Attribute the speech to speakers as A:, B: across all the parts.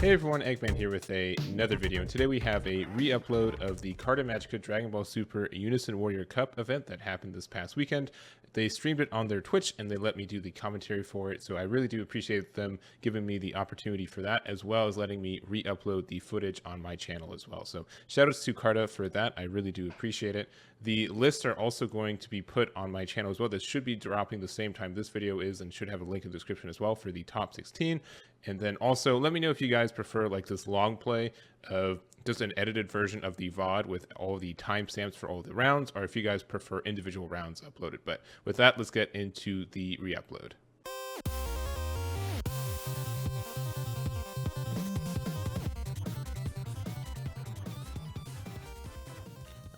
A: Hey everyone, Egman here with another video, and today we have a re-upload of the Carta Magica Dragon Ball Super Unison Warrior Cup event that happened this past weekend. They streamed it on their Twitch and they let me do the commentary for it, so I really do appreciate them giving me the opportunity for that, as well as letting me re-upload the footage on my channel as well. So shoutouts to Carta for that, I really do appreciate it. The lists are also going to be put on my channel as well. This should be dropping the same time this video is and should have a link in the description as well for the top 16. And then also let me know if you guys prefer like this long play of just an edited version of the VOD with all the timestamps for all the rounds, or if you guys prefer individual rounds uploaded. But with that, let's get into the re-upload.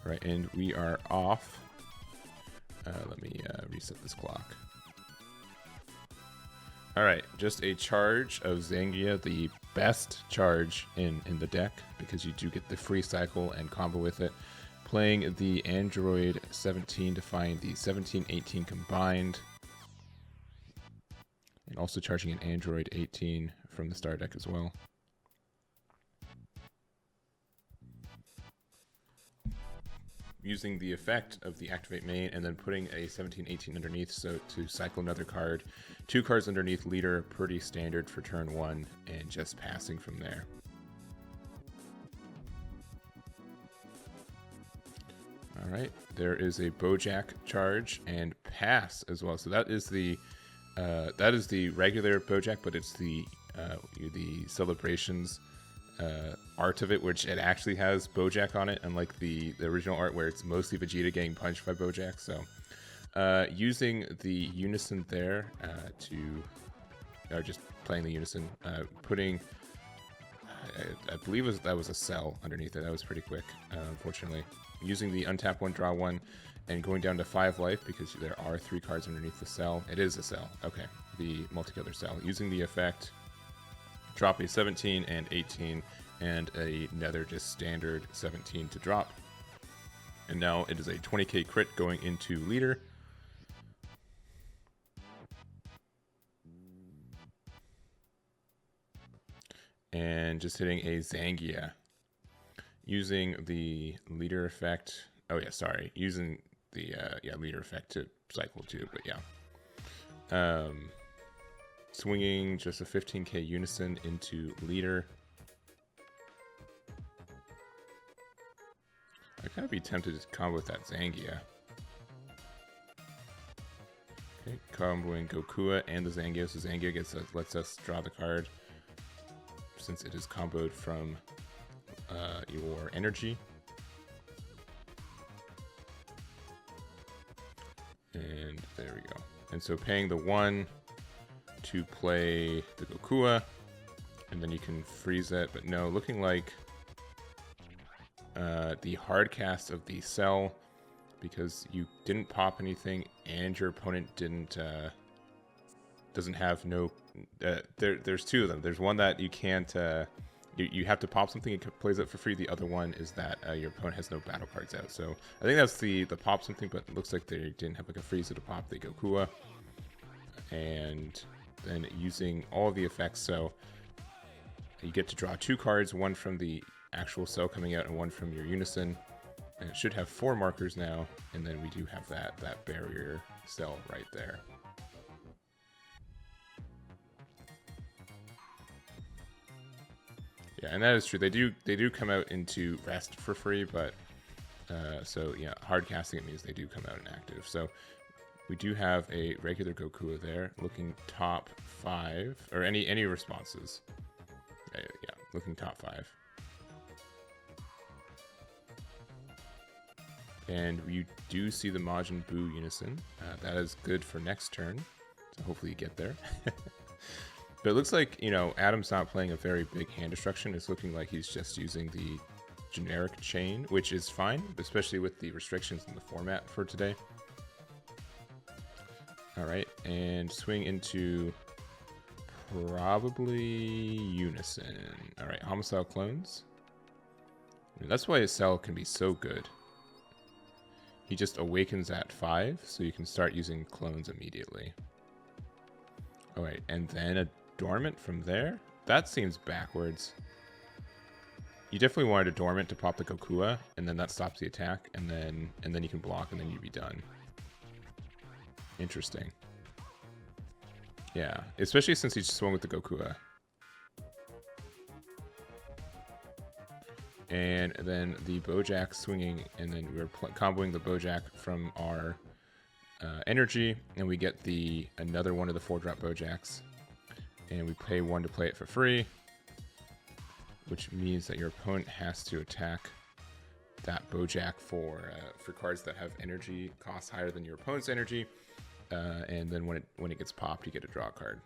A: All right, and we are off. Let me reset this clock. All right, just a charge of Zangia, the best charge in the deck, because you do get the free cycle and combo with it. Playing the Aandroidd 17 to find the 17-18 combined. And also charging an Aandroidd 18 from the star deck as well. Using the effect of the activate main and then putting a 17-18 underneath, so to cycle another card. 2 cards underneath leader, pretty standard for turn 1, and just passing from there. Alright, there is a Boujack charge and pass as well. So that is the regular Boujack, but it's the celebrations art of it, which it actually has Boujack on it, unlike the original art where it's mostly Vegeta getting punched by Boujack. So using the Unison there just playing the Unison, putting I believe that was a cell underneath it. That was pretty quick, unfortunately. Using the untap 1, draw 1, and going down to 5 life because there are 3 cards underneath the cell. It is a cell. Okay, the multicolor cell. Using the effect, drop a 17 and 18 and another just standard 17 to drop. And now it is a 20k crit going into leader. And just hitting a Zangia. Using the leader effect. Oh yeah, sorry. Using the leader effect to cycle too, but yeah. Swinging just a 15k Unison into leader. I'd kind of be tempted to combo with that Zangia. Okay, comboing Gokua and the Zangia, so Zangia lets us draw the card since it is comboed from your energy. And there we go. And so paying the 1 to play the Gokua, and then you can freeze it, but no, looking like the hard cast of the cell, because you didn't pop anything and your opponent doesn't have there's 2 of them. There's one that you can't you have to pop something, it plays it for free. The other one is that your opponent has no battle cards out. So I think that's the pop something, but it looks like they didn't have like a freezer to pop the Gokua. And then using all of the effects, so you get to draw 2 cards, 1 from the actual cell coming out and 1 from your Unison, and it should have 4 markers now, and then we do have that barrier cell right there. Yeah, and that is true. They do come out into rest for free, but so yeah, hard casting it means they do come out inactive. So we do have a regular Gokua there, looking top 5, or any responses. Yeah, looking top 5. And you do see the Majin Buu Unison. That is good for next turn, so hopefully you get there. But it looks like, Adam's not playing a very big hand destruction. It's looking like he's just using the generic chain, which is fine, especially with the restrictions in the format for today. All right, and swing into probably Unison. All right, Homicide Clones. That's why his cell can be so good. He just awakens at 5, so you can start using clones immediately. All right, and then a dormant from there. that seems backwards. You definitely wanted a dormant to pop the Gokua, and then that stops the attack, and then you can block, and then you'd be done. Interesting. Yeah, especially since he swung with the Gokua. And then the Boujack swinging, and then we're comboing the Boujack from our energy, and we get another one of the 4-drop Bojacks, and we pay 1 to play it for free, which means that your opponent has to attack that Boujack for cards that have energy costs higher than your opponent's energy, and then when it gets popped, you get a draw card.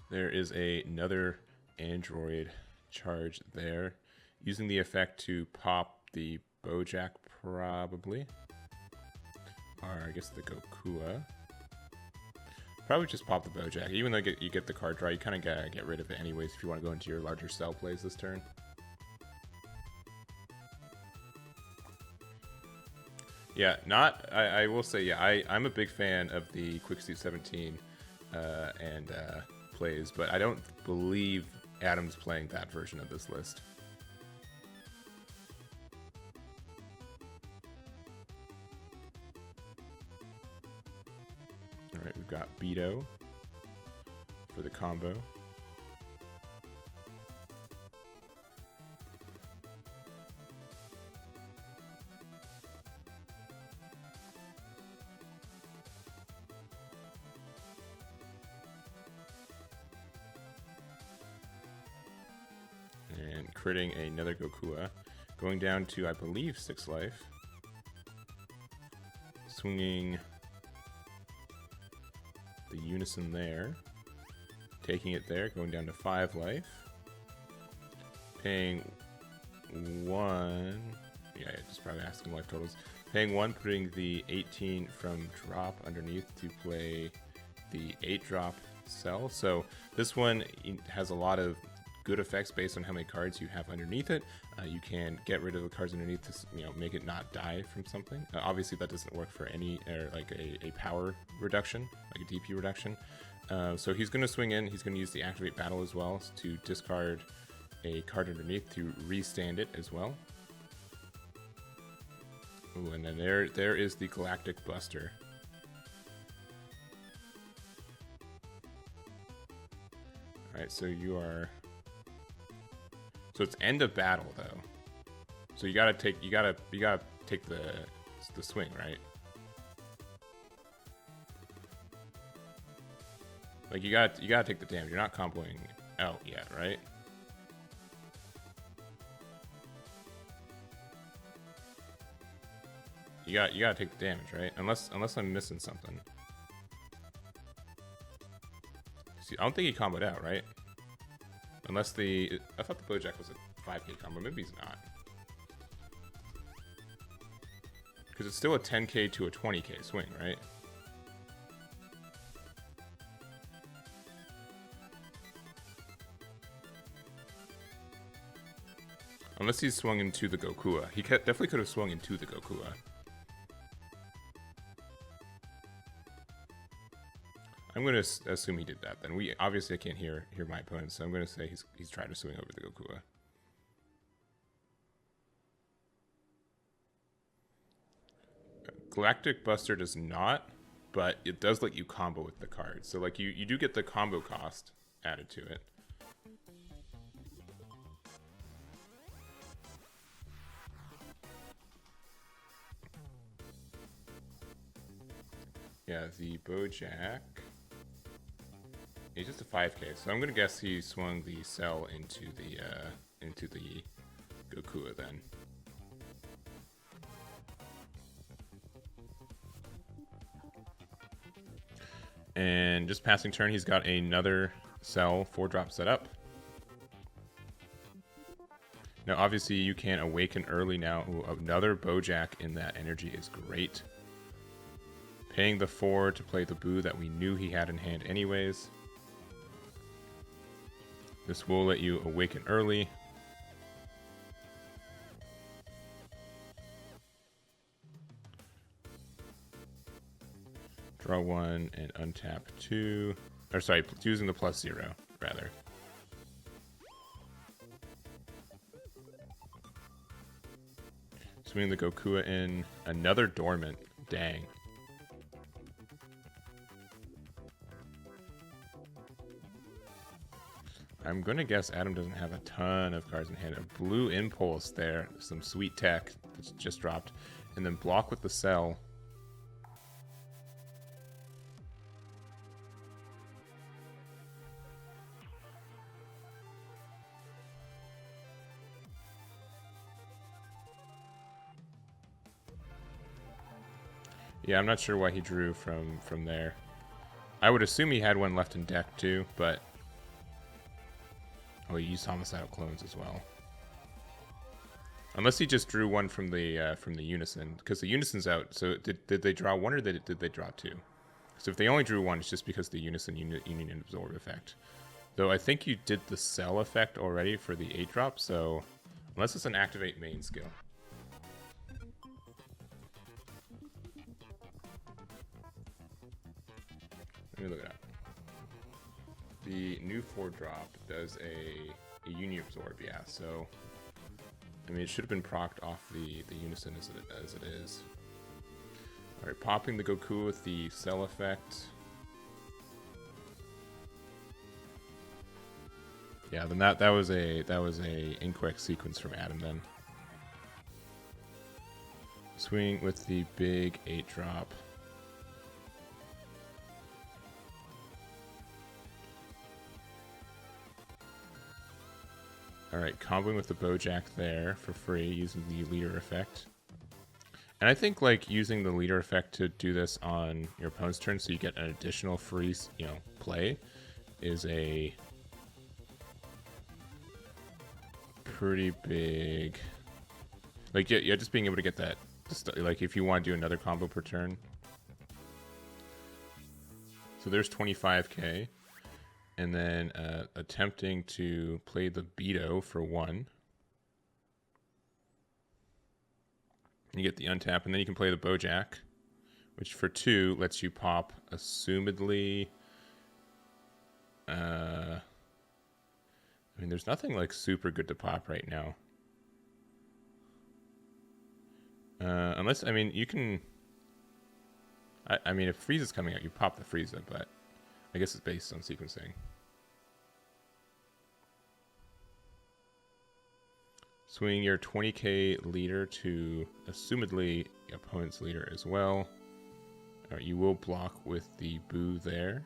A: There is another Aandroidd charge there, using the effect to pop the Boujack, probably, or I guess the Gokua. Probably just pop the Boujack. Even though you get the card draw, you kind of gotta get rid of it anyways if you want to go into your larger cell plays this turn. Yeah, I will say, yeah, I'm a big fan of the Quicksuit 17 and plays, but I don't believe Adam's playing that version of this list. Alright, we've got Beto for the combo. And critting another Gokua. Going down to, I believe, 6 life. Swinging the Unison there. Taking it there, going down to 5 life. Paying 1. Yeah, just probably asking life totals. Paying 1, putting the 18 from drop underneath to play the 8-drop cell. So this one has a lot of good effects based on how many cards you have underneath it. You can get rid of the cards underneath to make it not die from something. Obviously that doesn't work for any like a power reduction, like a DP reduction. So he's going to swing in. He's going to use the activate battle as well to discard a card underneath to restand it as well. Ooh, and then there is the Galactic Buster. All right, so you are. So it's end of battle though. So you gotta take the swing, right? Like you gotta take the damage. You're not comboing out yet, right? You gotta take the damage, right? Unless I'm missing something. See, I don't think he comboed out, right? Unless I thought the Boujack was a 5k combo. Maybe he's not. Because it's still a 10k to a 20k swing, right? Unless he's swung into the Gokua. He definitely could have swung into the Gokua. I'm going to assume he did that then. Obviously I can't hear my opponent, so I'm going to say he's trying to swing over the Gokua. Galactic Buster does not, but it does let you combo with the cards. So like you do get the combo cost added to it. Yeah, the Boujack. He's just a 5k, so I'm gonna guess he swung the cell into the Gokua then. And just passing turn, he's got another cell 4-drop set up. Now, obviously, you can awaken early now. Ooh, another Boujack in that energy is great. Paying the 4 to play the Boo that we knew he had in hand anyways. This will let you awaken early. Draw 1 and untap 2. Or sorry, using the +0, rather. Swinging the Gokua in. Another dormant. Dang. I'm going to guess Adam doesn't have a ton of cards in hand. A blue Impulse there. Some sweet tech that's just dropped. And then block with the Cell. Yeah, I'm not sure why he drew from there. I would assume he had one left in deck too, but... Oh, he used Homicidal Clones as well. Unless he just drew one from the Unison, because the Unison's out. So did they draw one or did they draw two? So if they only drew one, it's just because the Unison Union Absorb effect. Though I think you did the Cell effect already for the 8-drop, so unless it's an Activate main skill. Let me look it up. The new 4-drop does a Union Absorb, yeah, so... I mean, it should have been procced off the Unison as it is. Alright, popping the Goku with the Cell effect. Yeah, then that was a incorrect sequence from Adam then. Swing with the big 8-drop. Alright, comboing with the Boujack there for free using the leader effect. And I think like using the leader effect to do this on your opponent's turn so you get an additional free, play is a pretty big... Like, yeah, just being able to get that, like if you want to do another combo per turn. So there's 25k. And then attempting to play the Beto for 1. You get the untap, and then you can play the Boujack, which for 2 lets you pop, assumedly... I mean, there's nothing like super good to pop right now. Unless, I mean, you can... I mean, if Frieza's coming out, you pop the Frieza, but I guess it's based on sequencing. Swing your 20k leader to assumedly opponent's leader as well. Alright, you will block with the Boo there.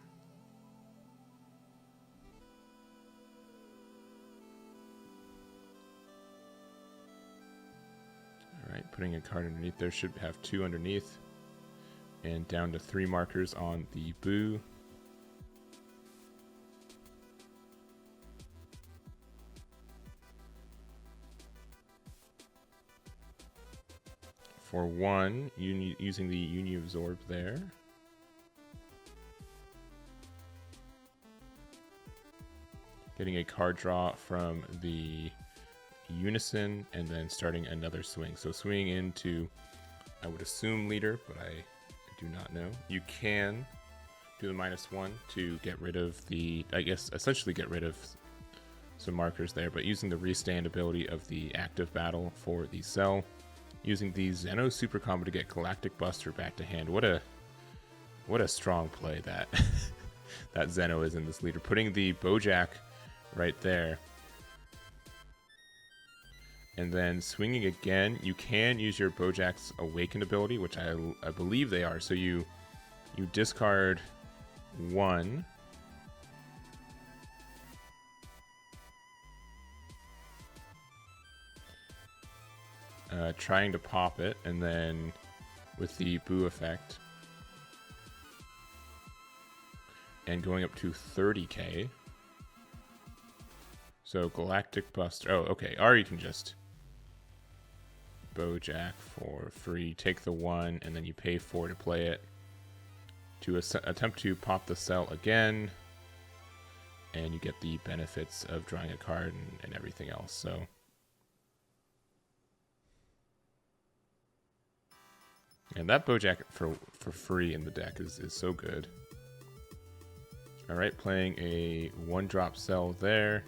A: Alright, putting a card underneath there. Should have 2 underneath. And down to 3 markers on the Boo. For 1, using the Union Absorb there. Getting a card draw from the Unison, and then starting another swing. So swinging into, I would assume leader, but I do not know. You can do the -1 to get rid of the, I guess, essentially get rid of some markers there, but using the restand ability of the active battle for the Cell. Using the Xeno super combo to get Galactic Buster back to hand. What a strong play that that Xeno is in this leader. Putting the Boujack right there. And then swinging again. You can use your Bojack's Awakened ability, which I believe they are. So you discard 1. Trying to pop it, and then with the Boo effect, and going up to 30k. So Galactic Buster. Oh, okay. Or you can just Boujack for free. Take the 1, and then you pay 4 to play it. To attempt to pop the Cell again, and you get the benefits of drawing a card and everything else. So. And that Boujack for free in the deck is so good. All right, playing a 1-drop cell there.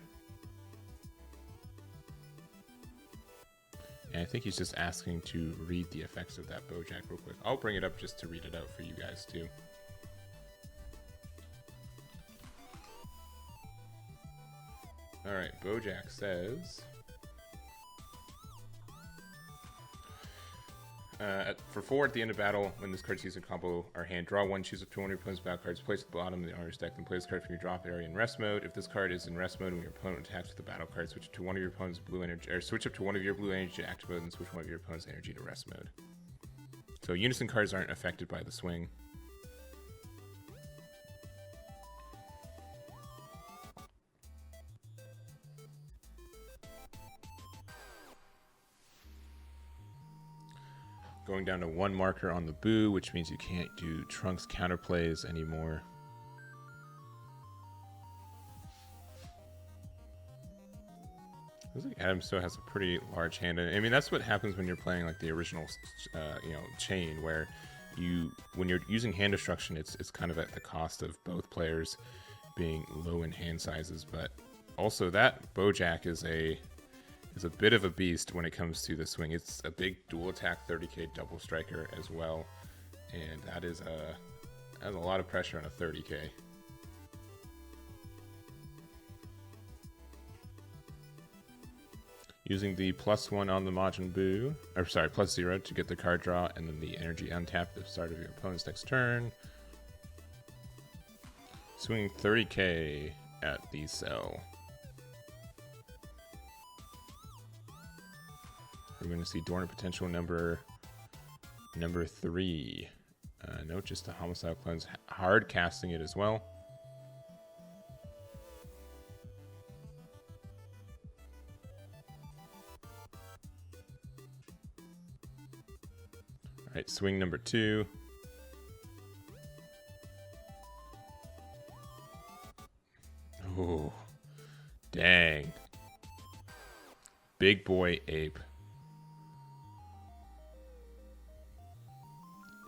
A: And I think he's just asking to read the effects of that Boujack real quick. I'll bring it up just to read it out for you guys too. All right, Boujack says, for 4 at the end of battle, when this card sees a combo or hand, draw 1, choose up to 1 of your opponent's battle cards, place at the bottom of the owner's deck, then play this card from your drop area in rest mode. If this card is in rest mode when your opponent attacks with the battle card, switch to one of your opponent's blue energy, or switch up to one of your blue energy to active mode and switch one of your opponent's energy to rest mode. So Unison cards aren't affected by the swing. Going down to 1 marker on the Boo, which means you can't do Trunks counterplays anymore. Looks like Adam still has a pretty large hand. I mean, that's what happens when you're playing like the original, chain, where when you're using hand destruction, it's kind of at the cost of both players being low in hand sizes. But also that Boujack is a bit of a beast when it comes to the swing. It's a big dual attack 30k double striker as well, and that has a lot of pressure on a 30k. Using the +1 on the Majin Buu, or sorry, +0 to get the card draw, and then the energy untapped at the start of your opponent's next turn. Swinging 30k at the cell. We're going to see Dormant Potential number 3. No, just the Homicidal Cleanse. Hard casting it as well. All right, swing number 2. Oh, dang. Big boy ape.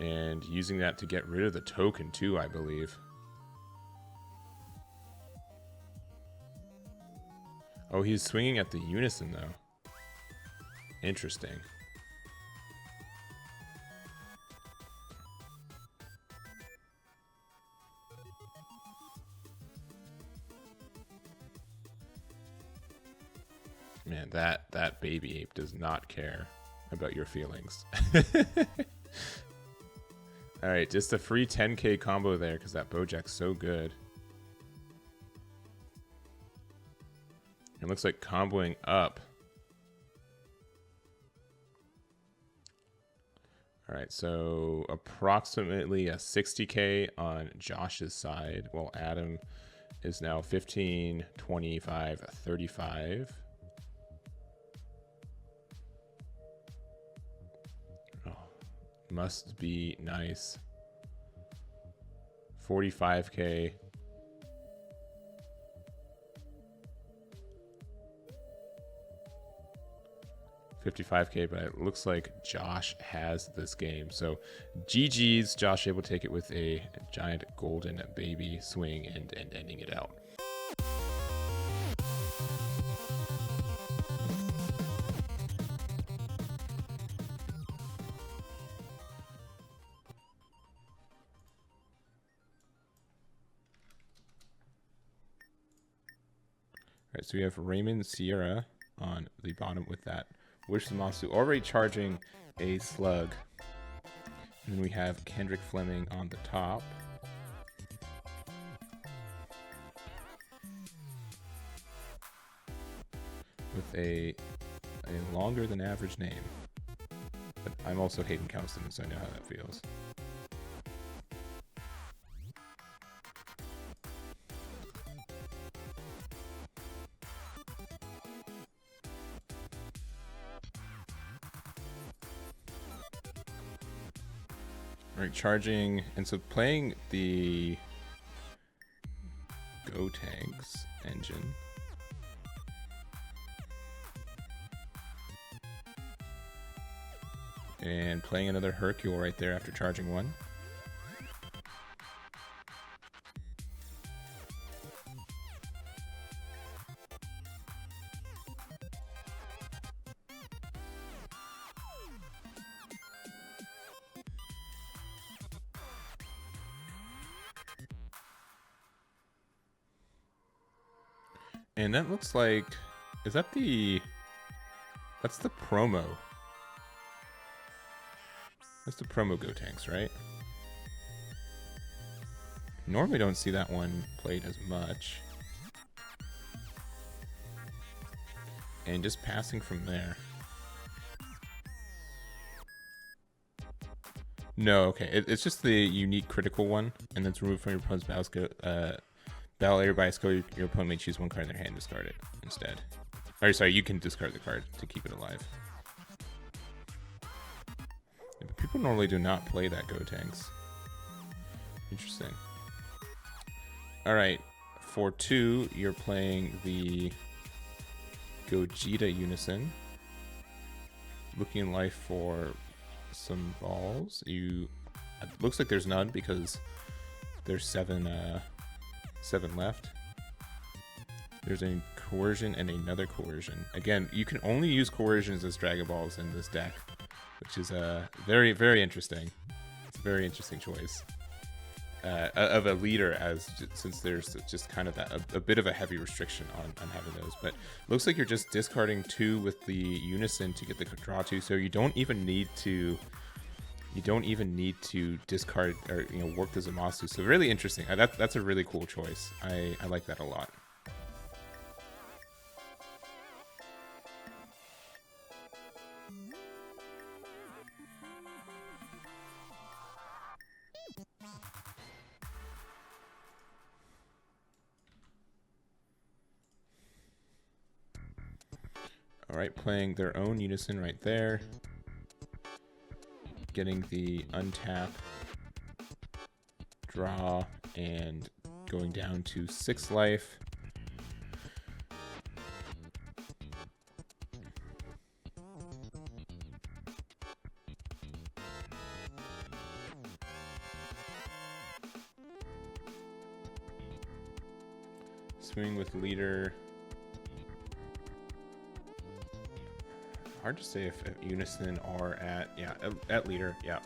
A: And using that to get rid of the token too, I believe. Oh, he's swinging at the Unison though. Interesting. Man, that baby ape does not care about your feelings. All right, just a free 10k combo there because that Boujack's so good. It looks like comboing up. All right, so approximately a 60k on Josh's side, while Adam is now 15, 25, 35. Must be nice. 45k. $55k, but it looks like Josh has this game. So GG's, Josh able to take it with a giant golden baby swing and ending it out. Alright, so we have Raymond Sierra on the bottom with that Wish Zamasu already charging a slug. And then we have Kendrick Fleming on the top. With a longer than average name. But I'm also Hayden Kelston, so I know how that feels. Right, charging, and so playing the Gotenks engine. And playing another Hercule right there after charging one. And that looks like... Is that the... That's the promo. That's the promo Gotenks, right? Normally don't see that one played as much. And just passing from there. No, okay. It's just the unique critical one, and then it's removed from your opponent's battle area by skill. Your opponent may choose one card in their hand and discard it instead. Or sorry, you can discard the card to keep it alive. Yeah, but people normally do not play that Gotenks. Interesting. Alright, for 2, you're playing the Gogeta Unison. Looking in life for some balls. It looks like there's none because there's 7 left. There's a coercion and another coercion. Again, you can only use coercions as Dragon Balls in this deck, which is very, very interesting. It's a very interesting choice of a leader, since there's just kind of a bit of a heavy restriction on having those. But looks like you're just discarding 2 with the Unison to get the draw 2, so you don't even need to discard or work the Zamasu. So really interesting. That's a really cool choice. I like that a lot. Alright, playing their own Unison right there. Getting the untap, draw, and going down to 6 life. Swing with leader. Hard to say if Unison are at leader. Yeah,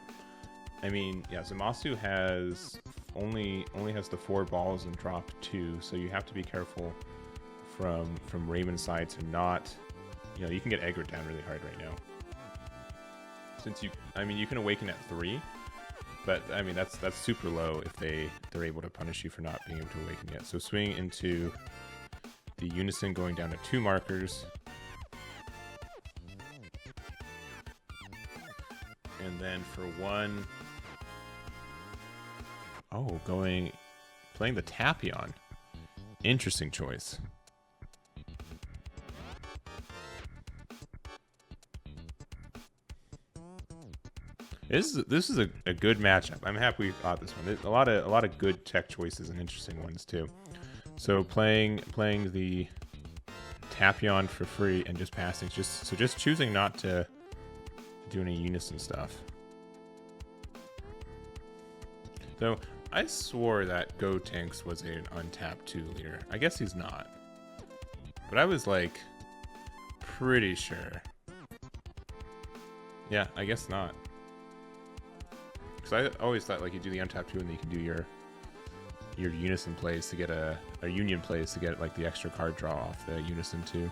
A: I mean, yeah, Zamasu has only has the 4 balls and drop 2, so you have to be careful from Raymond's side to not, you can get aggroed down really hard right now. Since you can awaken at 3, but I mean that's super low if they're able to punish you for not being able to awaken yet. So swing into the Unison, going down to 2 markers. And then for 1, playing the Tapion. Interesting choice. This is a good matchup. I'm happy we got this one. There's a lot of good tech choices and interesting ones too. So playing the Tapion for free and just passing, just choosing not to do any Unison stuff. So I swore that Gotenks was an untapped 2 leader. I guess he's not, but I was like pretty sure. Yeah, I guess not. Because I always thought like you do the untapped 2 and then you can do your Unison plays to get a Union plays to get like the extra card draw off the Unison 2.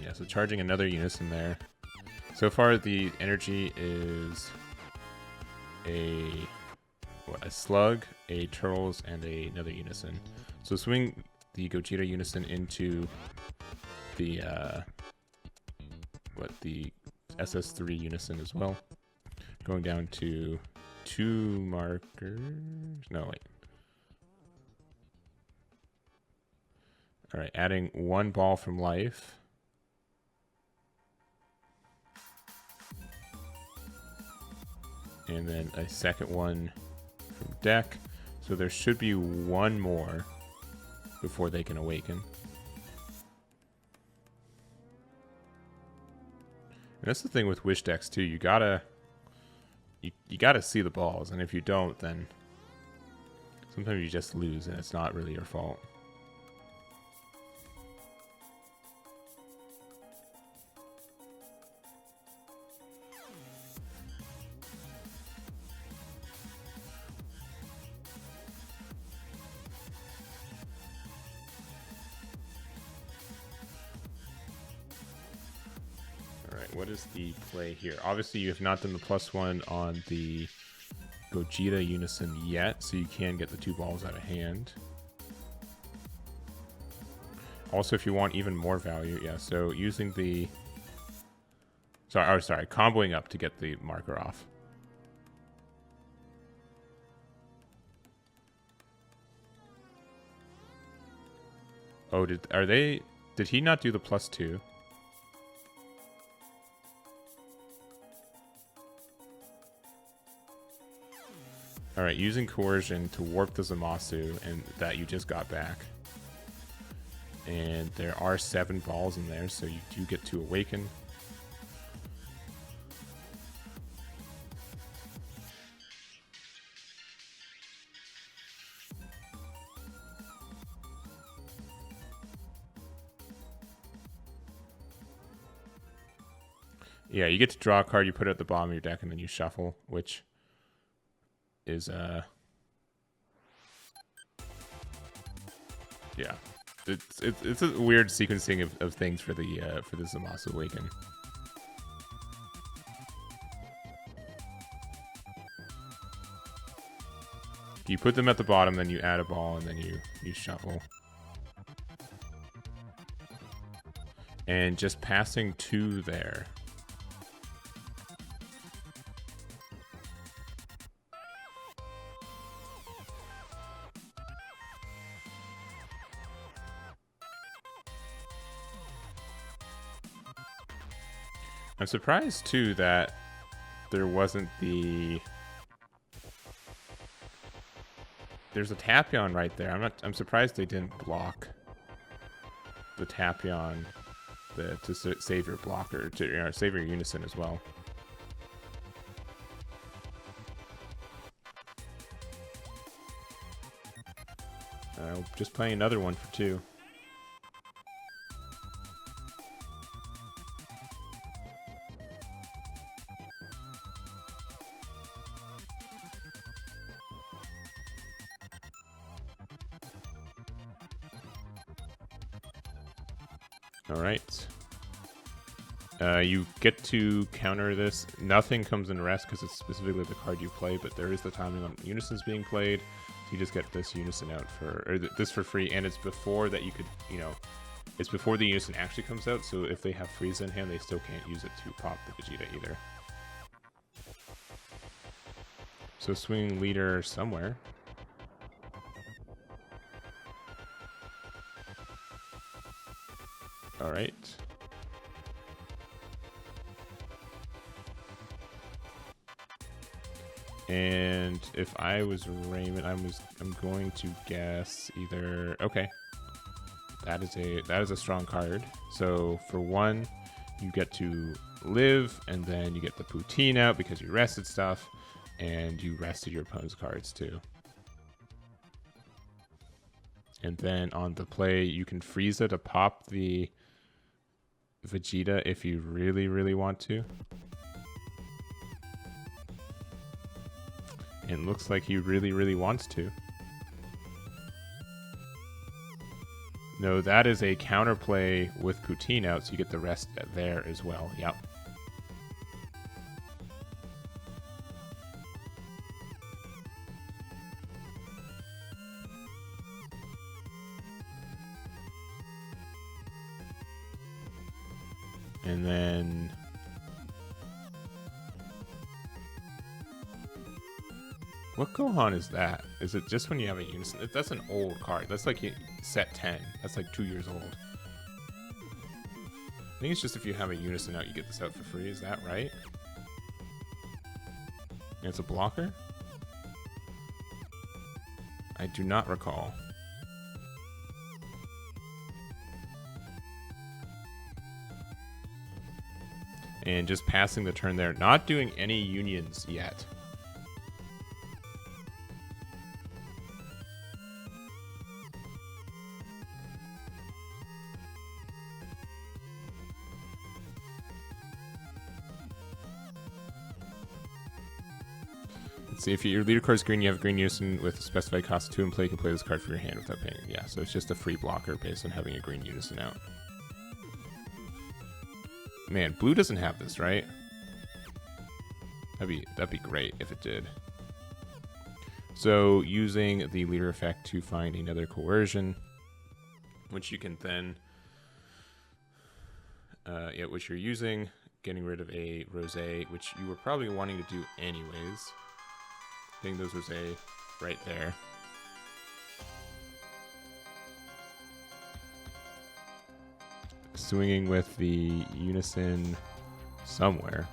A: Yeah, so charging another Unison there. So far the energy is a slug, a Turtles, and another Unison. So swing the Gogeta Unison into the the SS3 Unison as well. Going down to 2 markers. No, wait. Alright, adding 1 ball from life. And then a second one from deck. So there should be 1 more before they can awaken. And that's the thing with Wish decks too. You gotta see the balls, and if you don't, then sometimes you just lose, and it's not really your fault. what is the play here? Obviously, you have not done the +1 on the Gogeta Unison yet, so you can get the 2 balls out of hand. Also, if you want even more value, yeah, so using the... Sorry, comboing up to get the marker off. Oh, did he not do the +2? Alright, using coercion to warp the Zamasu and that you just got back. And there are 7 balls in there, so you do get to awaken. Yeah, you get to draw a card, you put it at the bottom of your deck, and then you shuffle, which is yeah, it's a weird sequencing of things for the Zamasu Awaken. You put them at the bottom, then you add a ball, and then you shuffle. And just passing 2 there. I'm surprised too that there wasn't there's a Tapion right there. I'm surprised they didn't block the Tapion to save your blocker, to save your Unison as well. Just playing another one for 2. Alright. You get to counter this. Nothing comes in rest because it's specifically the card you play, but there is the timing on Unisons being played. So you just get this Unison out this for free, and it's before that you could, it's before the Unison actually comes out, so if they have Frieza in hand, they still can't use it to pop the Vegeta either. So swinging leader somewhere. All right. And if I was Raymond, I'm going to guess either. Okay, that is a strong card. So for 1, you get to live, and then you get the Poutine out because you rested stuff, and you rested your opponent's cards too. And then on the play, you can Frieza to pop the Vegeta if you really, really want to. And looks like he really, really wants to. No, that is a counterplay with Poutine out, so you get the rest there as well. Yep. And then what Gohan is that? Is it just when you have a Unison? That's an old card. That's like set 10. That's like 2 years old. I think it's just if you have a Unison out, you get this out for free. Is that right? And it's a blocker? I do not recall. And just passing the turn there. Not doing any unions yet. Let's see, if your leader card is green, you have green Unison with a specified cost of 2 in play, you can play this card for your hand without paying. Yeah, so it's just a free blocker based on having a green Unison out. Man, blue doesn't have this, right? That'd be great if it did. So using the leader effect to find another coercion, which you can then, which you're using, getting rid of a rosé, which you were probably wanting to do anyways. Getting those rosé right there. Swinging with the Unison somewhere.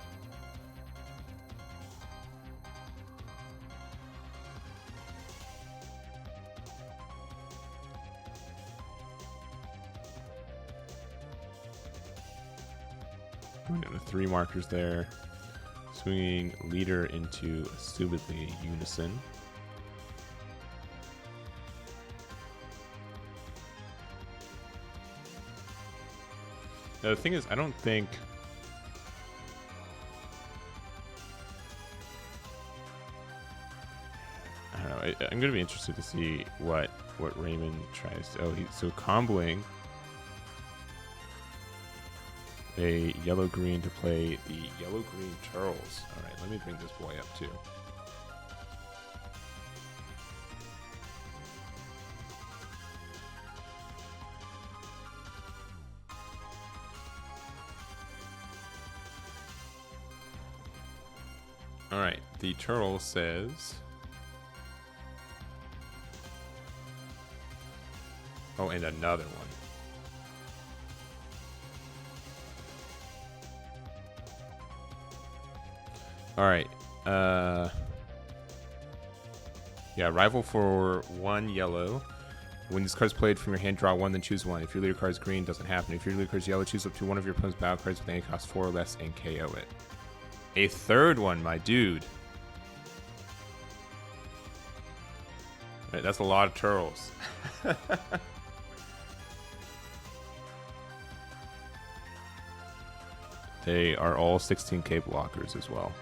A: Going down to 3 markers there. Swinging leader into assumedly Unison. Now, the thing is, I don't think... I don't know. I'm going to be interested to see what Raymond tries to... Oh, so comboing a yellow-green to play the yellow-green Turtles. All right, let me bring this boy up, too. All right, the turtle says... Oh, and another one. All right. Yeah, rival for 1 yellow. When this card's played from your hand, draw 1, then choose 1. If your leader card's green, doesn't happen. If your leader card's yellow, choose up to 1 of your opponent's battle cards with any cost 4 or less and KO it. A third one, my dude. Right, that's a lot of turtles. They are all 16k blockers as well.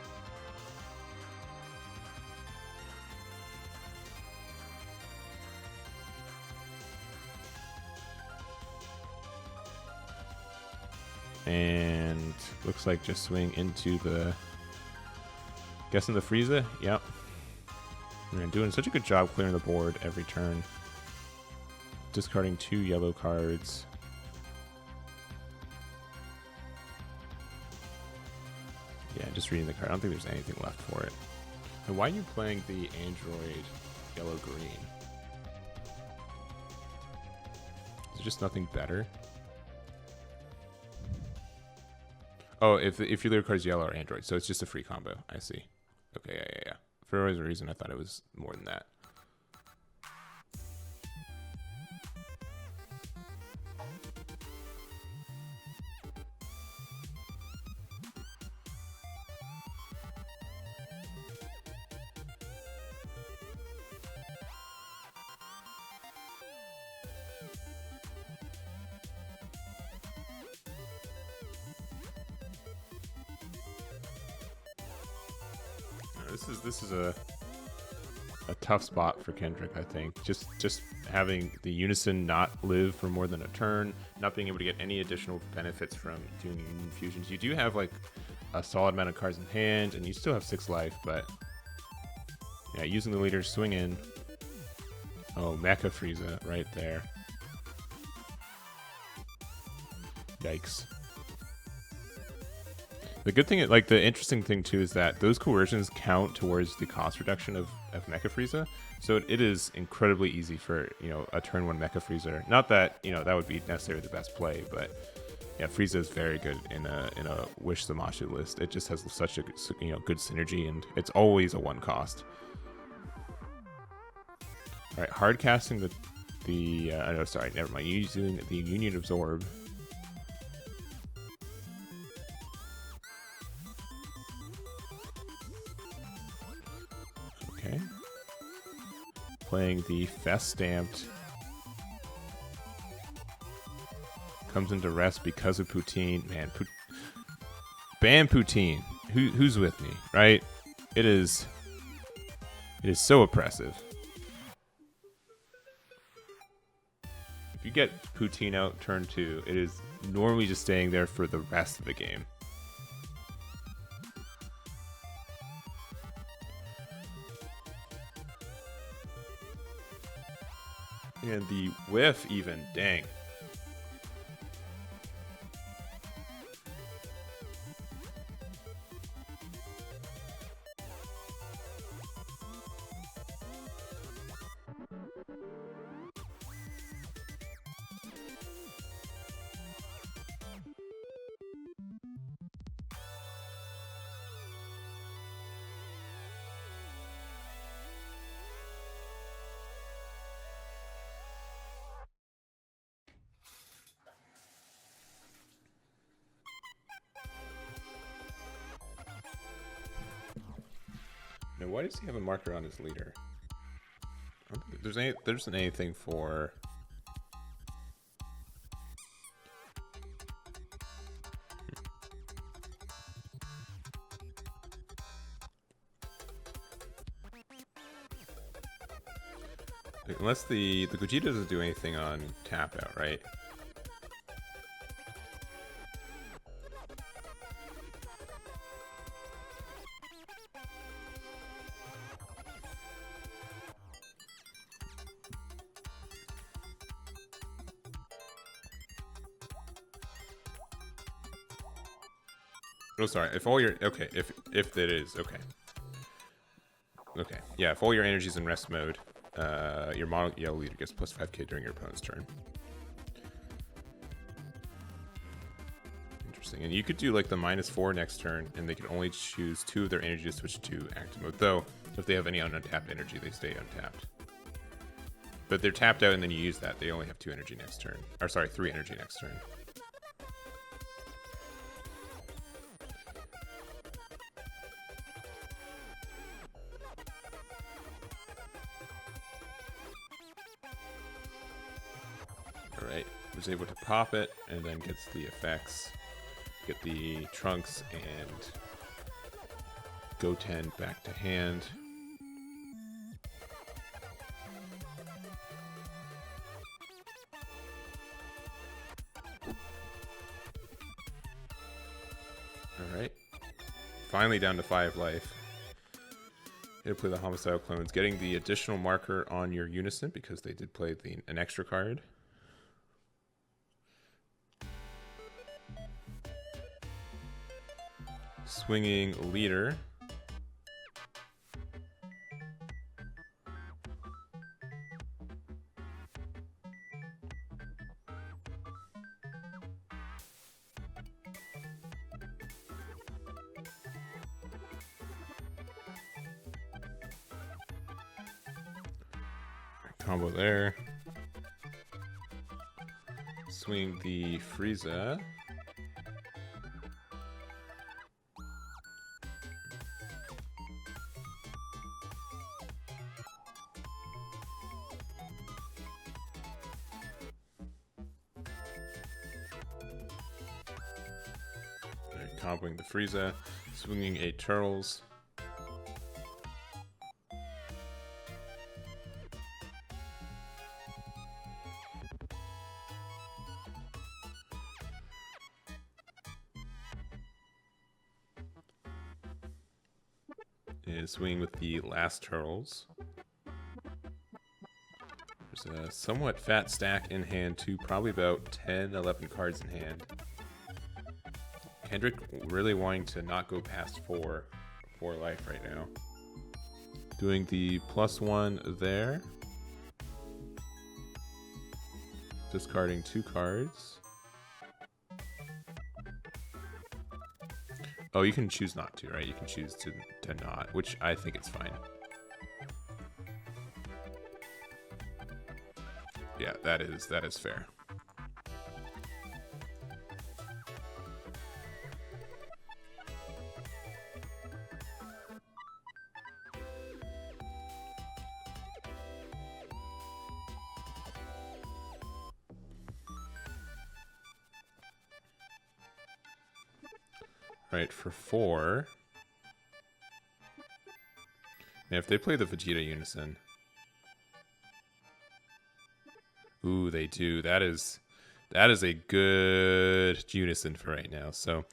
A: And looks like just swing into the... Guessing the Frieza? Yep. Man, doing such a good job clearing the board every turn. Discarding 2 yellow cards. Yeah, just reading the card. I don't think there's anything left for it. And why are you playing the Aandroidd yellow-green? Is there just nothing better? Oh, if your leader card is yellow or Aandroidd, so it's just a free combo. I see. Okay, yeah. For whatever reason, I thought it was more than that. This is a tough spot for Kendrick, I think. Just having the Unison not live for more than a turn, not being able to get any additional benefits from doing Union Fusions. You do have like a solid amount of cards in hand, and you still have 6 life, but yeah, using the leader, swing in. Oh, Mecha Frieza right there. Yikes. The good thing, like the interesting thing too, is that those coercions count towards the cost reduction of Mecha Frieza. So it is incredibly easy for, a turn 1 Mecha Frieza. Not that, that would be necessarily the best play, but yeah, Frieza is very good in a Wish Zamasu list. It just has such a good synergy, and it's always a 1 cost. All right, hard casting no, sorry, never mind. Using the Union Absorb. Okay. Playing the Fest Stamped. Comes into rest because of Poutine. Man, ban Poutine. Who's with me, right? It is so oppressive. you get Poutine out turn 2, it is normally just staying there for the rest of the game. And the whiff even, dang. Now, why does he have a marker on his leader? I don't think there isn't anything for... Unless the Gogeta doesn't do anything on tap out, right? Oh, sorry. If all your if it is okay. Okay, yeah. If all your energy's in rest mode, your mono yellow leader gets plus 5k during your opponent's turn. Interesting. And you could do like the -4 next turn, and they can only choose 2 of their energy to switch to active mode. Though, if they have any untapped energy, they stay untapped. But they're tapped out, and then you use that. They only have 2 energy next turn. Or sorry, 3 energy next turn. Alright, was able to pop it, and then gets the effects. Get the Trunks and Goten back to hand. Alright. Finally down to 5 life. Gonna play the Homicidal Clones, getting the additional marker on your Unison because they did play an extra card. Swinging leader. Combo there. Swing the Frieza. Comboing the Frieza, swinging 8 turtles. And swinging with the last turtles. There's a somewhat fat stack in hand too, probably about 10, 11 cards in hand. Kendrick really wanting to not go past 4 life right now. Doing the +1 there. Discarding 2 cards. Oh, you can choose not to, right? You can choose to not, which I think it's fine. Yeah, that is fair. Right, for 4. Now, if they play the Vegeta Unison... Ooh, they do. That is a good Unison for right now. So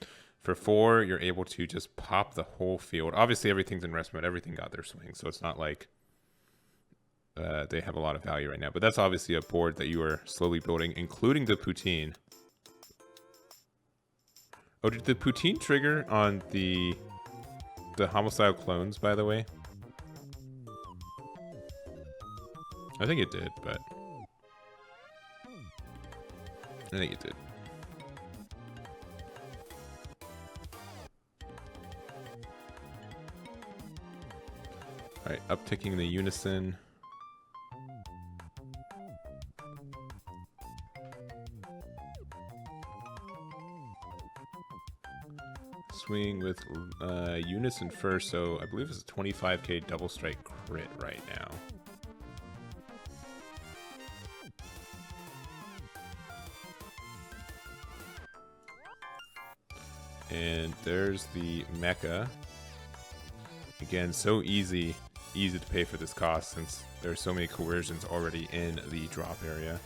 A: for 4, you're able to just pop the whole field. Obviously, everything's in rest mode. Everything got their swing, so it's not like they have a lot of value right now. But that's obviously a board that you are slowly building, including the Poutine. Oh, did the Poutine trigger on the Homicidal clones, by the way? I think it did, but I think it did. Alright, upticking the Unison. Swing with Unison first, so I believe it's a 25k double strike crit right now. And there's the mecha. Again, so easy to pay for this cost since there's so many coercions already in the drop area.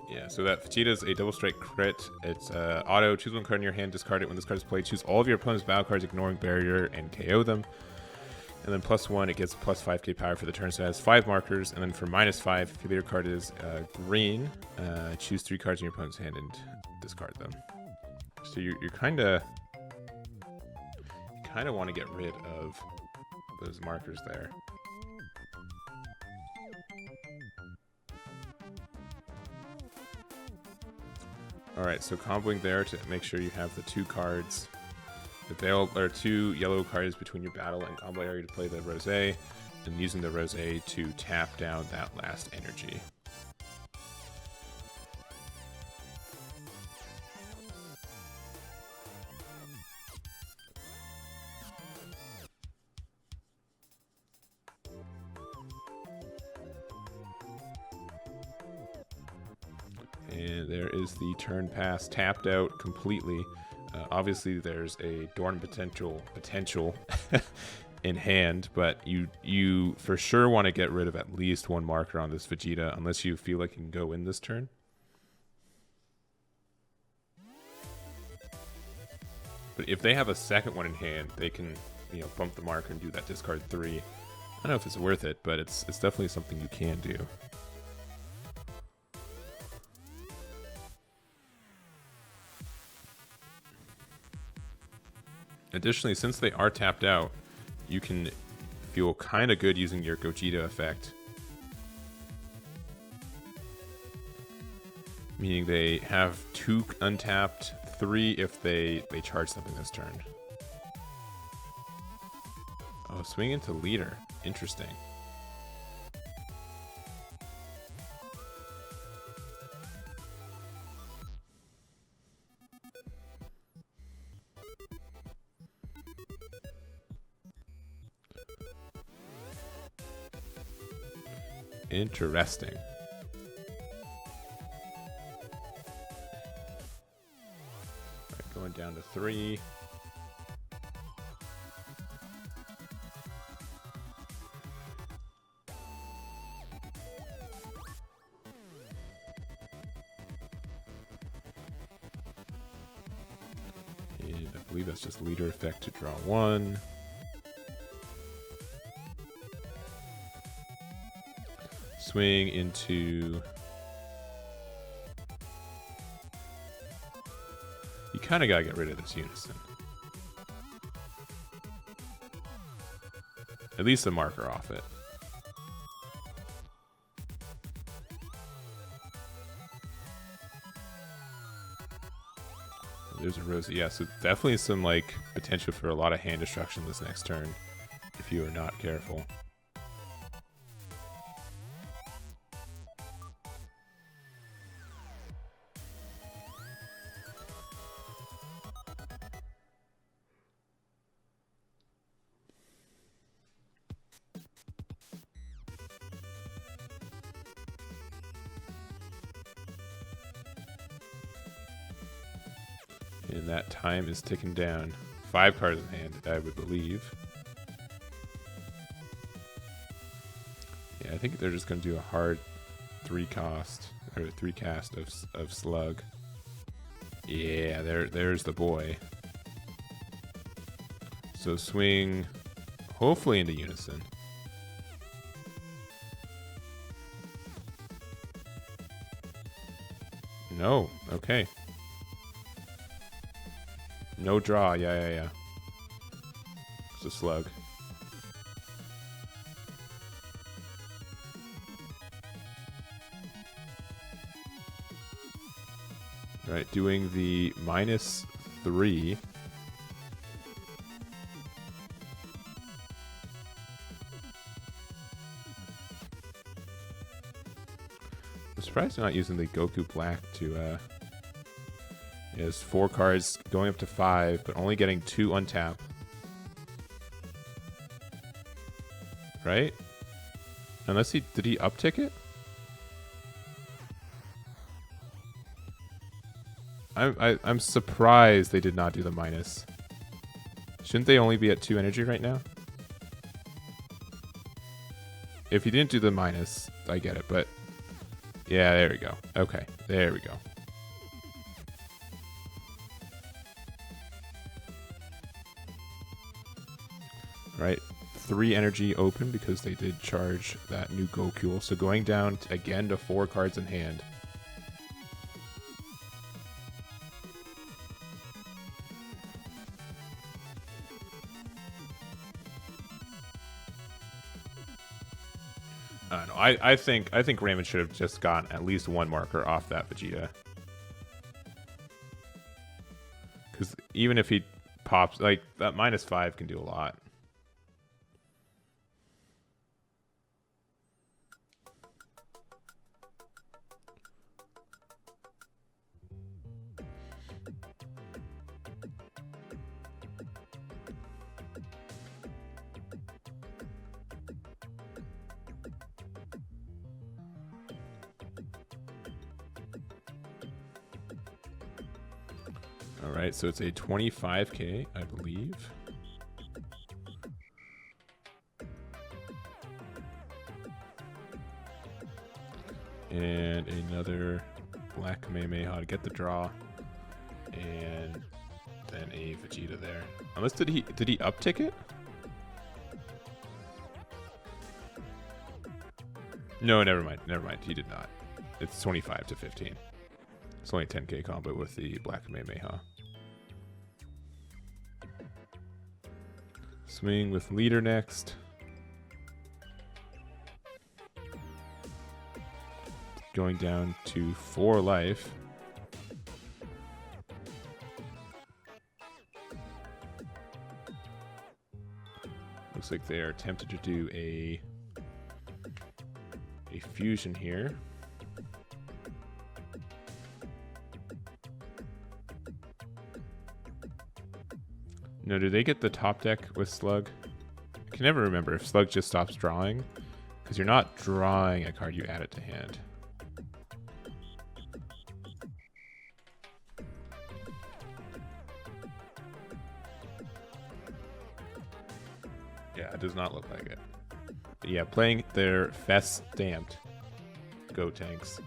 A: Yeah, so that Vegeta's a double strike crit. It's auto, choose one card in your hand, discard it. When this card is played, choose all of your opponent's battle cards, ignoring barrier, and KO them. And then +1, it gets plus 5k power for the turn, so it has 5 markers. And then for -5, if your leader card is green, choose 3 cards in your opponent's hand and discard them. So you kind of want to get rid of those markers there. Alright, so comboing there to make sure you have the 2 cards available, or 2 yellow cards between your battle and combo area to play the Rosé, and using the Rosé to tap down that last energy. And there is the turn pass tapped out completely. Obviously, there's a Dorn potential in hand, but you for sure want to get rid of at least 1 marker on this Vegeta, unless you feel like you can go in this turn. But if they have a second one in hand, they can bump the marker and do that discard 3. I don't know if it's worth it, but it's definitely something you can do. Additionally, since they are tapped out, you can feel kind of good using your Gogeta effect. Meaning they have 2 untapped, 3 if they charge something this turn. Oh, swing into leader. Interesting. Interesting. Right, going down to 3. And I believe that's just leader effect to draw 1. Swing into... You kind of got to get rid of this Unison. At least a marker off it. There's a Rosa. Yeah, so definitely some potential for a lot of hand destruction this next turn if you are not careful. And that time is ticking down. 5 cards in hand, I would believe. Yeah, I think they're just going to do a hard 3 cast of Slug. Yeah, there's the boy. So swing, hopefully into Unison. No, okay. No draw, yeah. It's a Slug. Right, doing the -3. I'm surprised they're not using the Goku Black to, he has 4 cards going up to 5, but only getting 2 untap. Right? Unless did he uptick it? I'm surprised they did not do the minus. Shouldn't they only be at 2 energy right now? If he didn't do the minus, I get it, but yeah, there we go. Okay, there we go. Right, 3 energy open because they did charge that new Goku. So going down again to 4 cards in hand. No, I think Raymond should have just gotten at least 1 marker off that Vegeta. Because even if he pops, like, that -5 can do a lot. Alright, so it's a 25k, I believe. And another Black Kamehameha to get the draw. And then a Vegeta there. Unless did he uptick it? No, never mind. He did not. It's 25 to 15. It's only a 10k combo with the Black Kamehameha. Swing with leader next. Going down to 4 life. Looks like they are tempted to do a fusion here. No, do they get the top deck with Slug? I can never remember if Slug just stops drawing, because you're not drawing a card, you add it to hand. Yeah, it does not look like it. But yeah, playing their Fest stamped Gotenks.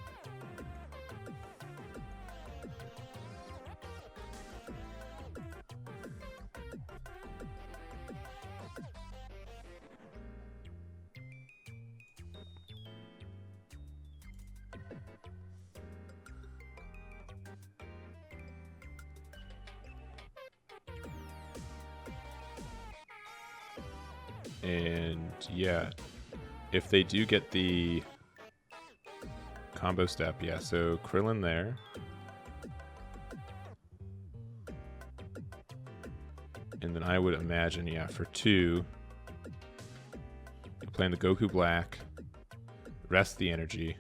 A: And yeah, if they do get the combo step, yeah, so Krillin there. And then I would imagine, yeah, for 2, you're playing the Goku Black, rest the energy.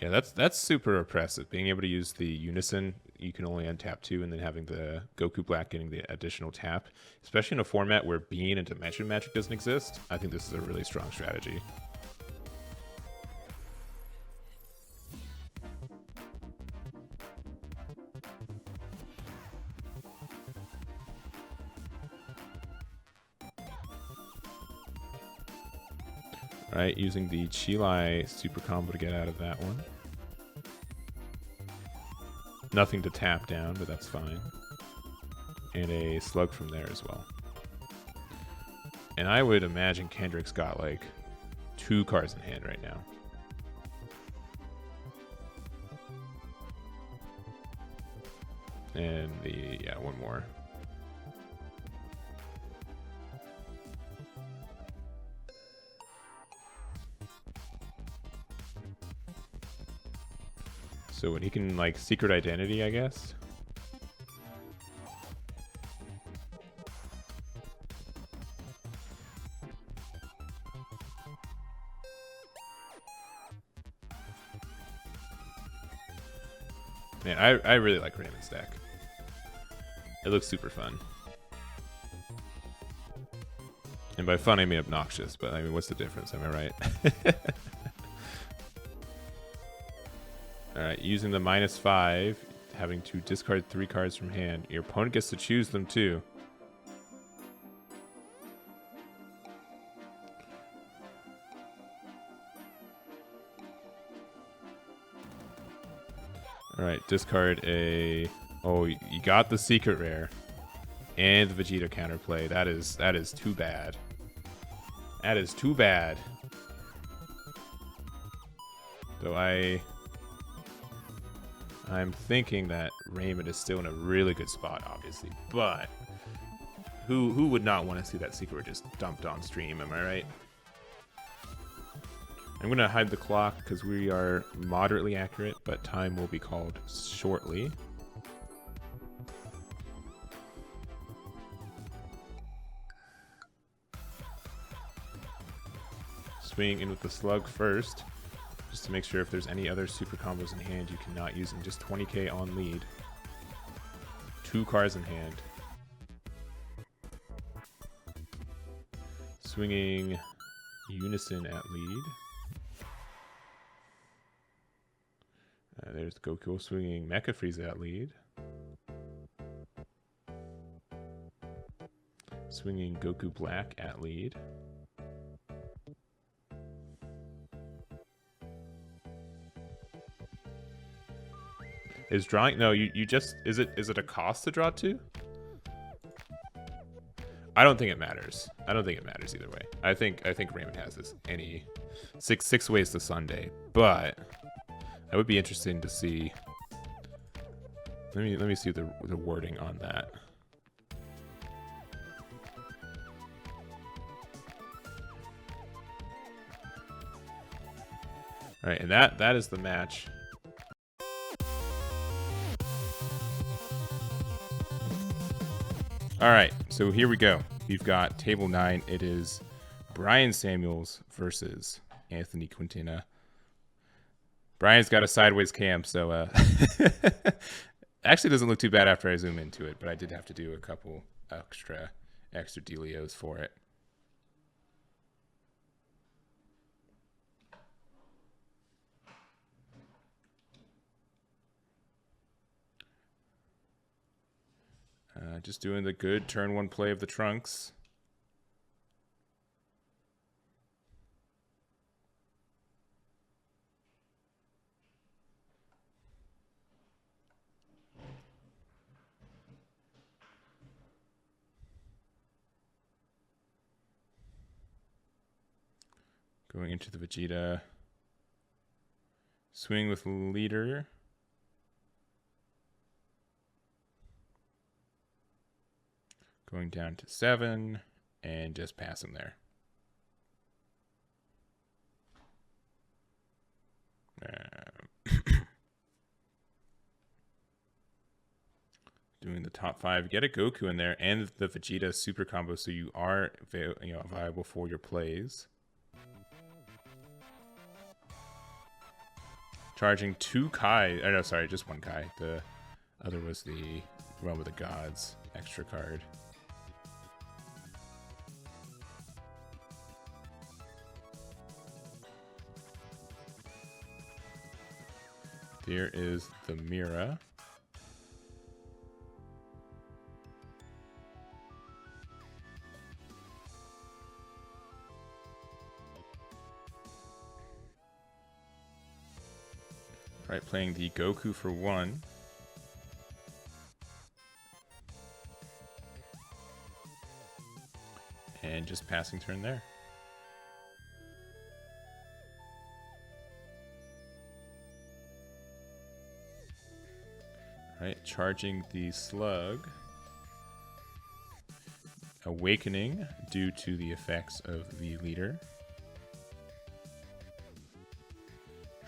A: Yeah, that's super impressive. Being able to use the Unison, you can only untap 2, and then having the Goku Black getting the additional tap, especially in a format where Bean and Dimension Magic doesn't exist. I think this is a really strong strategy. Right, using the Chilai super combo to get out of that one. Nothing to tap down, but that's fine. And a slug from there as well. And I would imagine Kendrick's got like 2 cards in hand right now. And yeah, one more. So when he can, like, secret identity, I guess. Man, I really like Raymond's deck. It looks super fun. And by fun, I mean obnoxious, but I mean, what's the difference? Am I right? Alright, using the -5, having to discard 3 cards from hand. Your opponent gets to choose them too. Alright, discard a... Oh, you got the secret rare. And the Vegeta counterplay. That is too bad. That is too bad. Though I'm thinking that Raymond is still in a really good spot, obviously. But who would not want to see that secret just dumped on stream, am I right? I'm going to hide the clock because we are moderately accurate, but time will be called shortly. Swing in with the slug first, just to make sure if there's any other super combos in hand you cannot use them. Just 20k on lead. 2 cards in hand. Swinging Unison at lead. There's Goku swinging Mecha Frieza at lead. Swinging Goku Black at lead. Is drawing... No, you just... Is it a cost to draw 2? I don't think it matters. I don't think it matters either way. I think Raymond has this any... Six ways to Sunday, but... That would be interesting to see. Let me see the wording on that. All right, and that is the match. All right, so here we go. We've got table 9. It is Bryan Samuels versus Anthony Quintana. Bryan's got a sideways cam, so actually doesn't look too bad after I zoom into it, but I did have to do a couple extra delios for it. Just doing the good turn 1 play of the Trunks. Going into the Vegeta. Swing with leader. Going down to 7 and just pass him there. Doing the top 5. Get a Goku in there and the Vegeta super combo so you are viable for your plays. Charging 2 Kai. Oh, no, sorry, just 1 Kai. The other was the Realm of the Gods extra card. There is the Mira. Alright, playing the Goku for 1. And just passing turn there. Alright, charging the Slug. Awakening due to the effects of the leader.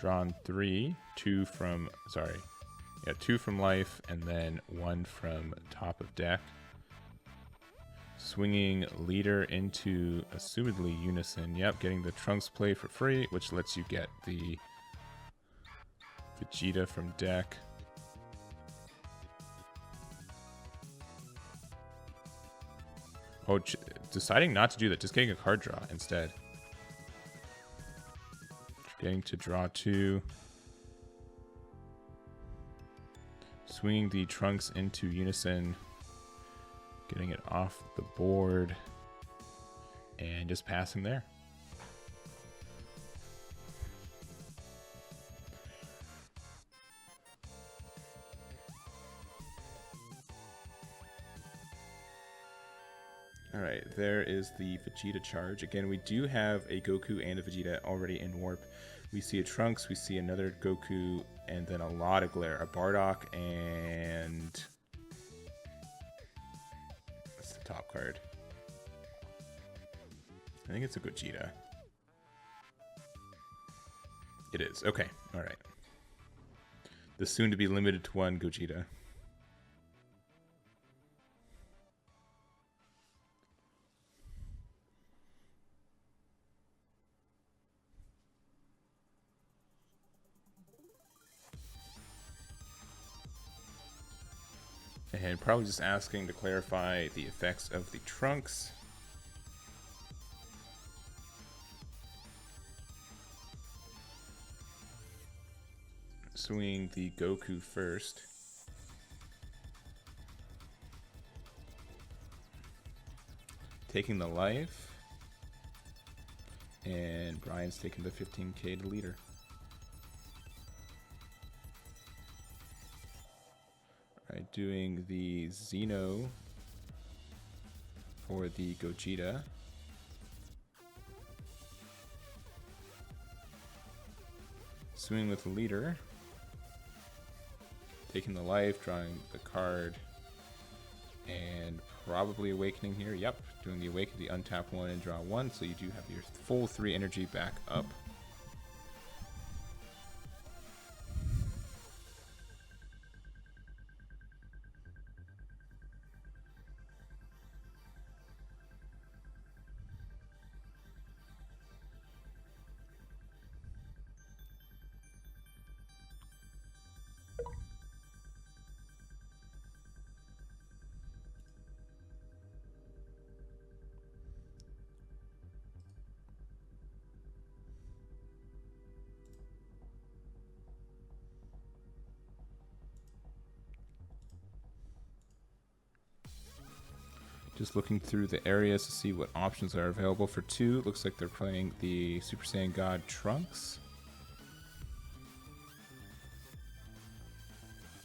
A: Drawn 3, 2 from life, and then 1 from top of deck. Swinging leader into assumedly Unison. Yep, getting the Trunks play for free, which lets you get the Vegeta from deck. Oh, deciding not to do that, just getting a card draw instead. Getting to draw 2. Swinging the Trunks into Unison. Getting it off the board. And just passing there. Alright, there is the Vegeta charge. Again, we do have a Goku and a Vegeta already in Warp. We see a Trunks, we see another Goku, and then a lot of glare. A Bardock and... What's the top card? I think it's a Gogeta. It is. Okay, alright. The soon-to-be limited to 1 Gogeta. And probably just asking to clarify the effects of the Trunks. Swinging the Goku first. Taking the life. And Bryan's taking the 15k to leader. Alright, doing the Xeno for the Gogeta. Swing with the leader. Taking the life, drawing the card. And probably awakening here. Yep, doing the awaken, the untap 1 and draw 1, so you do have your full 3 energy back up. Just looking through the areas to see what options are available for 2. Looks like they're playing the Super Saiyan God Trunks.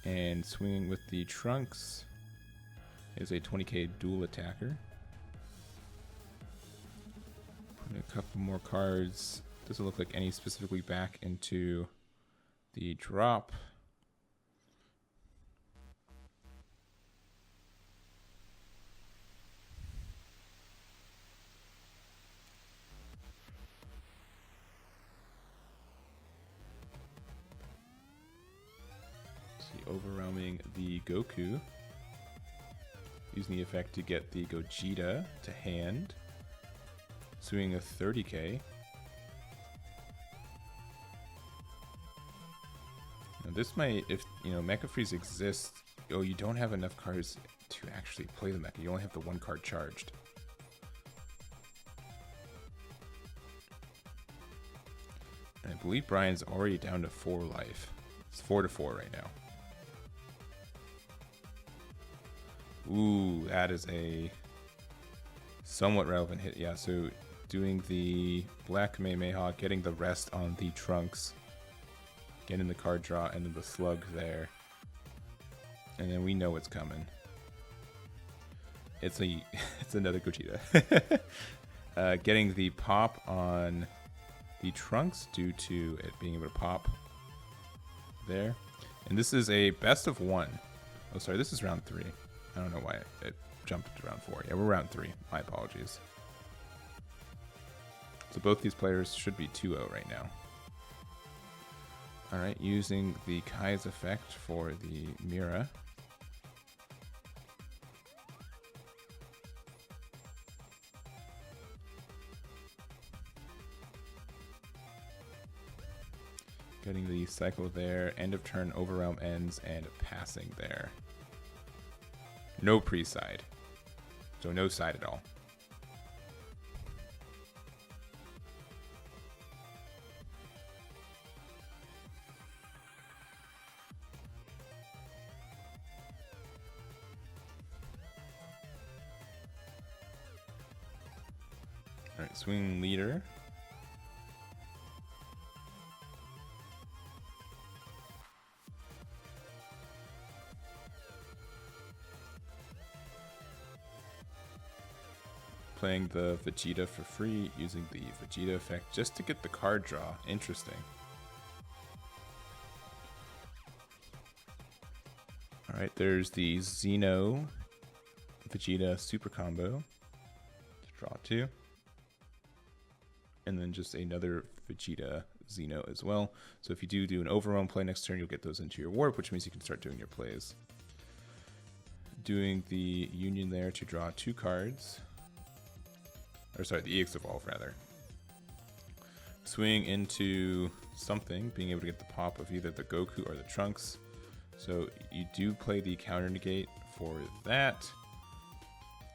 A: And swinging with the Trunks is a 20k dual attacker. Putting a couple more cards. Doesn't look like any specifically back into the drop. Overwhelming the Goku. Using the effect to get the Gogeta to hand. Swinging a 30k. Now this might, if you know Mecha Freeze exists, oh, you don't have enough cards to actually play the Mecha. You only have the 1 card charged. And I believe Bryan's already down to 4 life. It's 4-4 right now. Ooh, that is a somewhat relevant hit. Yeah, so doing the Black Kamehameha, getting the rest on the Trunks. Get in the card draw, and then the slug there. And then we know what's coming. It's another Gogeta. Getting the pop on the Trunks due to it being able to pop there. And this is a best of 1. Oh, sorry, this is round 3. I don't know why it jumped to round 4. Yeah, we're round 3. My apologies. So both these players should be 2-0 right now. All right, using the Kai's effect for the Mira. Getting the cycle there, end of turn overwhelm ends, and passing there. No pre-side. So no side at all. All right, swing leader. Playing the Vegeta for free, using the Vegeta effect just to get the card draw. Interesting. Alright, there's the Xeno Vegeta super combo to draw 2. And then just another Vegeta Xeno as well. So if you do an overwhelm play next turn, you'll get those into your warp, which means you can start doing your plays. Doing the Union there to draw 2 cards. Or sorry, the EX Evolve rather. Swing into something, being able to get the pop of either the Goku or the Trunks. So you do play the counter negate for that.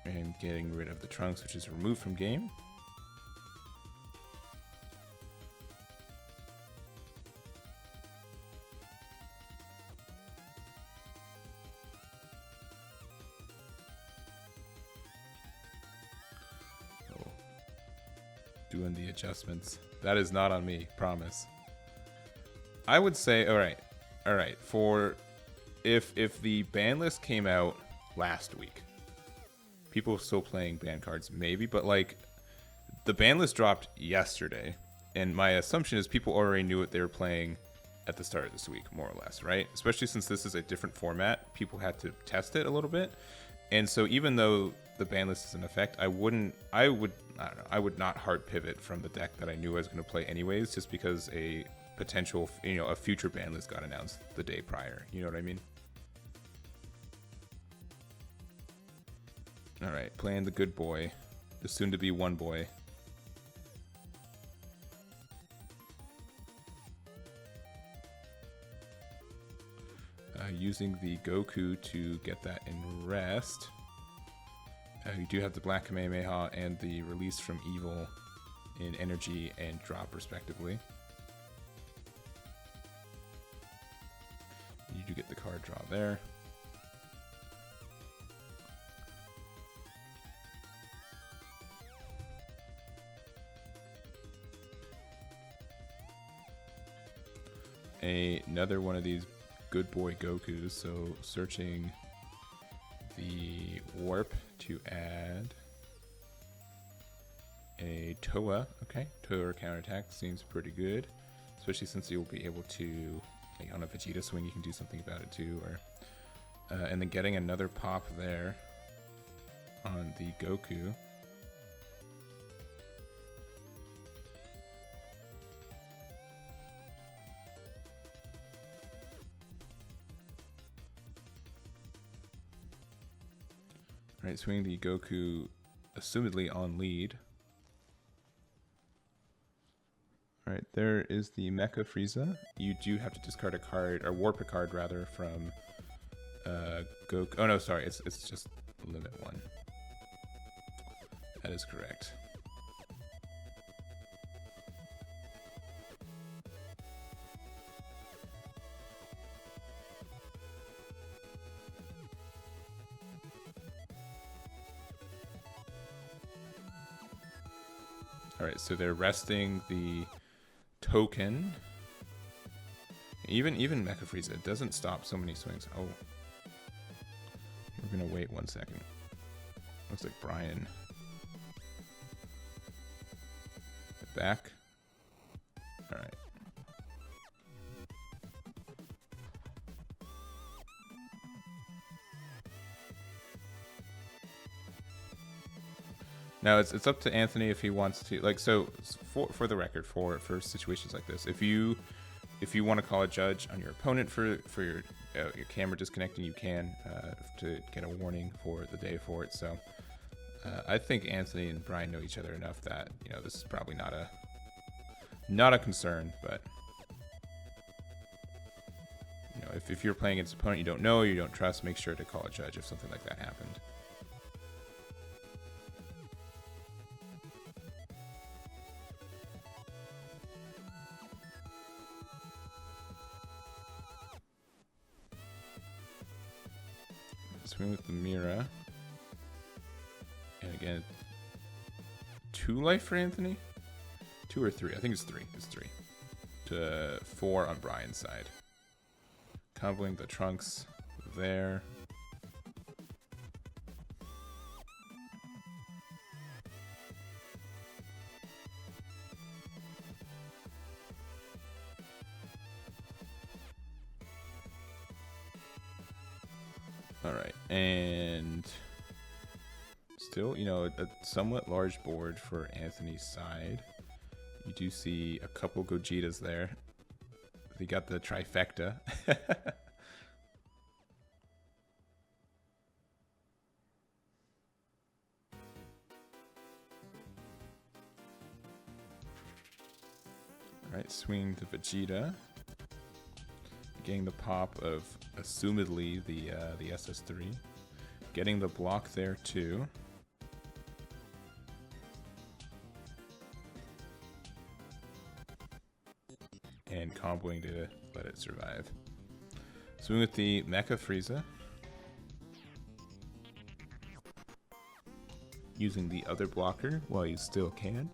A: And getting rid of the Trunks, which is removed from game. Doing the adjustments. That is not on me, promise. I would say, all right. For if the ban list came out last week, people still playing ban cards, maybe, but like the ban list dropped yesterday, and my assumption is people already knew what they were playing at the start of this week, more or less, right? Especially since this is a different format, people had to test it a little bit, and so even though the ban list is in effect, I would not hard pivot from the deck that I knew I was going to play anyways, just because a potential, a future ban list got announced the day prior. You know what I mean? All right, playing the good boy, the soon-to-be one boy. Using the Goku to get that in rest. You do have the Black Kamehameha and the release from evil in energy and drop respectively. You do get the card draw there. Another one of these good boy Gokus, so searching the warp to add a Toa. Okay, Toa counterattack seems pretty good, especially since you'll be able to, like, on a Vegeta swing, you can do something about it too. Or and then getting another pop there on the Goku. Alright, swinging the Goku, assumedly on lead. Alright, there is the Mecha Frieza. You do have to discard a card, or warp a card rather, from Goku. Oh no, sorry, it's just limit 1. That is correct. Alright, so they're resting the token Even Mecha Frieza doesn't stop so many swings. Oh. We're going to wait 1 second. Looks like Bryan. Back. Alright. Now it's up to Anthony if he wants to, like, so for the record, for situations like this, if you want to call a judge on your opponent for your camera disconnecting, you can to get a warning for the day for it. So I think Anthony and Bryan know each other enough that, you know, this is probably not a concern. But you know, if you're playing against an opponent you don't know, you don't trust, make sure to call a judge if something like that happened. Swing with the Mira. And again, 2 life for Anthony? 2 or 3? I think it's 3. It's 3. To 4 on Bryan's side. Comboing the Trunks there. Alright, and still, you know, a somewhat large board for Anthony's side. You do see a couple Gogetas there. They got the trifecta. Alright, swing to Vegeta. Getting the pop of assumedly the SS3. Getting the block there too. And comboing to let it survive. Swing with the Mecha Frieza. Using the other blocker while you still can.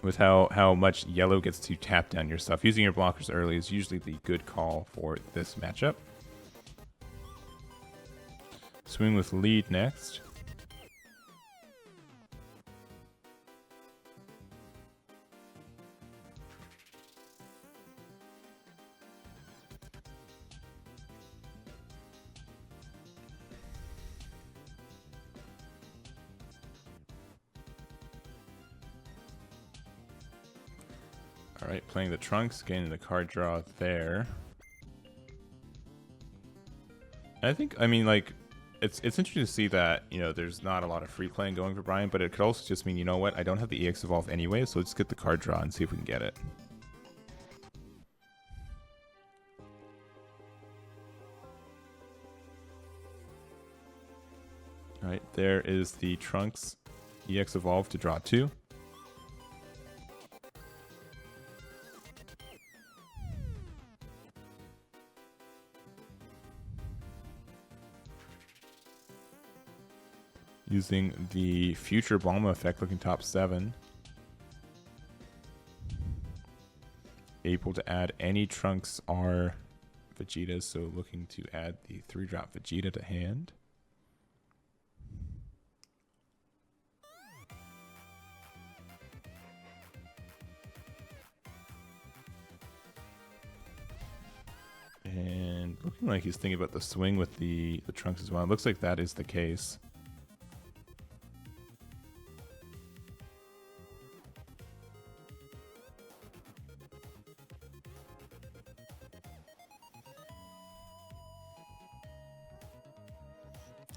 A: With how much yellow gets to tap down your stuff. Using your blockers early is usually the good call for this matchup. Swing with lead next. Alright, playing the Trunks, getting the card draw there. I mean, like, it's interesting to see that, you know, there's not a lot of free playing going for Bryan, but it could also just mean, you know what, I don't have the EX Evolve anyway, so let's get the card draw and see if we can get it. Alright, there is the Trunks EX Evolve to draw 2. Using the future Palma effect, looking top 7. Able to add any Trunks R Vegetas, so looking to add the 3-drop Vegeta to hand. And looking like he's thinking about the swing with the Trunks as well. It looks like that is the case.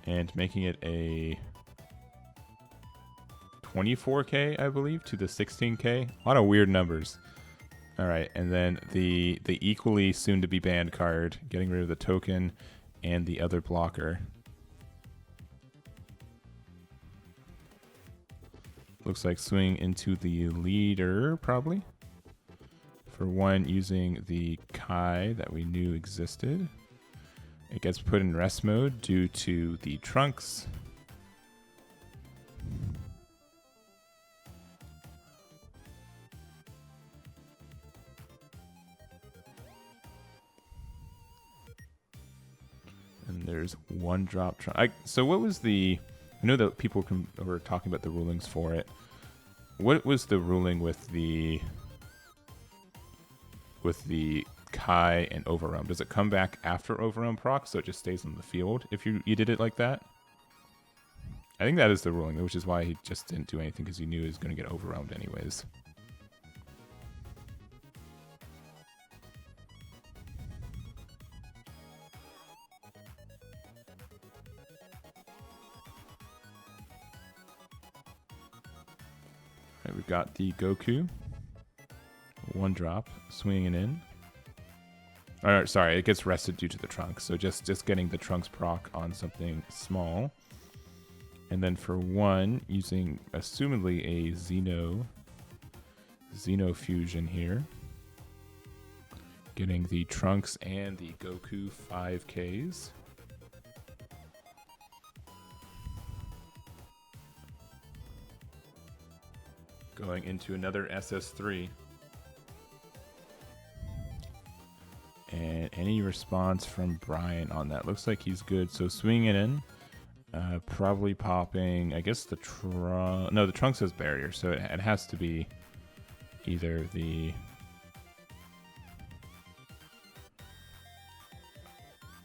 A: And making it a 24K, I believe, to the 16K. A lot of weird numbers. All right, and then the equally soon to be banned card, getting rid of the token and the other blocker. Looks like swing into the leader, probably. For 1, using the Kai that we knew existed. It gets put in rest mode due to the Trunks. there's one drop. So what was the... I know that people were talking about the rulings for it. What was the ruling with the Kai and Overwhelm? Does it come back after Overwhelm proc, so it just stays on the field if you did it like that? I think that is the ruling, which is why he just didn't do anything, because he knew he was going to get overwhelmed anyways. Right, we've got the Goku. One drop, swinging in. Or, sorry, it gets rested due to the Trunks. So just getting the Trunks proc on something small. And then for one, using assumedly a Xeno fusion here. Getting the Trunks and the Goku 5Ks. Going into another SS3. And any response from Bryan on that? Looks like he's good. So swinging it in. Probably popping, I guess the Trunks... No, the Trunks has barrier, so it has to be either the...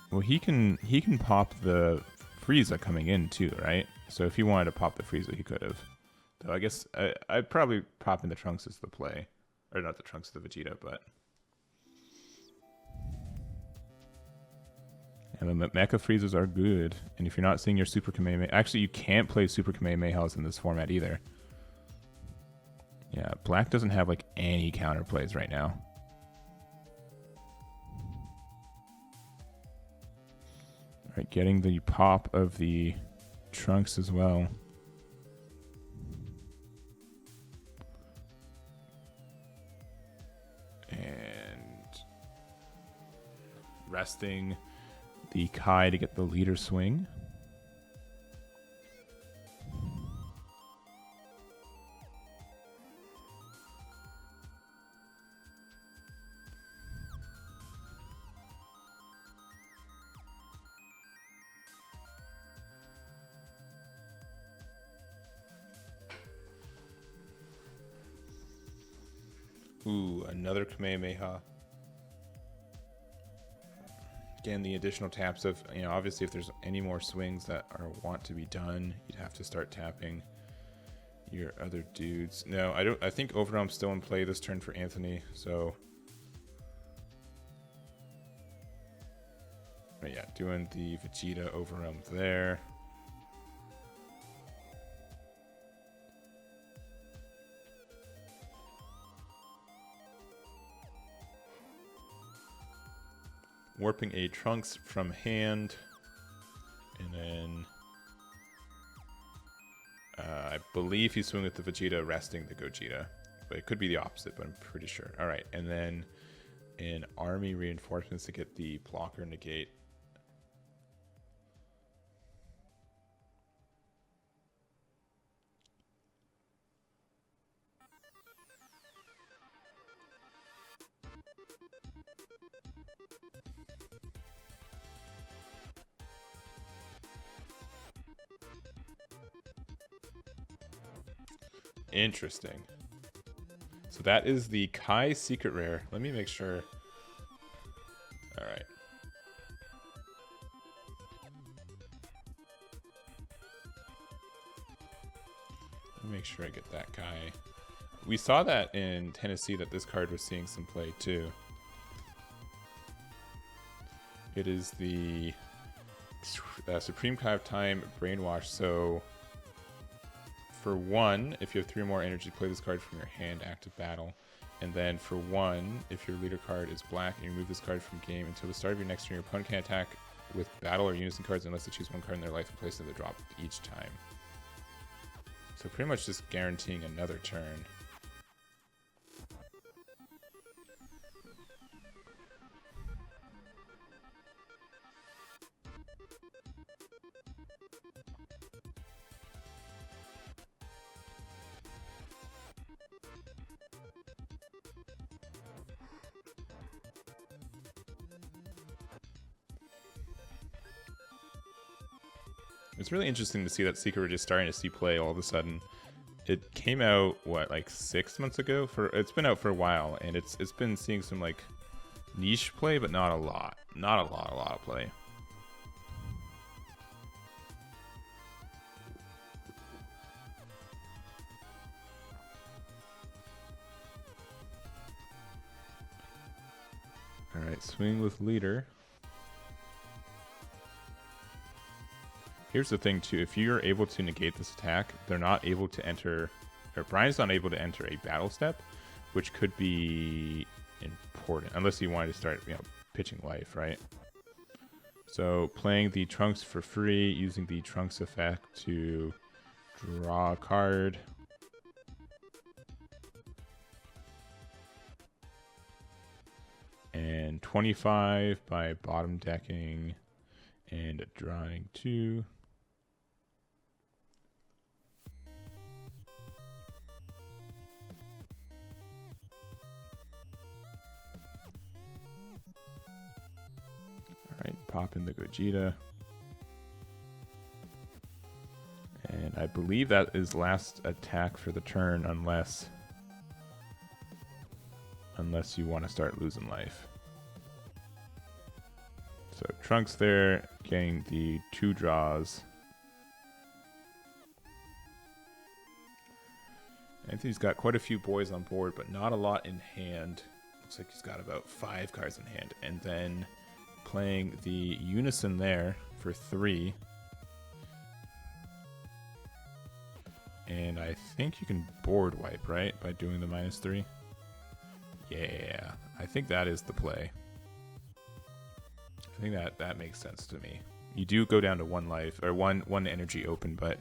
A: Well, he can pop the Frieza coming in too, right? So if he wanted to pop the Frieza, he could have. So I guess I'd probably pop in the Trunks as the play. Or not the Trunks, the Vegeta, but... And the Mecha Freezers are good. And if you're not seeing your Super Kamehameha... Actually, you can't play Super Kamehamehas in this format either. Yeah, Black doesn't have, like, any counterplays right now. Alright, getting the pop of the Trunks as well. And... resting... the Kai to get the leader swing. Ooh, another Kamehameha. Again, the additional taps of, obviously if there's any more swings that want to be done, you'd have to start tapping your other dudes. No, I think Overwhelm's still in play this turn for Anthony, so... But yeah, doing the Vegeta Overwhelm there. Warping a Trunks from hand, and then I believe he's swinging with the Vegeta, resting the Gogeta, but it could be the opposite, but I'm pretty sure. All right, and then in army reinforcements to get the blocker negate. Interesting. So that is the Kai secret rare. Let me make sure. All right. Let me make sure I get that Kai. We saw that in Tennessee that this card was seeing some play too. It is the Supreme Kai of Time Brainwash. So for one, if you have 3 or more energy, play this card from your hand, active battle. And then for one, if your leader card is black and you remove this card from game until the start of your next turn, your opponent can attack with battle or unison cards unless they choose one card in their life and place it in the drop each time. So pretty much just guaranteeing another turn. It's really interesting to see that Secret we're just starting to see play all of a sudden. It came out, what, like 6 months ago? It's been out for a while, and it's been seeing some like niche play, but not a lot. Not a lot of play. Alright, swing with leader. Here's the thing too, if you're able to negate this attack, they're not able to enter, or Bryan's not able to enter a battle step, which could be important, unless you wanted to start, pitching life, right? So playing the Trunks for free, using the Trunks effect to draw a card. And 25 by bottom decking and drawing 2. Alright, pop in the Gogeta. And I believe that is last attack for the turn unless you want to start losing life. So Trunks there, getting the 2 draws. Anthony's got quite a few boys on board, but not a lot in hand. Looks like he's got about 5 cards in hand. And then playing the Unison there for 3. And I think you can board wipe, right? By doing the -3. Yeah, I think that is the play. I think that makes sense to me. You do go down to 1 life, or one energy open, but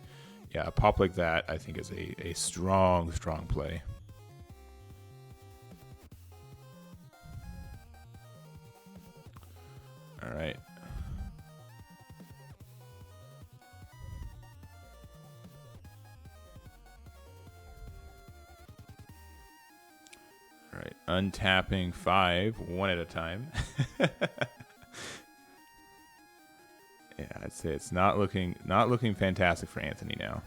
A: yeah, a pop like that I think is a strong play. All right. All right, untapping 5, 1 at a time. Yeah, I'd say it's not looking fantastic for Anthony now.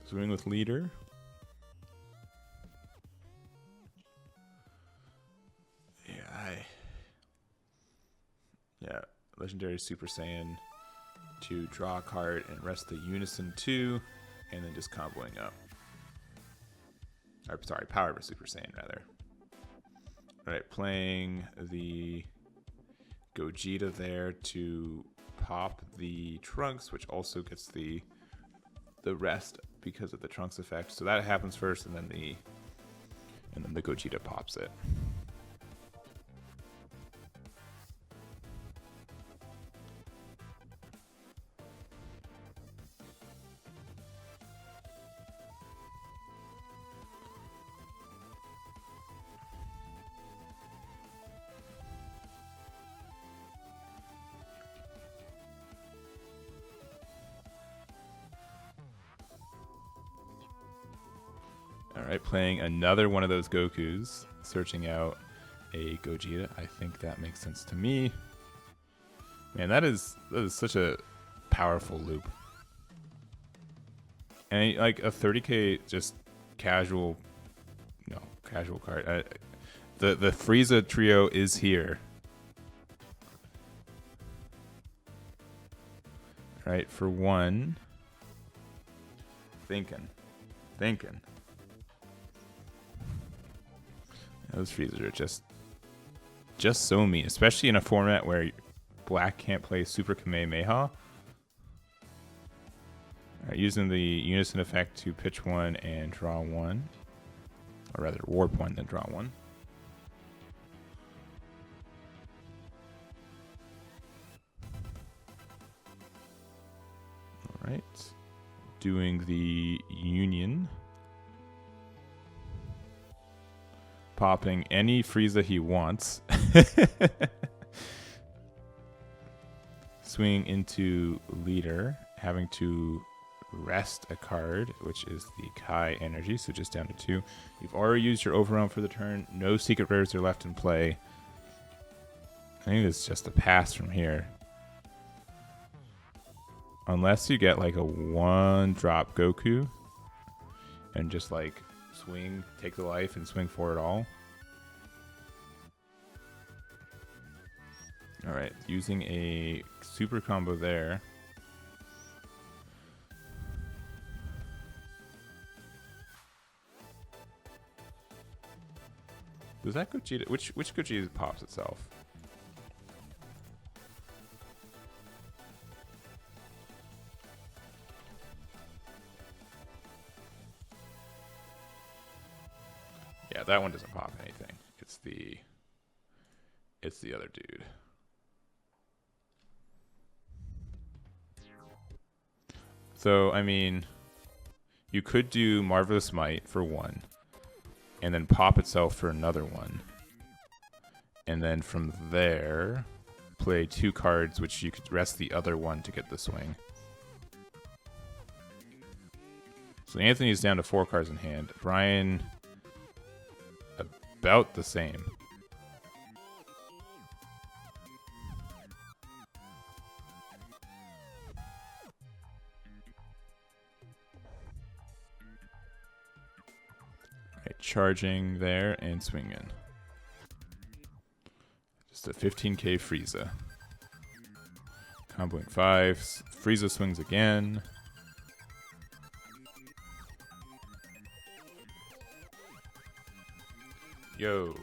A: Swing with leader. Yeah, Legendary Super Saiyan to draw a card and rest the Unison 2, and then just comboing up. Or, sorry, Power of Super Saiyan, rather. Alright, playing the Gogeta there to pop the Trunks, which also gets the rest because of the Trunks effect. So that happens first, and then the Gogeta pops it. Alright, playing another one of those Gokus, searching out a Gogeta. I think that makes sense to me. Man, that is such a powerful loop. And like a 30k just casual card. The Frieza trio is here. Alright, for 1. Thinking. Those Friezas are just so mean, especially in a format where Black can't play Super Kamehameha. Alright, using the Unison effect to pitch 1 and draw 1. Or rather, warp 1, then draw 1. Alright. Doing the Union. Popping any Frieza he wants. swing into leader, having to rest a card, which is the Kai energy, so just down to 2. You've already used your overwhelm for the turn. No secret rares are left in play. I think it's just a pass from here. Unless you get like a 1-drop Goku and just like swing, take the life, and swing for it all. Alright, using a super combo there. Does that Gogeta, which Gogeta pops itself? Yeah, that one doesn't pop anything. It's the other dude. So, I mean, you could do Marvelous Might for 1, and then pop itself for another 1. And then from there, play 2 cards, which you could rest the other 1 to get the swing. So Anthony's down to 4 cards in hand. Bryan, about the same. Charging there and swinging. Just a 15k Frieza. Comboing 5. Frieza swings again. Yo,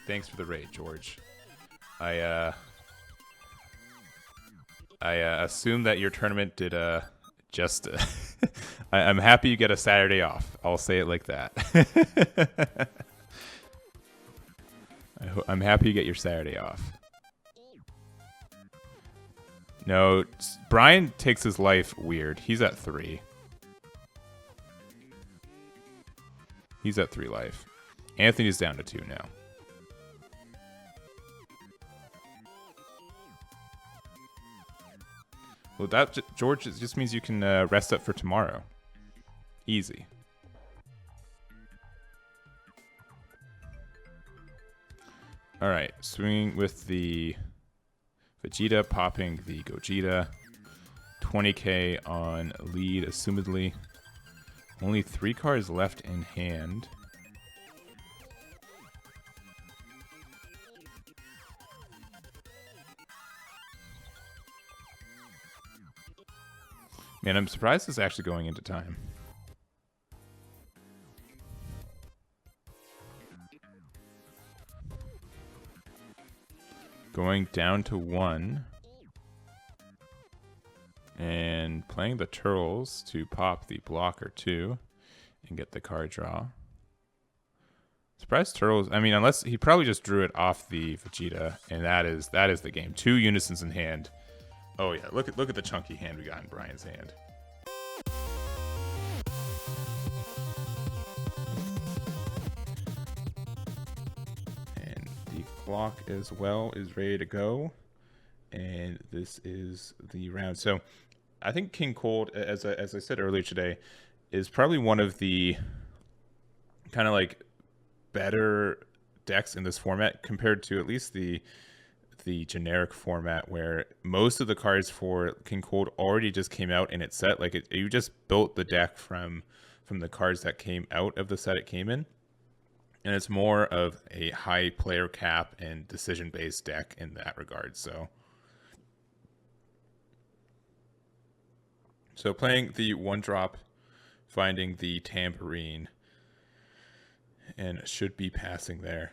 A: thanks for the raid, George. I assume that your tournament did just. I'm happy you get a Saturday off. I'll say it like that. I'm happy you get your Saturday off. No, Bryan takes his life weird. He's at 3. He's at 3 life. Anthony's down to 2 now. Well, that, George, it just means you can rest up for tomorrow. Easy. Alright, swinging with the Vegeta, popping the Gogeta. 20k on lead, assumedly. Only 3 cards left in hand. Man, I'm surprised it's actually going into time. Going down to 1. And playing the Turtles to pop the blocker 2 and get the card draw. Surprised Turtles, I mean, unless he probably just drew it off the Vegeta, and that is the game. 2 Unisons in hand. Oh yeah, look at the chunky hand we got in Bryan's hand. And the clock as well is ready to go. And this is the round. So I think King Cold, as I said earlier today, is probably one of the kind of like better decks in this format compared to at least the generic format, where most of the cards for King Cold already just came out in its set. Like you just built the deck from the cards that came out of the set it came in, and it's more of a high player cap and decision based deck in that regard. So playing the 1-drop, finding the Tambourine, and should be passing there.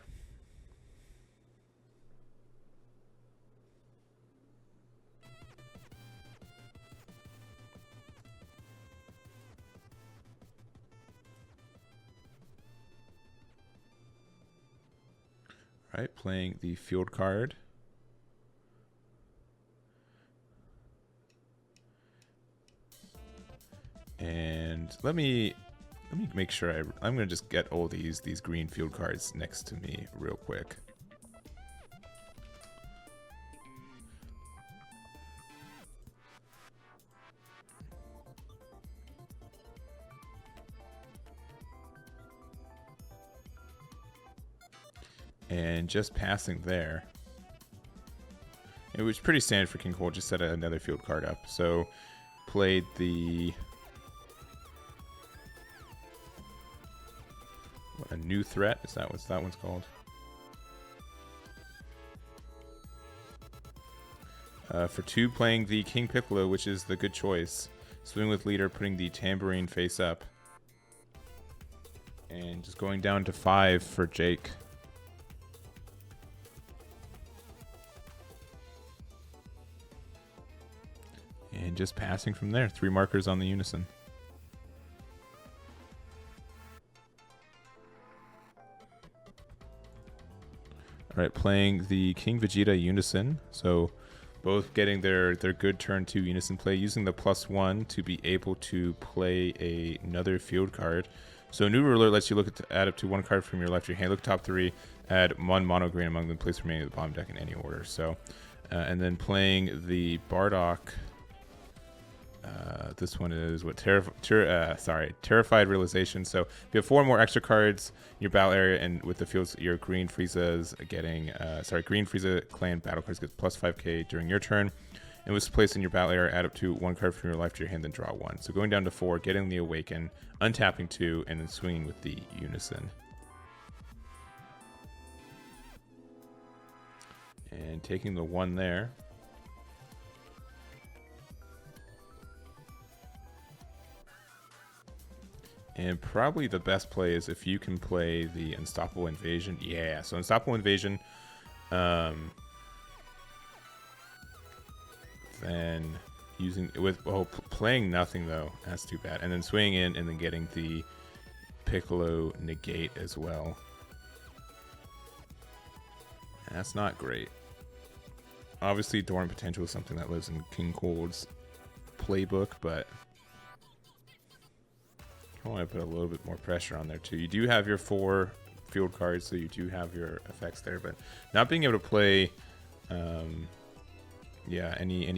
A: All right, playing the field card. And let me make sure I'm going to just get all these green field cards next to me real quick. And just passing there. It was pretty standard for King Cole, just set another field card up. So played the... What, a new threat? Is that what that one's called? For 2, playing the King Piccolo, which is the good choice. Swing with leader, putting the tambourine face up. And just going down to 5 for Jake. And just passing from there. 3 markers on the Unison. Alright, playing the King Vegeta Unison. So both getting their good turn 2 Unison play, using the +1 to be able to play another field card. So new ruler lets you add up to 1 card from your left to your hand. Look top 3, add 1 mono green among them, place remaining of the bottom deck in any order. So, and then playing the Bardock. This one is what Terrified Realization. So if you have 4 more extra cards in your battle area, and with the fields, your Green Frieza's getting Green Frieza clan battle cards get +5k during your turn, and was placed in your battle area. Add up to 1 card from your life to your hand, then draw 1. So going down to 4, getting the Awaken, untapping 2, and then swinging with the Unison. And taking the 1 there. And probably the best play is if you can play the Unstoppable Invasion. Yeah, so Unstoppable Invasion. Then playing nothing though. That's too bad. And then swinging in and then getting the Piccolo negate as well. That's not great. Obviously, Dorm Potential is something that lives in King Cold's playbook, but I want to put a little bit more pressure on there too. You do have your 4 field cards, so you do have your effects there, but not being able to play any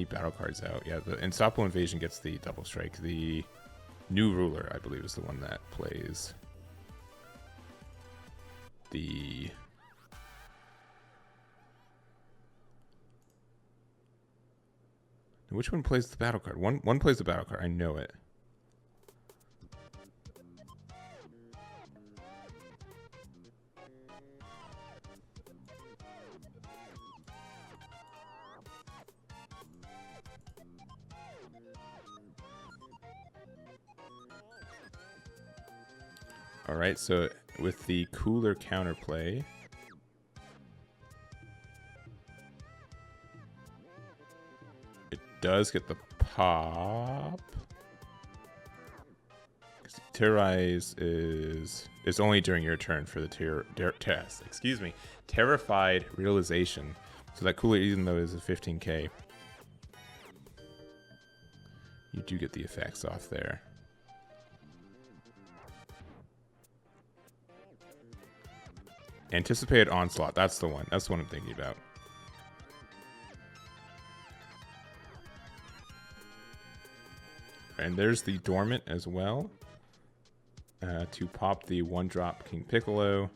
A: battle cards out. Yeah, the Unstoppable Invasion gets the double strike. The new ruler, I believe, is the one that plays the which one plays the battle card? One plays the battle card. I know it. All right, so with the cooler counterplay, it does get the pop. Terrorize is only during your turn for the Terrified Realization. So that cooler, even though it is a 15k, you do get the effects off there. Anticipated Onslaught. That's the one. That's the one I'm thinking about. And there's the Dormant as well. To pop the 1-drop King Piccolo.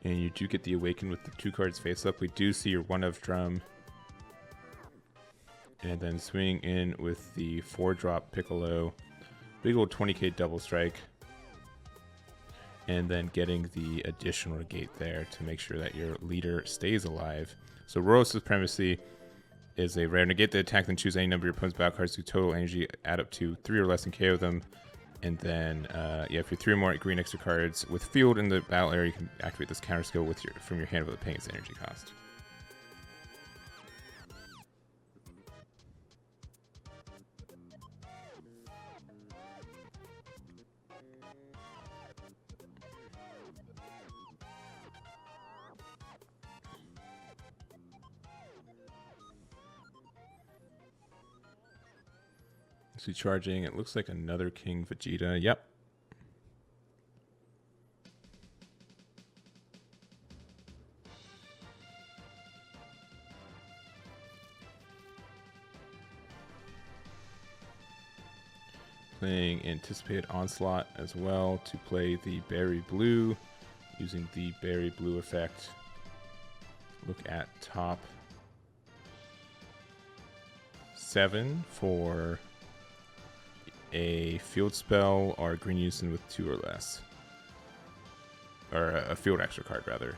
A: And you do get the Awaken with the 2 cards face up. We do see your 1-of drum. And then swing in with the 4-drop Piccolo. Big old 20k double strike. And then getting the additional negate there to make sure that your leader stays alive. So Royal Supremacy is a rare. Negate the attack, then choose any number of your opponent's battle cards to total energy. Add up to 3 or less and KO them. And then, if you're 3 more green extra cards with field in the battle area, you can activate this counter skill from your hand without paying its energy cost. Is he charging? It looks like another King Vegeta. Yep. Playing Anticipated Onslaught as well to play the Berry Blue, using the Berry Blue effect. Look at top 7 for a field spell or a green Unison with 2 or less. Or a field extra card, rather.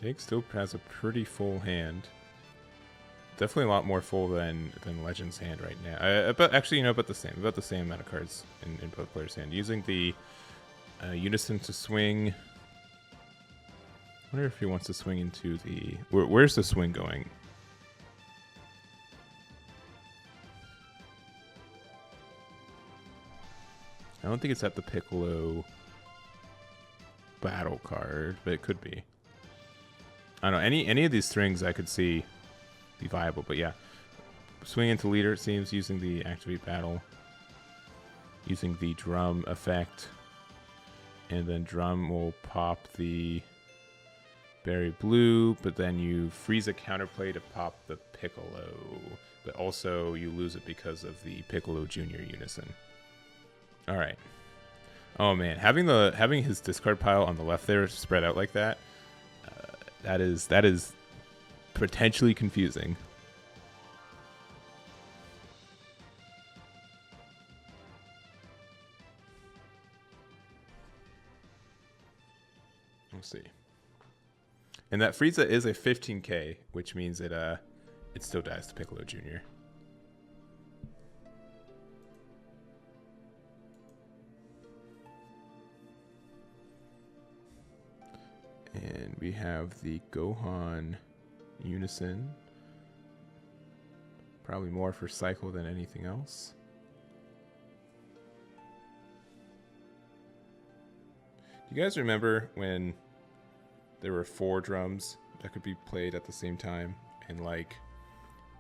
A: Jake still has a pretty full hand. Definitely a lot more full than Legend's hand right now. But actually, about the same amount of cards in both players' hand. Using the Unison to swing. I wonder if he wants to swing into the... Where's the swing going? I don't think it's at the Piccolo battle card, but it could be. I don't know. Any of these strings I could see be viable, but yeah. Swing into leader, it seems, using the activate battle. Using the drum effect. And then drum will pop the Berry Blue, but then you freeze a counterplay to pop the Piccolo. But also you lose it because of the Piccolo Junior Unison. Alright. Oh man, having his discard pile on the left there spread out like that, that is potentially confusing. We'll see. And that Frieza is a 15k, which means it still dies to Piccolo Jr. And we have the Gohan Unison. Probably more for cycle than anything else. Do you guys remember when there were 4 drums that could be played at the same time? And like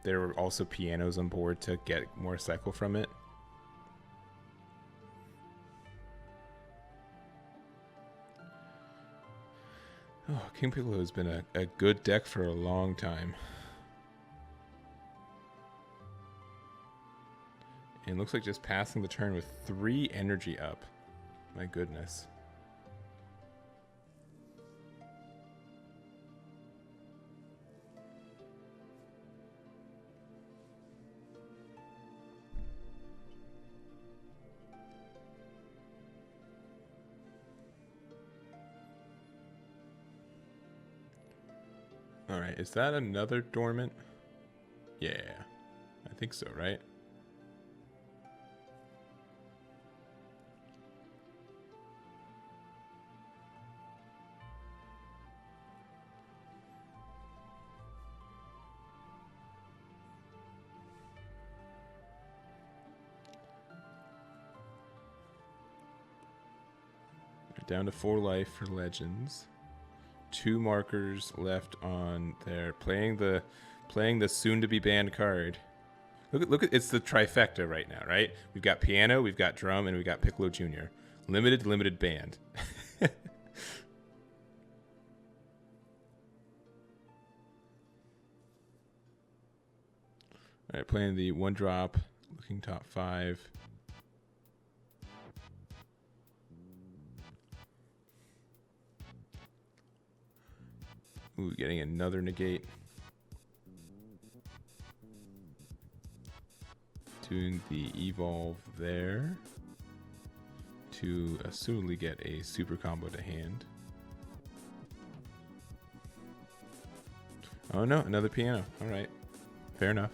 A: there were also pianos on board to get more cycle from it? Oh, King Piccolo has been a good deck for a long time. And looks like just passing the turn with 3 energy up. My goodness. Alright, is that another dormant? Yeah, I think so, right? We're down to 4 life for Legends. 2 markers left on there. Playing the soon to be banned card. Look at it's the trifecta right now, right? We've got piano, we've got drum, and we got Piccolo Jr. Limited banned. All right, playing the 1 drop, looking top 5. Ooh, getting another negate. Doing the evolve there to assumably get a super combo to hand. Oh no, another piano. All right, fair enough.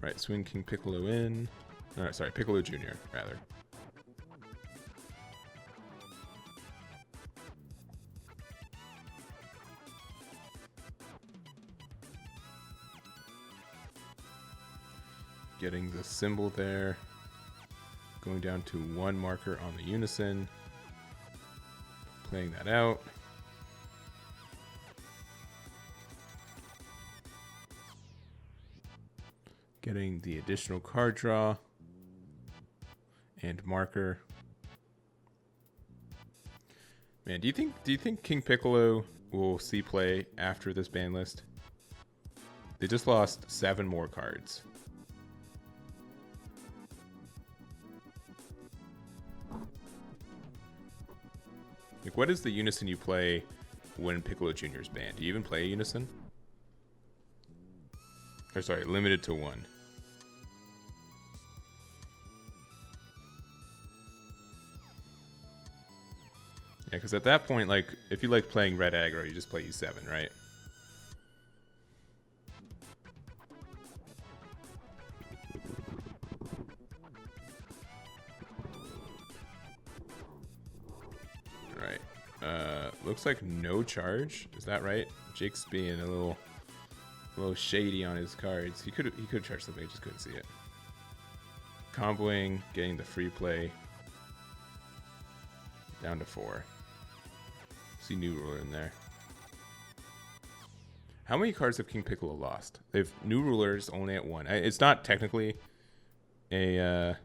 A: Right, swing King Piccolo in. Alright, sorry, Piccolo Jr., rather. Getting the symbol there. Going down to 1 marker on the Unison. Playing that out. Getting the additional card draw. And marker. Man, do you think King Piccolo will see play after this ban list? They just lost 7 more cards. Like, what is the Unison you play when Piccolo Jr. is banned? Do you even play a Unison? Or sorry, limited to 1. Yeah, because at that point, like, if you like playing red aggro, you just play E7, right? Looks like no charge. Is that right? Jake's being a little shady on his cards. He could charge something. I just couldn't see it. Comboing, getting the free play down to 4. See new ruler in there. How many cards have King Piccolo lost? They've new rulers only at 1. It's not technically a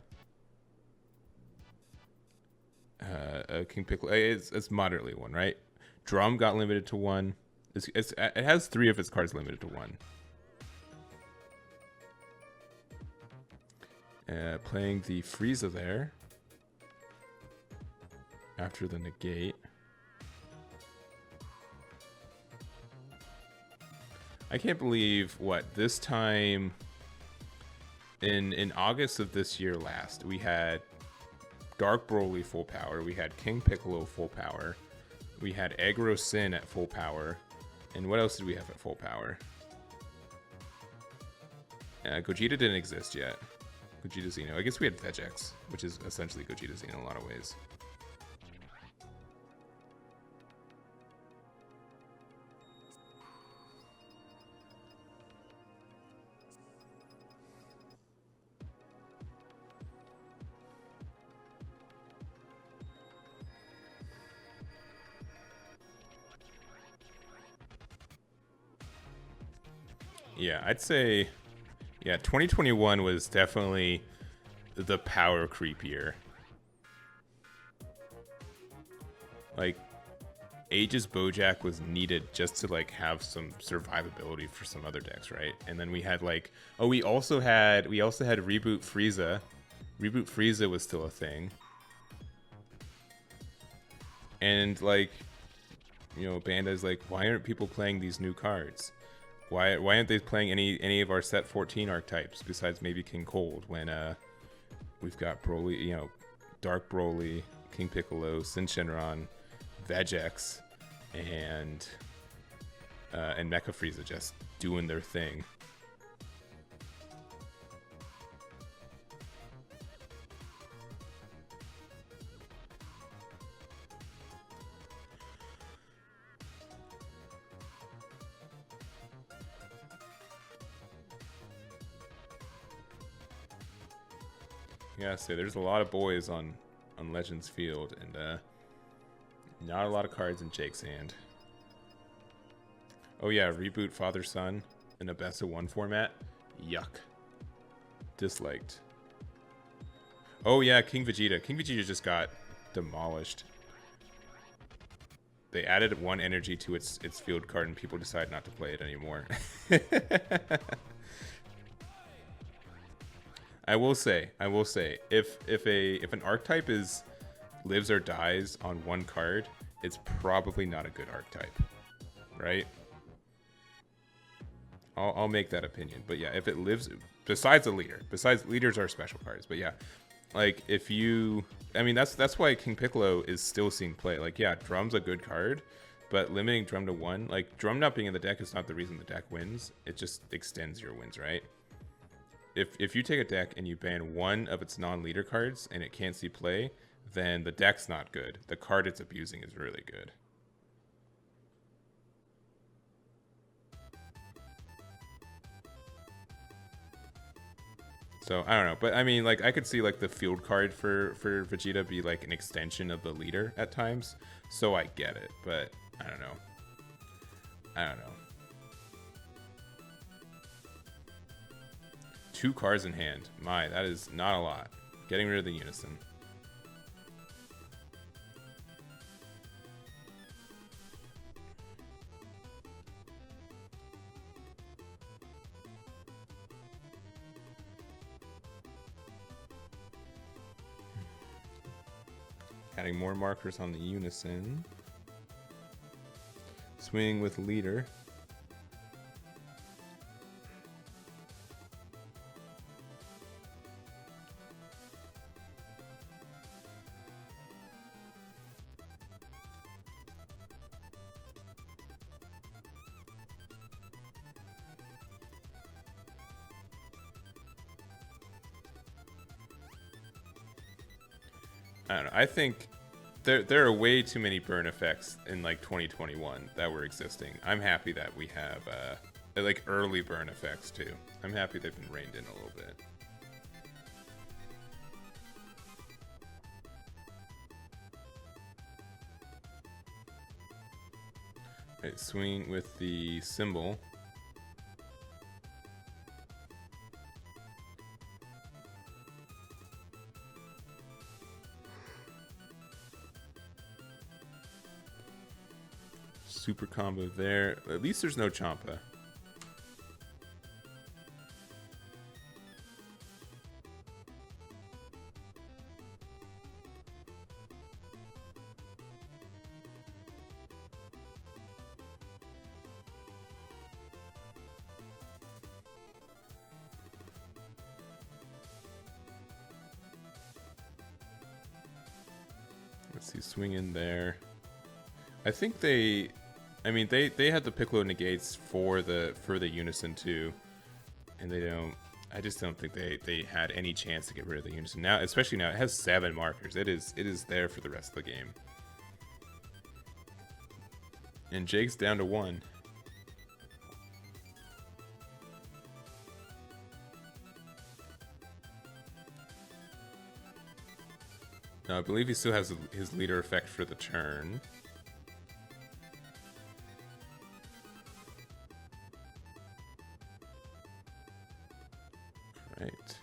A: King Piccolo. It's moderately 1, right? Drum got limited to 1. It has 3 of its cards limited to 1. Playing the Frieza there after the negate. I can't believe this time in August of this year last, we had Dark Broly full power, we had King Piccolo full power, we had Aggro Sin at full power, and what else did we have at full power? Gogeta didn't exist yet. Gogeta Xeno. I guess we had Vegeta, which is essentially Gogeta Xeno in a lot of ways. Yeah, I'd say, 2021 was definitely the power creep year. Like, Aegis Boujack was needed just to, like, have some survivability for some other decks, right? And then we had, like, we also had Reboot Frieza. Reboot Frieza was still a thing. And, like, Bandai's like, why aren't people playing these new cards? Why aren't they playing any of our set 14 archetypes besides maybe King Cold when we've got Broly, Dark Broly, King Piccolo, Sin Shenron, Vegeta, and Mecha Frieza just doing their thing. Yeah, so there's a lot of boys on Legends Field, and not a lot of cards in Jake's hand. Oh yeah, Reboot Father Son in a best of 1 format. Yuck. Disliked. Oh yeah, King Vegeta. King Vegeta just got demolished. They added 1 energy to its field card, and people decided not to play it anymore. I will say, if an archetype lives or dies on 1 card, it's probably not a good archetype, right? I'll make that opinion. But yeah, if it lives, besides leaders are special cards. But yeah, like that's why King Piccolo is still seeing play. Like, yeah, Drum's a good card, but limiting Drum to 1, like Drum not being in the deck is not the reason the deck wins. It just extends your wins, right? if you take a deck and you ban one of its non-leader cards and it can't see play, then the deck's not good. The card it's abusing is really good. So I don't know, but I mean, like, I could see like the field card for Vegeta be like an extension of the leader at times. So I get it, but I don't know. I don't know. 2 cards in hand. My, that is not a lot. Getting rid of the Unison. Adding more markers on the Unison. Swing with leader. I don't know. I think there are way too many burn effects in like 2021 that were existing. I'm happy that we have like early burn effects too. I'm happy they've been reined in a little bit. Right, swing with the symbol. Super combo there. At least there's no Champa. Let's see, swing in there. I think they had the Piccolo negates for the Unison too, and I just don't think they had any chance to get rid of the Unison now. Especially now, it has 7 markers. It is there for the rest of the game. And Jake's down to 1. Now I believe he still has his leader effect for the turn. Right.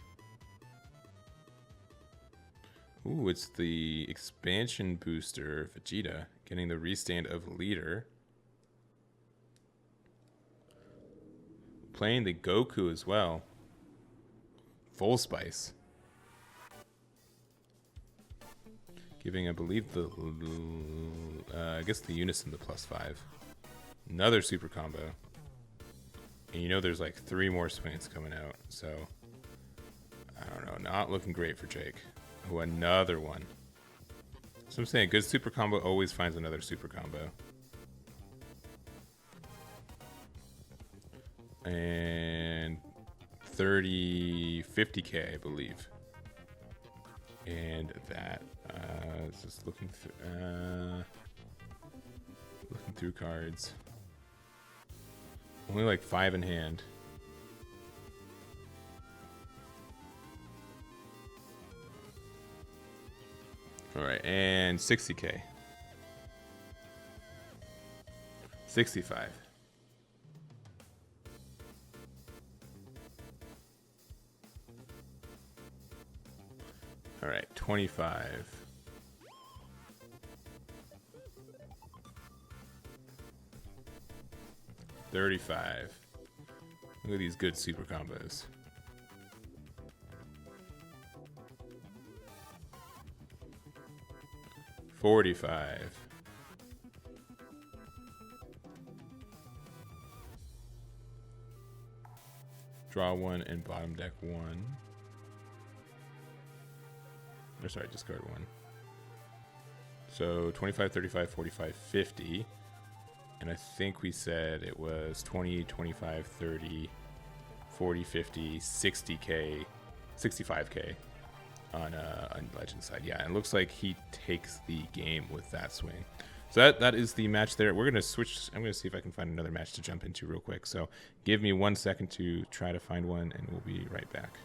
A: Ooh, it's the expansion booster Vegeta getting the restand of leader. Playing the Goku as well. Full spice. Giving, I believe, I guess the Unison the +5. Another super combo. And you know there's like 3 more swings coming out, so I don't know. Not looking great for Jake. Oh, another one. So I'm saying, good super combo always finds another super combo. And 50K, I believe. And that, just looking through cards. Only like 5 in hand. All right, and 60K. 65. All right, 25. 35. Look at these good super combos. 45. Draw 1 and bottom deck 1. Or sorry, discard 1. So 25, 35, 45, 50. And I think we said it was 20, 25, 30, 40, 50, 60k, 65k on Legend side. Yeah, and it looks like he takes the game with that swing. So that is the match there. We're going to switch. I'm going to see if I can find another match to jump into real quick. So give me 1 second to try to find one, and we'll be right back.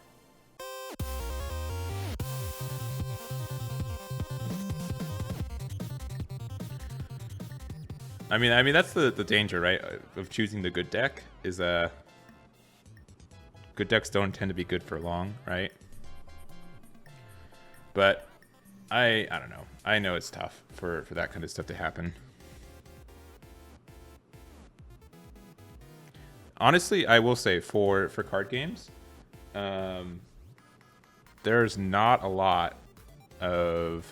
A: I mean that's the danger, right, of choosing the good deck is good decks don't tend to be good for long, right? But I don't know. I know it's tough for that kind of stuff to happen. Honestly, I will say for card games, there's not a lot of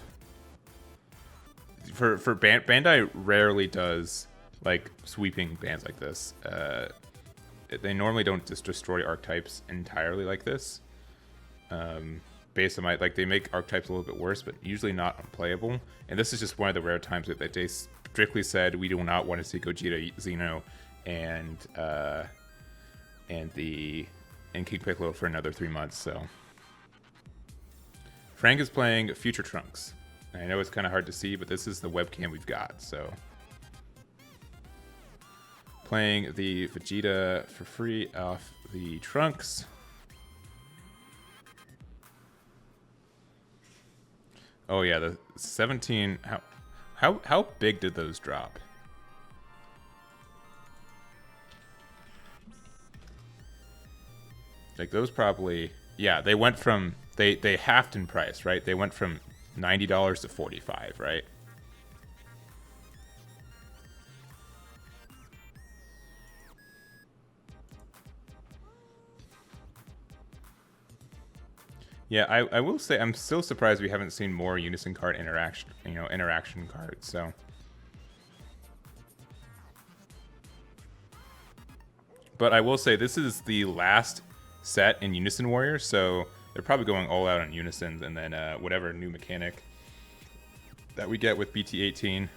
A: for Bandai rarely does like sweeping bans like this. They normally don't just destroy archetypes entirely like this. Based on they make archetypes a little bit worse, but usually not unplayable. And this is just one of the rare times that they strictly said we do not want to see Gogeta, Xeno, and King Piccolo for another 3 months. So Frank is playing Future Trunks. I know it's kind of hard to see, but this is the webcam we've got. So playing the Vegeta for free off the Trunks. Oh yeah, the 17. How big did those drop? Like those probably, yeah, they went from they halved in price, right? They went from $90 to $45, right? Yeah, I will say I'm still surprised we haven't seen more Unison card interaction cards. So, but I will say this is the last set in Unison Warrior, so they're probably going all out on Unisons, and then whatever new mechanic that we get with BT18.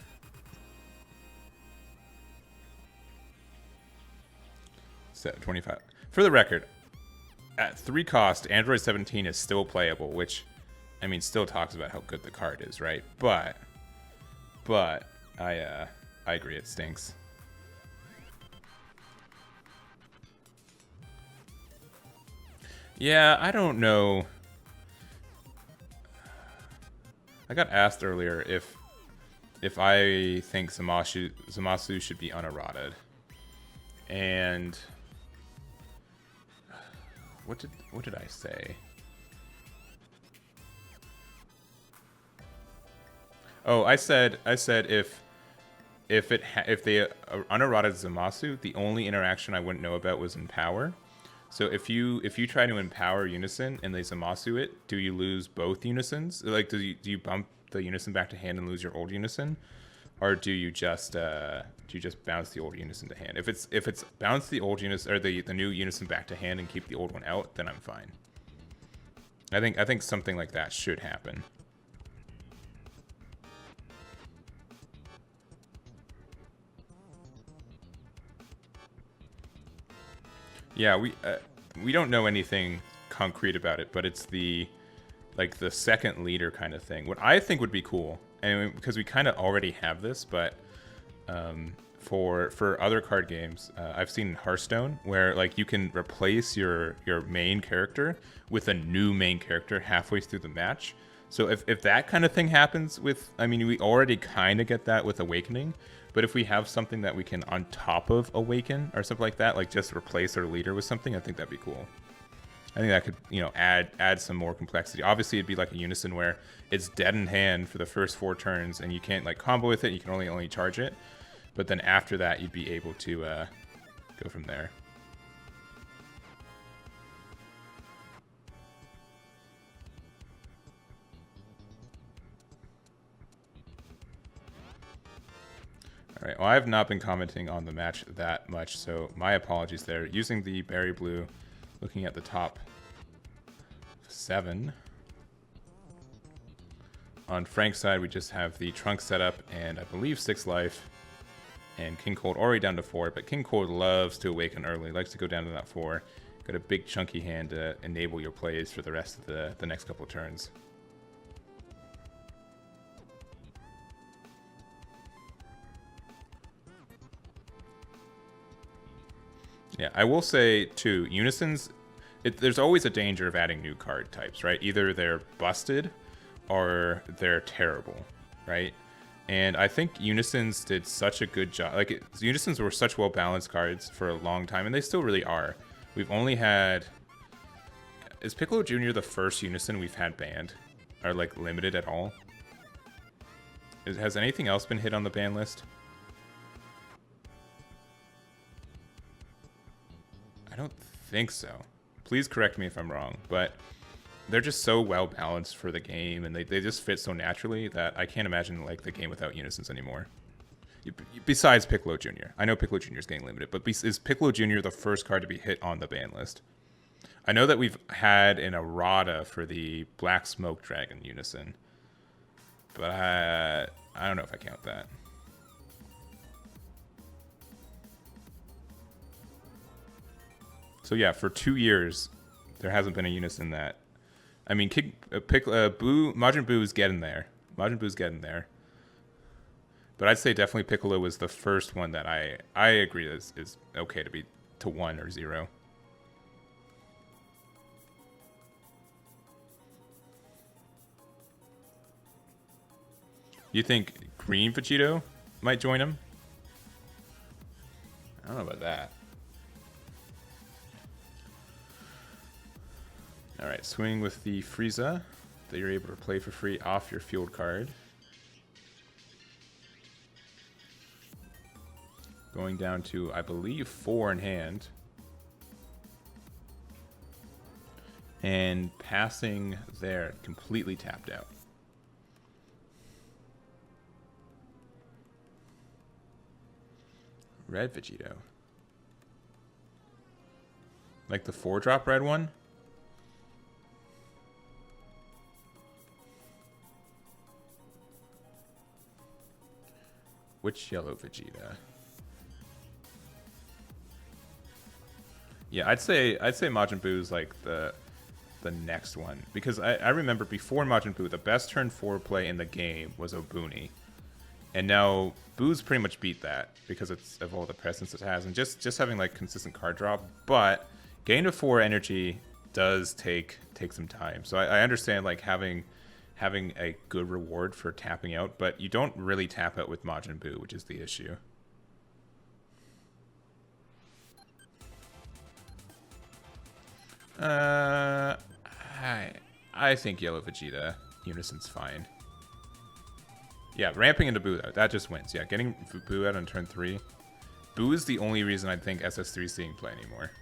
A: Set 25. For the record, at 3 cost, Android 17 is still playable, which, I mean, still talks about how good the card is, right? But I agree, it stinks. Yeah, I don't know. I got asked earlier if I think Zamasu should be uneroded, and what did I say? Oh, I said if they uneroded Zamasu, the only interaction I wouldn't know about was Empower. So if you try to empower Unison and they Zamasu it, do you lose both Unisons? Like, do you bump the Unison back to hand and lose your old Unison, or do you just bounce the old Unison to hand? If it's bounce the old Unison or the new Unison back to hand and keep the old one out, then I'm fine. I think something like that should happen. Yeah, we don't know anything concrete about it, but it's the second leader kind of thing. What I think would be cool, and because we kind of already have this, but for other card games, I've seen Hearthstone where like you can replace your main character with a new main character halfway through the match. So if that kind of thing happens with, I mean, we already kind of get that with Awakening. But if we have something that we can on top of Awaken or something like that, like just replace our leader with something, I think that'd be cool. I think that could, add some more complexity. Obviously, it'd be like a Unison where it's dead in hand for the first 4 turns, and you can't like combo with it. You can only charge it. But then after that, you'd be able to go from there. All right, well, I have not been commenting on the match that much, so my apologies there. Using the berry blue, looking at the top 7. On Frank's side, we just have the Trunks setup and I believe 6 life. And King Cold already down to 4, but King Cold loves to awaken early, likes to go down to that 4. got a big chunky hand to enable your plays for the rest of the next couple of turns. Yeah, I will say too, Unisons, there's always a danger of adding new card types, right? Either they're busted or they're terrible, right? And I think Unisons did such a good job. Like, Unisons were such well-balanced cards for a long time, and they still really are. We've only had... Is Piccolo Jr. the first Unison we've had banned? Or, like, limited at all? Has anything else been hit on the ban list? I don't think so. Please correct me if I'm wrong, but they're just so well balanced for the game, and they just fit so naturally that I can't imagine like the game without Unisons anymore. Besides Piccolo Jr. I know Piccolo Jr. is getting limited, but is Piccolo Jr. the first card to be hit on the ban list? I know that we've had an errata for the Black Smoke Dragon Unison, but I don't know if I count that. So yeah, for 2 years, there hasn't been a Unison that... I mean, Majin Buu's getting there. Majin Buu's getting there. But I'd say definitely Piccolo was the first one that I agree is okay to be to 1 or 0. You think Green Vegito might join him? I don't know about that. Alright, swing with the Frieza that you're able to play for free off your field card. Going down to, I believe, 4 in hand. And passing there, completely tapped out. Red Vegito. Like the 4-drop red one? Which yellow Vegeta? Yeah, I'd say Majin Buu's like the next one, because I remember before Majin Buu, the best turn 4 play in the game was Obuni, and now Buu's pretty much beat that because of all the presence it has and just having like consistent card drop. But getting to 4 energy does take some time. So I understand like having a good reward for tapping out, but you don't really tap out with Majin Buu, which is the issue. I think Yellow Vegeta Unison's fine. Yeah, ramping into Buu though, that just wins. Yeah, getting Buu out on turn 3. Buu is the only reason I think SS3 is seeing play anymore.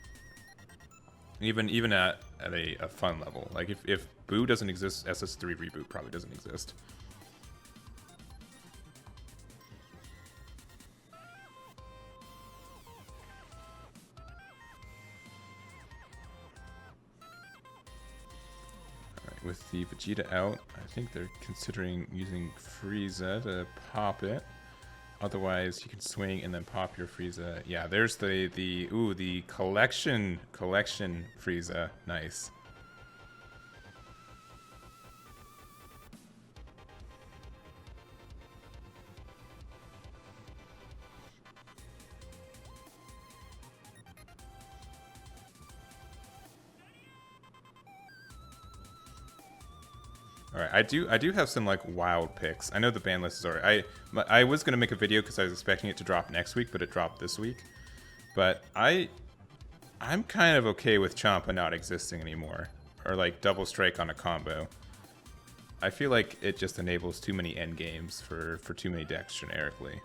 A: Even at a fun level. Like if Buu doesn't exist, SS3 Reboot probably doesn't exist. Alright, with the Vegeta out, I think they're considering using Frieza to pop it. Otherwise, you can swing and then pop your Frieza. Yeah, there's the collection Frieza. Nice. All right, I do have some like wild picks. I know the ban list is already. I was gonna make a video because I was expecting it to drop next week, but it dropped this week. But I'm kind of okay with Champa not existing anymore, or like double strike on a combo. I feel like it just enables too many end games for too many decks generically.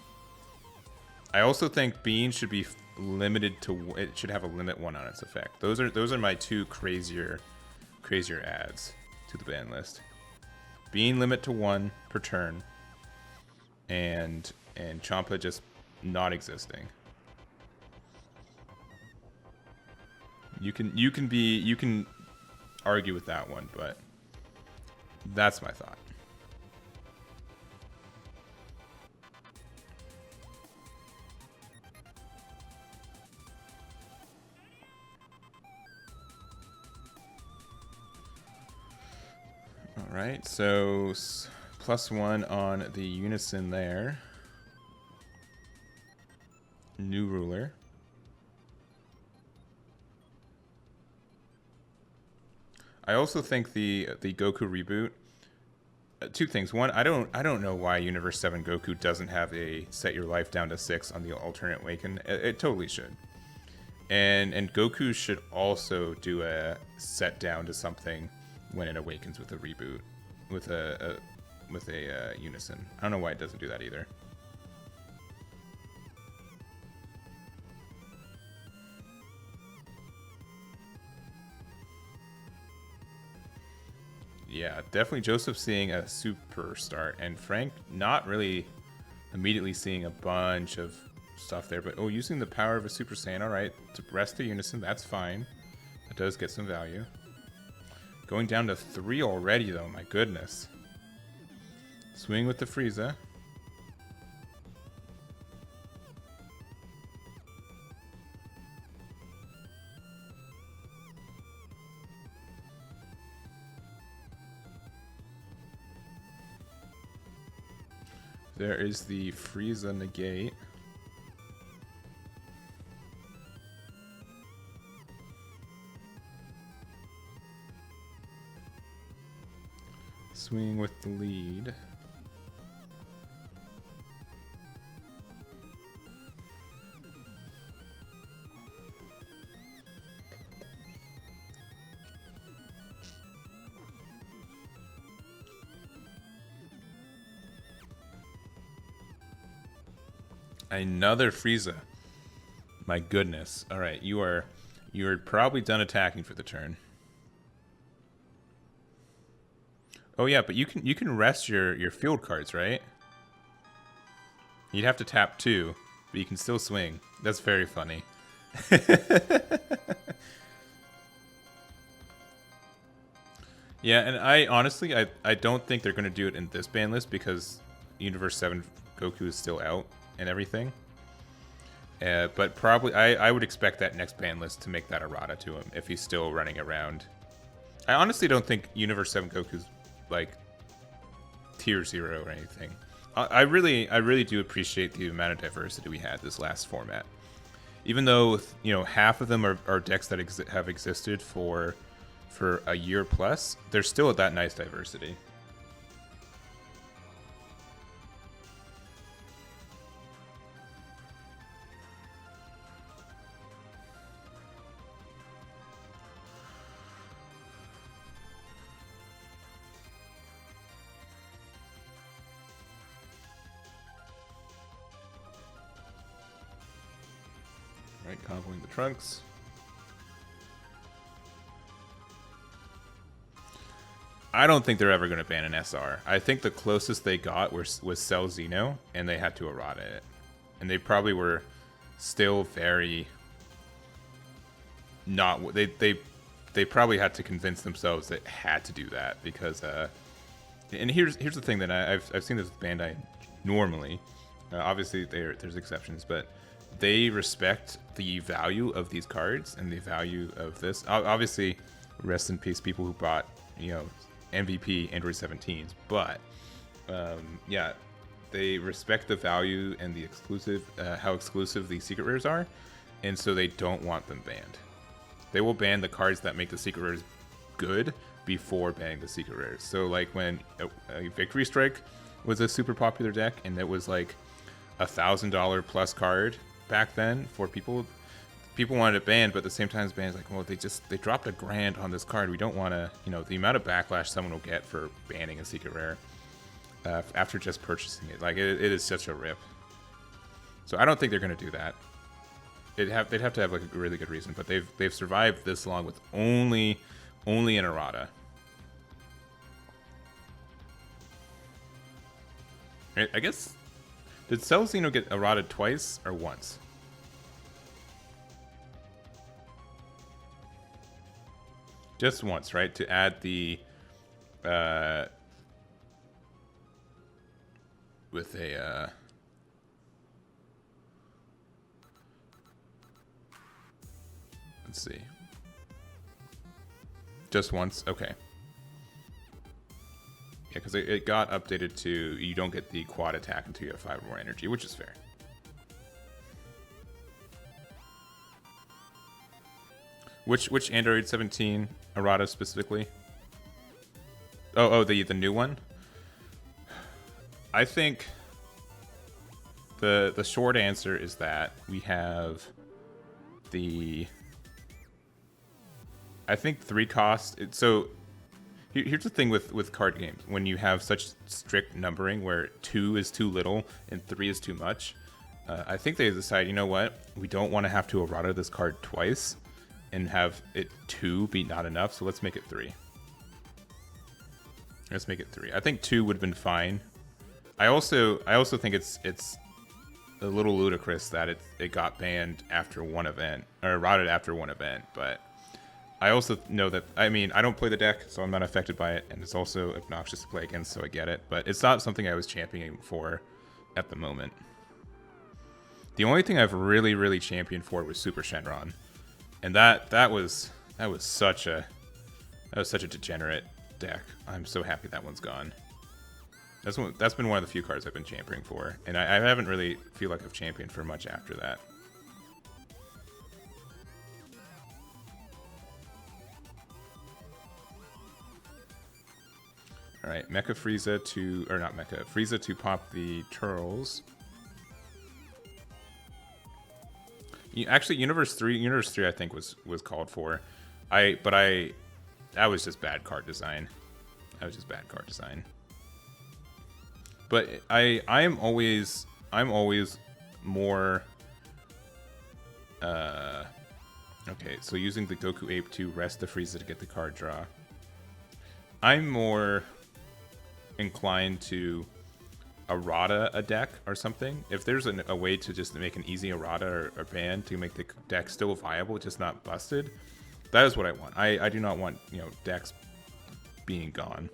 A: I also think Bean should be limited to. It should have a limit 1 on its effect. Those are my 2 crazier adds to the ban list. Being limit to 1 per turn, and Champa just not existing. You can argue with that one, but that's my thought. right, so +1 on the Unison there. New ruler. I also think the Goku reboot. Two things. One, I don't know why Universe 7 Goku doesn't have a set your life down to 6 on the alternate awaken. It totally should. And Goku should also do a set down to something when it awakens with a reboot, with a Unison. I don't know why it doesn't do that either. Yeah, definitely Joesph seeing a super start, and Frank not really immediately seeing a bunch of stuff there, but using the power of a Super Saiyan, alright, to rest the Unison, that's fine. That does get some value. Going down to 3 already though, my goodness. Swing with the Frieza. There is the Frieza negate. Swing with the lead. Another Frieza. My goodness. All right, you're probably done attacking for the turn. Oh yeah, but you can rest your field cards, right? You'd have to tap 2, but you can still swing. That's very funny. Yeah, and I honestly I don't think they're gonna do it in this ban list because Universe 7 Goku is still out and everything. But probably I would expect that next ban list to make that errata to him if he's still running around. I honestly don't think Universe 7 Goku's like tier 0 or anything. I really do appreciate the amount of diversity we had this last format. Even though, you know, half of them are decks that have existed for a year plus, there's still that nice diversity. Right, comboing the Trunks. I don't think they're ever going to ban an SR. I think the closest they got was Cell Xeno, and they had to errata it. And they probably were still very not. They probably had to convince themselves that it had to do that because. And here's the thing that I've seen this with Bandai normally. Obviously there's exceptions, but they respect the value of these cards and the value of this. Obviously, rest in peace people who bought, you know, MVP Android 17s, but yeah, they respect the value and the exclusive, how exclusive the secret rares are, and so they don't want them banned. They will ban the cards that make the secret rares good before banning the secret rares. So like when a Victory Strike was a super popular deck, and it was like $1,000 plus card back then for people wanted it banned, but at the same time, banned like, well, they dropped $1,000 on this card. We don't want to, you know, the amount of backlash someone will get for banning a secret rare after just purchasing it. Like, it is such a rip. So I don't think they're going to do that. They'd have to have like a really good reason, but they've survived this long with only an errata. I guess, did Cell Xeno get errated twice or once? Just once, right? To add the with a let's see. Just once, okay. Yeah, because it got updated to you don't get the quad attack until you have 5 or more energy, which is fair. Which Aandroidd 17 errata specifically? Oh, the new one. I think the short answer is that we have I think 3 cost. So here's the thing with card games: when you have such strict numbering, where 2 is too little and 3 is too much, I think they decide, you know what, we don't want to have to errata this card twice and have it 2 be not enough, so let's make it 3. Let's make it 3. I think 2 would have been fine. I also think it's a little ludicrous that it got banned after one event, or routed after one event, but I also know that, I mean, I don't play the deck, so I'm not affected by it, and it's also obnoxious to play against, so I get it, but it's not something I was championing for at the moment. The only thing I've really championed for was Super Shenron, and that was such a degenerate deck. I'm so happy that one's gone. That's been one of the few cards I've been championing for, and I haven't really feel like I've championed for much after that. All right, Mecha Frieza to, or not Mecha, Frieza to pop the Turles. Actually, Universe 3 I think was called for. That was just bad card design. But I'm always more okay, so using the Goku Ape to rest the Frieza to get the card draw. I'm more inclined to errata a deck or something. If there's a way to just make an easy errata or ban to make the deck still viable, just not busted, that is what I want. I do not want, you know, decks being gone.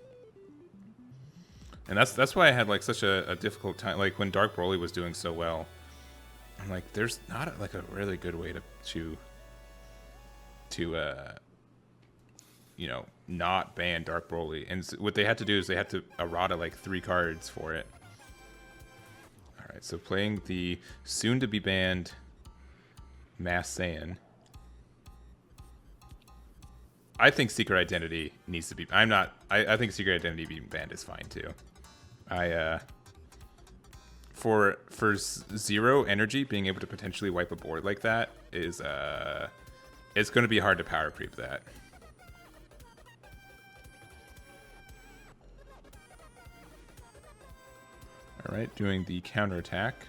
A: And that's why I had like such a difficult time. Like when Dark Broly was doing so well, I'm like, there's not like a really good way to you know, not ban Dark Broly. And what they had to do is they had to errata like 3 cards for it. All right, so playing the soon to be banned Mass Saiyan. I think Secret Identity needs to be. I think Secret Identity being banned is fine too. For 0 energy, being able to potentially wipe a board like that is it's going to be hard to power creep that. All right, doing the counterattack.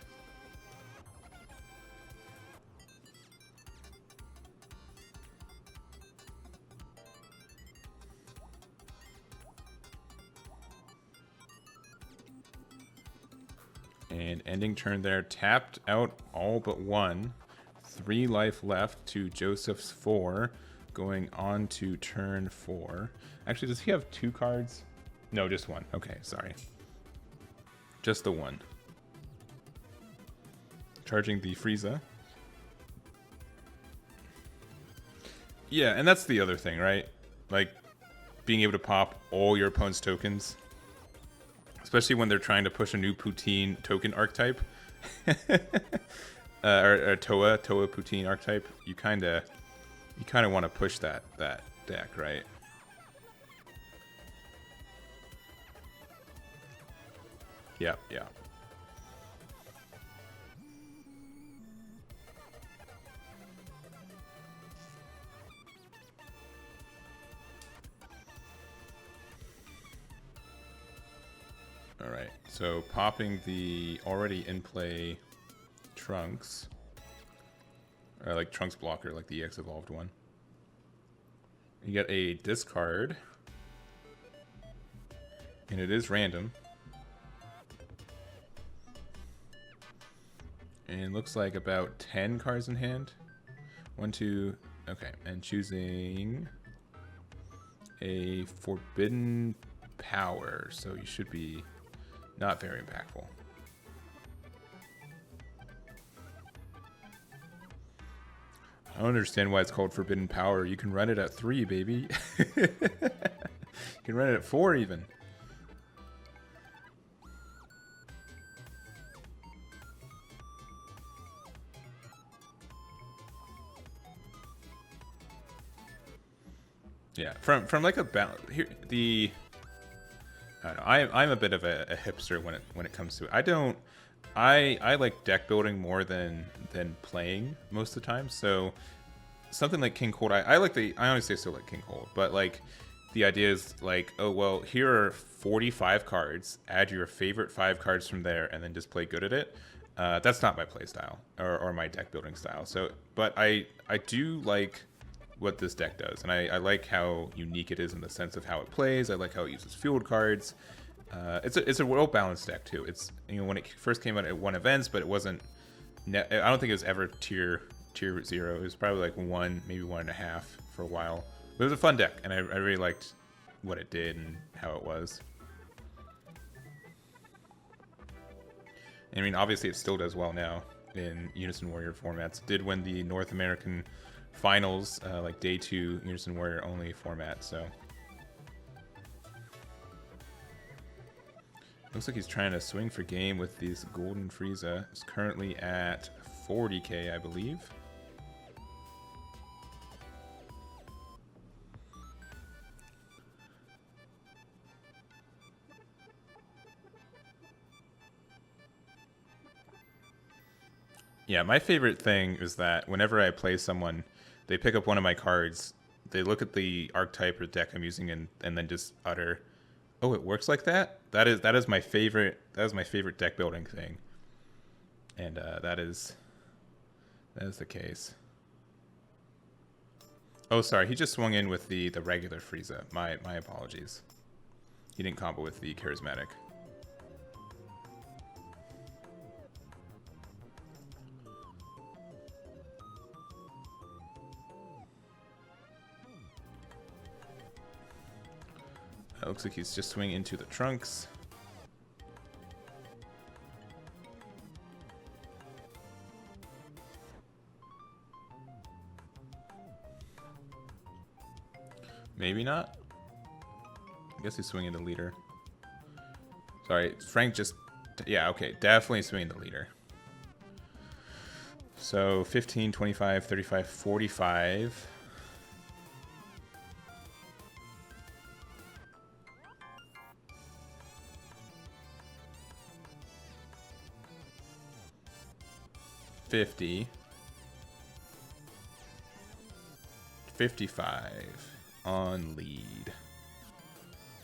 A: And ending turn there, tapped out all but 1. 3 life left to Joesph's 4, going on to turn 4. Actually, does he have 2 cards? No, just 1. Okay, sorry. Just the 1. Charging the Frieza. Yeah, and that's the other thing, right? Like, being able to pop all your opponent's tokens. Especially when they're trying to push a new Poutine token archetype. or Toa Poutine archetype. You kinda want to push that deck, right? Yeah. Alright, so popping the already in play Trunks. Or like Trunks blocker, like the EX evolved one. You get a discard. And it is random. And looks like about 10 cards in hand. 1, 2, okay. And choosing a Forbidden Power. So you should be not very impactful. I don't understand why it's called Forbidden Power. You can run it at 3, baby. You can run it at 4 even. Yeah, from like a balance here, I don't know, I'm a bit of a hipster when it comes to it. I like deck building more than playing most of the time. So something like King Cold, I honestly still like King Cold, but like the idea is like, oh well, here are 45 cards. Add your favorite 5 cards from there, and then just play good at it. That's not my play style or my deck building style. So, but I do like what this deck does, and I like how unique it is in the sense of how it plays. I like how it uses field cards. It's a well balanced deck too. It's, you know, when it first came out, it won events, but it wasn't. I don't think it was ever tier 0. It was probably like 1, maybe 1.5 for a while. But it was a fun deck, and I really liked what it did and how it was. I mean, obviously, it still does well now in Unison Warrior formats. It did win the North American Finals, like Day 2 Unison Warrior only format, so. Looks like he's trying to swing for game with these Golden Frieza. It's currently at 40k, I believe. Yeah, my favorite thing is that whenever I play someone, they pick up one of my cards, they look at the archetype or deck I'm using, and then just utter, "Oh, it works like that." That is my favorite. That is my favorite deck building thing, and that is the case. Oh, sorry, he just swung in with the regular Frieza. My apologies. He didn't combo with the charismatic. It looks like he's just swinging into the Trunks. Maybe not. I guess he's swinging the leader. Sorry, Frank just... Yeah, okay, definitely swinging the leader. So 15, 25, 35, 45... 50, 55 on lead. I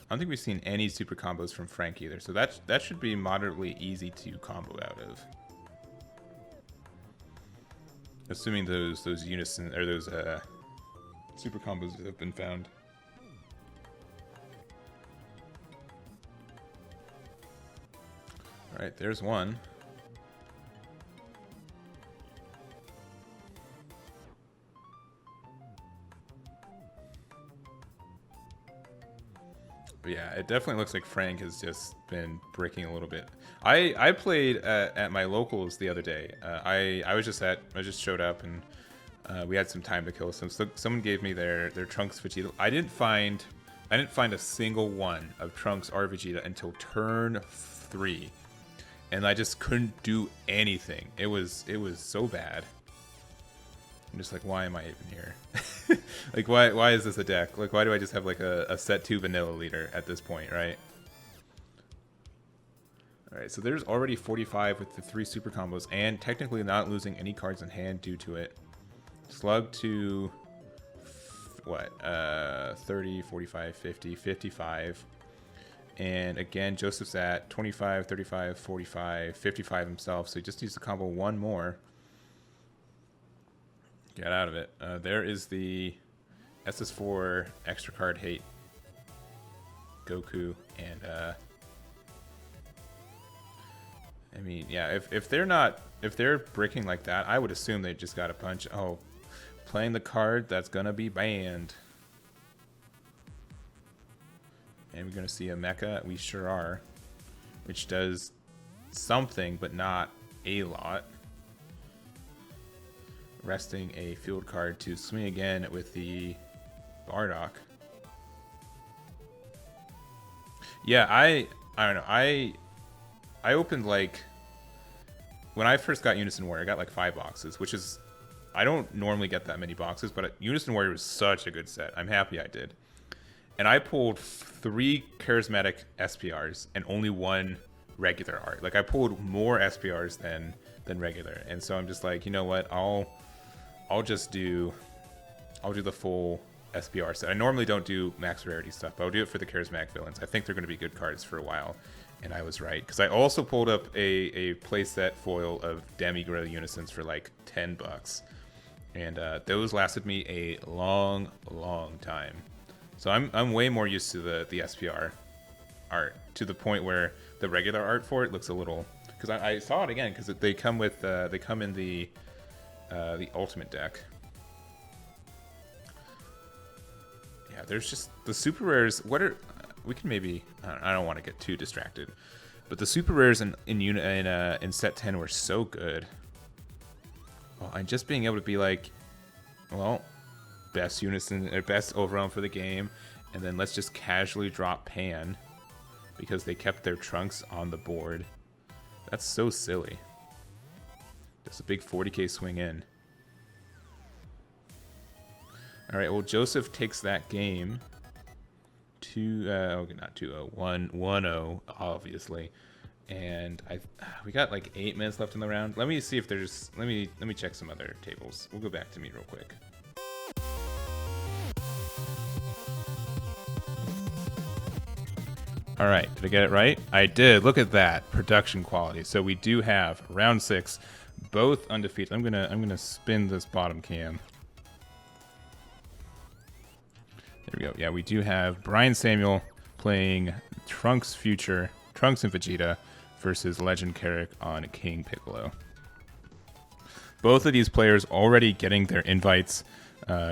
A: don't think we've seen any super combos from Frank either, so that should be moderately easy to combo out of. Assuming those unison or those super combos have been found. All right, there's one. But yeah, it definitely looks like Frank has just been breaking a little bit. I played at my locals the other day. I just showed up, and we had some time to kill. So someone gave me their Trunks-Vegeta. I didn't find a single one of Trunks or Vegeta until turn 3, and I just couldn't do anything. It was so bad. I'm just like, why am I even here? Like, why is this a deck? Like, why do I just have like a set 2 vanilla leader at this point, right? Alright, so there's already 45 with the 3 super combos, and technically not losing any cards in hand due to it. Slug to, what, 30, 45, 50, 55. And again, Joseph's at 25, 35, 45, 55 himself, so he just needs to combo one more. Get out of it. There is the SS4 extra card hate Goku, and I mean, yeah, if they're breaking like that, I would assume they just got a punch. Oh, playing the card that's gonna be banned. And we're gonna see a mecha. We sure are, which does something but not a lot. Resting a field card to swing again with the Bardock. Yeah, I don't know. I opened, like, when I first got Unison Warrior, I got like 5 boxes, which is, I don't normally get that many boxes, but Unison Warrior was such a good set. I'm happy I did. and I pulled 3 charismatic SPRs and only 1 regular art. Like I pulled more SPRs than regular, and so I'm just like, you know what? I'll do the full SPR set. I normally don't do max rarity stuff, but I'll do it for the charismatic villains. I think they're going to be good cards for a while, and I was right because I also pulled up a playset foil of Demi Gorilla Unisons for like $10, and those lasted me a long time. So I'm way more used to the SPR art, to the point where the regular art for it looks a little, because I saw it again because they come with they come in the ultimate deck. Yeah, there's just the super rares. What are we can maybe I don't want to get too distracted, but the super rares in set 10 were so good. Well, and just being able to be like, well, best Unison or best overall for the game, and then let's just casually drop Pan because they kept their Trunks on the board. That's so silly. Just a big 40k swing in. All right, well, Joesph takes that game. 1-0, obviously. And we got like 8 minutes left in the round. Let me see if there's, let me check some other tables. We'll go back to me real quick. All right, did I get it right? I did. Look at that production quality. So we do have round 6, both undefeated. I'm gonna spin this bottom cam. There we go. Yeah, we do have Bryan Samuel playing Trunks Future, Trunks&Vegeta versus Legend Kerrick on King Piccolo. Both of these players already getting their invites,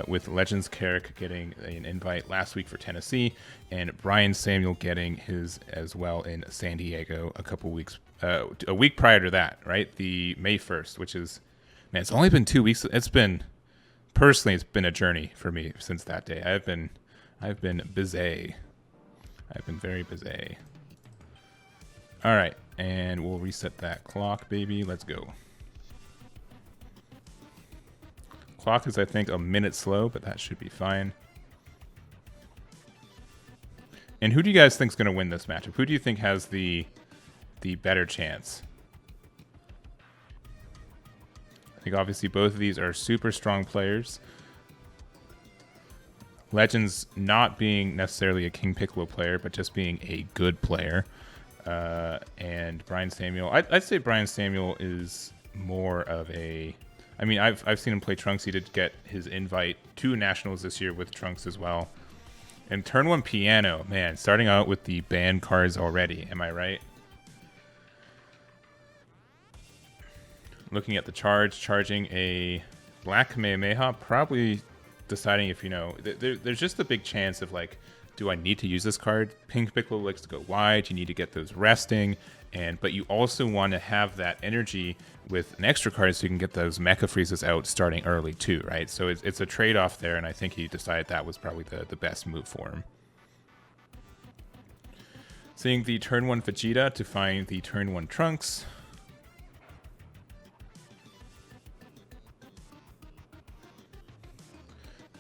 A: with Legends Kerrick getting an invite last week for Tennessee, and Bryan Samuel getting his as well in San Diego a week prior to that, right? The May 1st, which is, man, it's only been 2 weeks. It's been a journey for me since that day. I've been busy. I've been very busy. All right, and we'll reset that clock, baby. Let's go. Clock is, I think, a minute slow, but that should be fine. And who do you guys think is going to win this matchup? Who do you think has the better chance? I think obviously both of these are super strong players. Legends not being necessarily a King Piccolo player, but just being a good player. And Bryan Samuel, I'd say Bryan Samuel is more of a, I mean, I've seen him play Trunks. He did get his invite to Nationals this year with Trunks as well. And turn 1 Piano, man, starting out with the banned cards already. Am I right? Looking at the charging a Black Kamehameha, probably deciding if, there's just a big chance of like, do I need to use this card? Pink Piccolo likes to go wide. You need to get those resting. But you also want to have that energy with an extra card so you can get those Mecha Freezes out starting early too, right? So it's a trade-off there, and I think he decided that was probably the best move for him. Seeing the turn 1 Vegeta to find the turn 1 Trunks.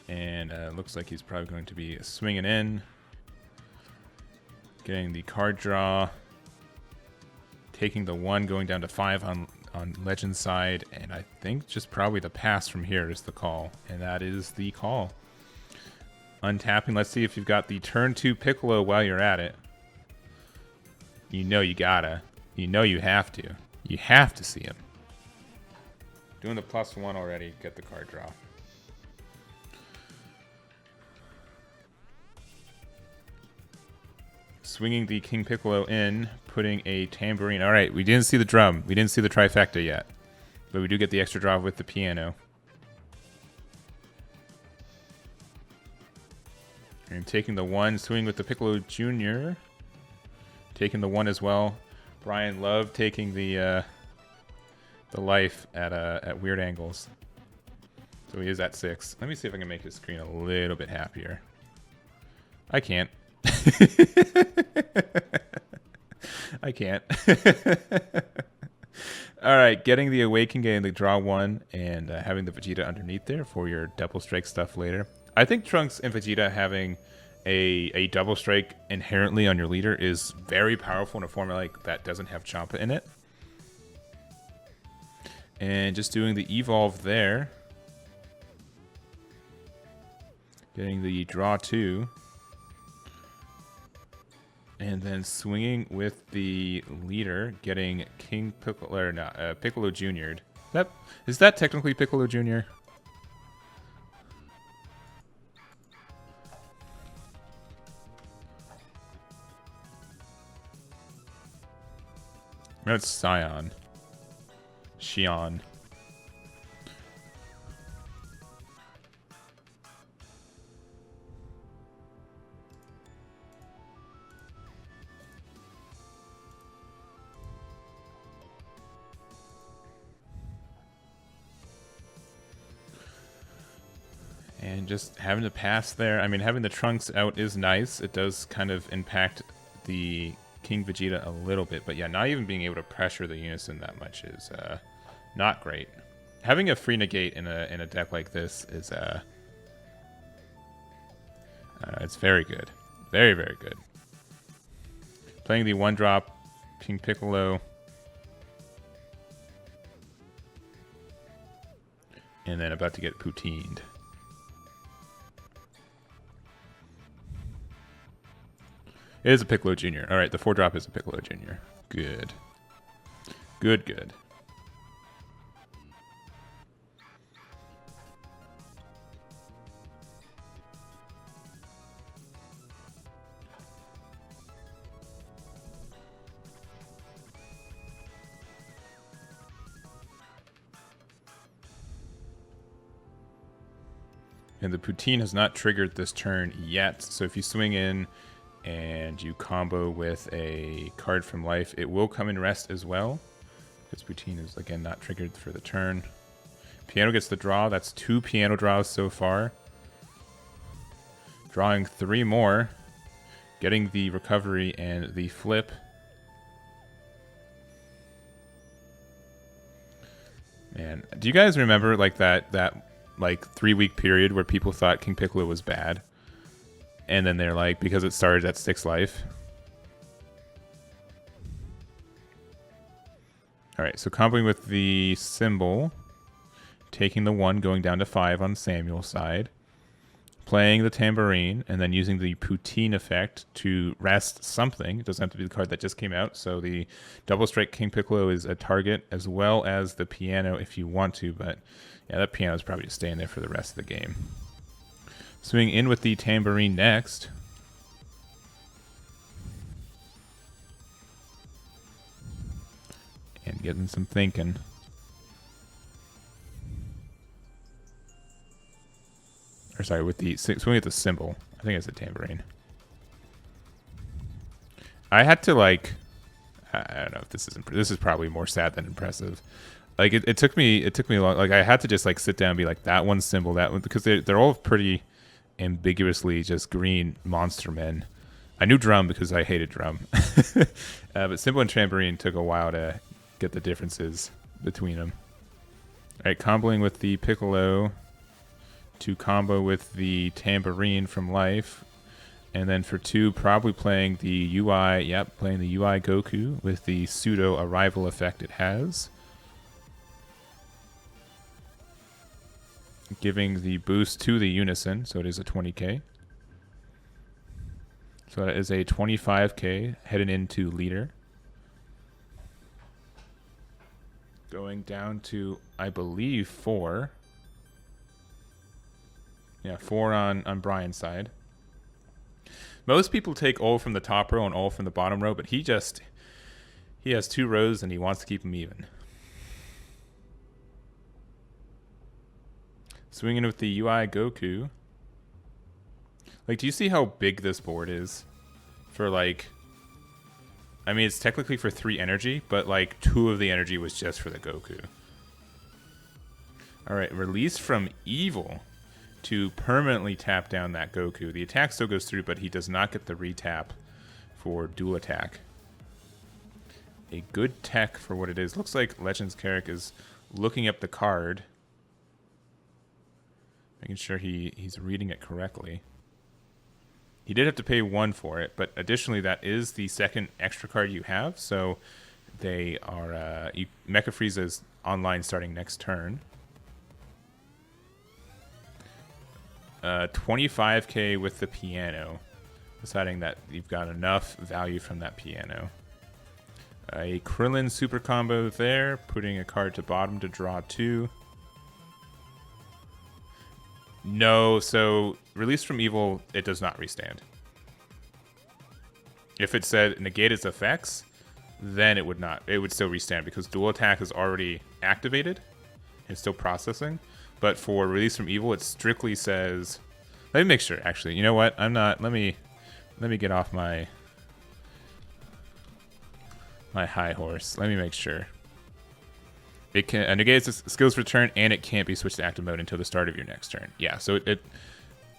A: And looks like he's probably going to be swinging in. Getting the card draw. Taking the 1, going down to 5 on Legend's side. And I think just probably the pass from here is the call. And that is the call. Untapping. Let's see if you've got the turn 2 Piccolo while you're at it. You know you gotta. You know you have to. You have to see him. Doing the +1 already. Get the card draw. Swinging the King Piccolo in, putting a tambourine. All right, we didn't see the drum. We didn't see the trifecta yet. But we do get the extra draw with the piano. And taking the 1, swinging with the Piccolo Jr. Taking the 1 as well. Bryan loved taking the life at weird angles. So he is at 6. Let me see if I can make his screen a little bit happier. I can't. I can't. All right, getting the Awaken, getting the draw 1, and having the Vegeta underneath there for your double strike stuff later. I think Trunks and Vegeta having a double strike inherently on your leader is very powerful in a format like that doesn't have Champa in it. And just doing the evolve there. Getting the draw 2. And then swinging with the leader, getting King Piccolo, or not, Piccolo Jr. Is that technically Piccolo Jr.? No, it's Xion. Xion. And just having to pass there. I mean, having the Trunks out is nice. It does kind of impact the King Vegeta a little bit. But yeah, not even being able to pressure the Unison that much is not great. Having a free negate in a deck like this is it's very good. Very, very good. Playing the 1-drop King Piccolo. And then about to get poutined. It is a Piccolo Jr. All right, the 4-drop is a Piccolo Jr. Good. Good, good. And the poutine has not triggered this turn yet, so if you swing in and you combo with a card from life, it will come in rest as well. Because Poutine is, again, not triggered for the turn. Piano gets the draw. That's 2 piano draws so far. Drawing 3 more. Getting the recovery and the flip. Man, do you guys remember like that like 3-week period where people thought King Piccolo was bad? And then they're like, because it started at 6 life. Alright, so comboing with the symbol. Taking the 1, going down to 5 on Samuel's side. Playing the tambourine, and then using the poutine effect to rest something. It doesn't have to be the card that just came out. So the double strike King Piccolo is a target, as well as the piano if you want to. But yeah, that piano is probably just staying there for the rest of the game. Swing in with the tambourine next. And getting some thinking. Or sorry, with the swing at the symbol. I think it's a tambourine. I had to like, I don't know if this is this is probably more sad than impressive. Like it took me long. Like I had to just like sit down and be like, that one symbol, that one, because they're all pretty ambiguously just green monster men. I knew drum because I hated drum. But symbol and tambourine took a while to get the differences between them. Alright, comboing with the Piccolo to combo with the tambourine from life. And then for 2, probably playing the UI, playing the UI Goku with the pseudo arrival effect it has. Giving the boost to the Unison, so it is a 20k. So that is a 25k heading into leader. Going down to, I believe, 4. Yeah, 4 on Bryan's side. Most people take all from the top row and all from the bottom row, but he has 2 rows and he wants to keep them even. Swinging with the UI Goku. Like, do you see how big this board is? For like, I mean, it's technically for 3 energy, but like 2 of the energy was just for the Goku. Alright, release from evil to permanently tap down that Goku. The attack still goes through, but he does not get the retap for dual attack. A good tech for what it is. Looks like Legends Kerrick is looking up the card. Making sure he's reading it correctly. He did have to pay 1 for it, but additionally, that is the second extra card you have. So they are Mecha Frieza's online starting next turn. 25k with the piano, deciding that you've got enough value from that piano. A Krillin super combo there, putting a card to bottom to draw 2. No, so Release from Evil, it does not restand. If it said negate its effects, then it would not. It would still restand because Dual Attack is already activated. It's still processing. But for Release from Evil, it strictly says... Let me make sure, actually. You know what? I'm not... Let me get off my high horse. Let me make sure. It can negate its skills return, and it can't be switched to active mode until the start of your next turn. Yeah, so it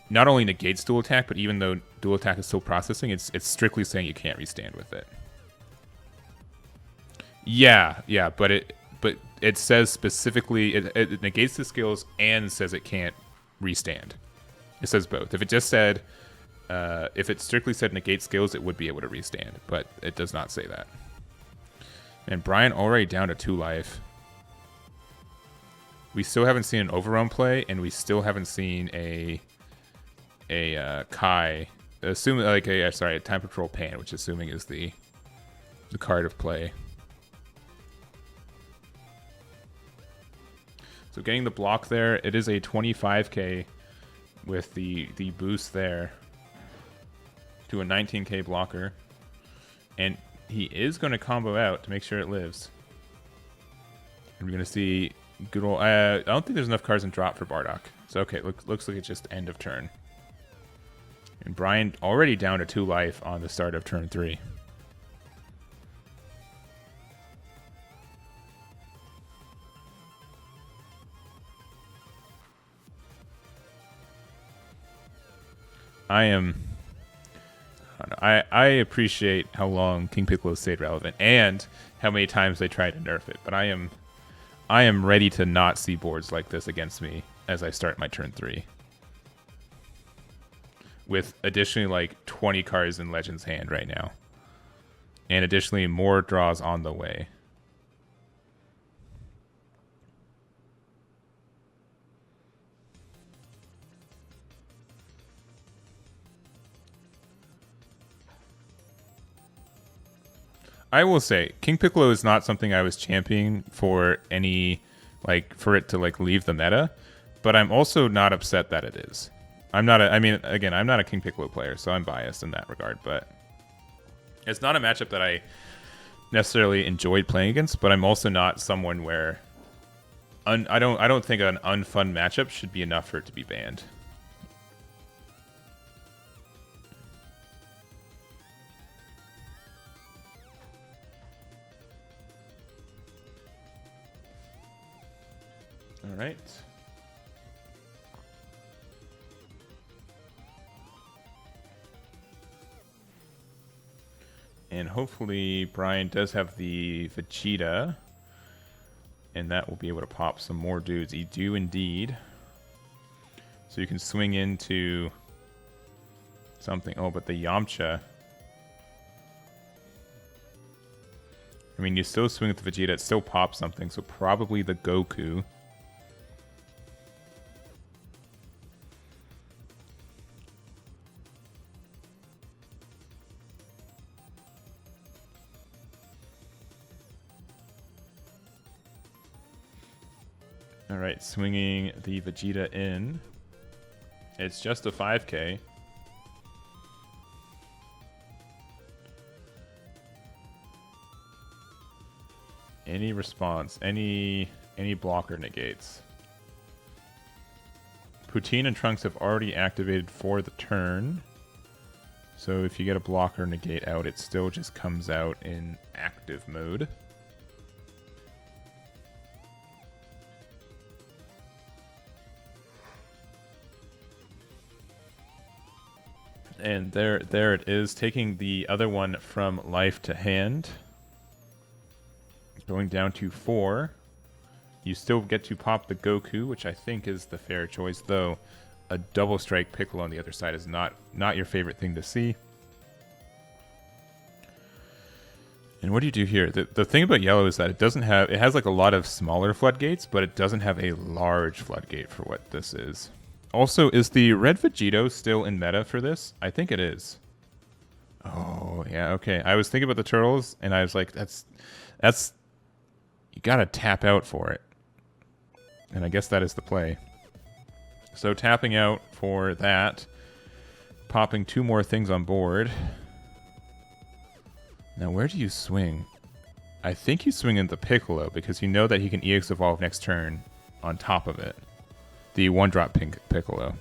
A: not only negates Dual Attack, but even though Dual Attack is still processing, it's strictly saying you can't restand with it. Yeah, but it says specifically it negates the skills and says it can't restand. It says both. If it just said if it strictly said negate skills, it would be able to restand, but it does not say that. And Bryan already down to 2 life. We still haven't seen an overrun play, and we still haven't seen a Kai, assuming like a Time Patrol Pan, which assuming is the card of play. So getting the block there, it is a 25k with the boost there to a 19k blocker, and he is going to combo out to make sure it lives. And we're going to see good old... I don't think there's enough cards in drop for Bardock. So okay, looks like it's just end of turn. And Bryan already down to 2 life on the start of turn 3. I appreciate how long King Piccolo stayed relevant and how many times they tried to nerf it, but I am ready to not see boards like this against me as I start my turn 3. With additionally like 20 cards in Legend's hand right now. And additionally more draws on the way. I will say, King Piccolo is not something I was championing for any, for it to leave the meta, but I'm also not upset that it is. I'm not a King Piccolo player, so I'm biased in that regard, but it's not a matchup that I necessarily enjoyed playing against, but I'm also not someone where I don't think an unfun matchup should be enough for it to be banned. All right. And hopefully Bryan does have the Vegeta, and that will be able to pop some more dudes. You do indeed. So you can swing into something. Oh, but the Yamcha. I mean, you still swing with the Vegeta, it still pops something, so probably the Goku. Alright, swinging the Vegeta in. It's just a 5k. Any response, any blocker negates. Poutine and Trunks have already activated for the turn. So if you get a blocker negate out, it still just comes out in active mode. And there it is, taking the other one from life to hand. Going down to 4. You still get to pop the Goku, which I think is the fair choice, though. a double strike Piccolo on the other side is not your favorite thing to see. And what do you do here? The thing about yellow is that it has like a lot of smaller floodgates, but it doesn't have a large floodgate for what this is. Also, is the red Vegito still in meta for this? I think it is. Oh, yeah, okay. I was thinking about the turtles, and I was like, that's you gotta tap out for it. And I guess that is the play. So tapping out for that, popping 2 more things on board. Now, where do you swing? I think you swing into Piccolo, because you know that he can EX Evolve next turn on top of it. The 1-drop pink Piccolo.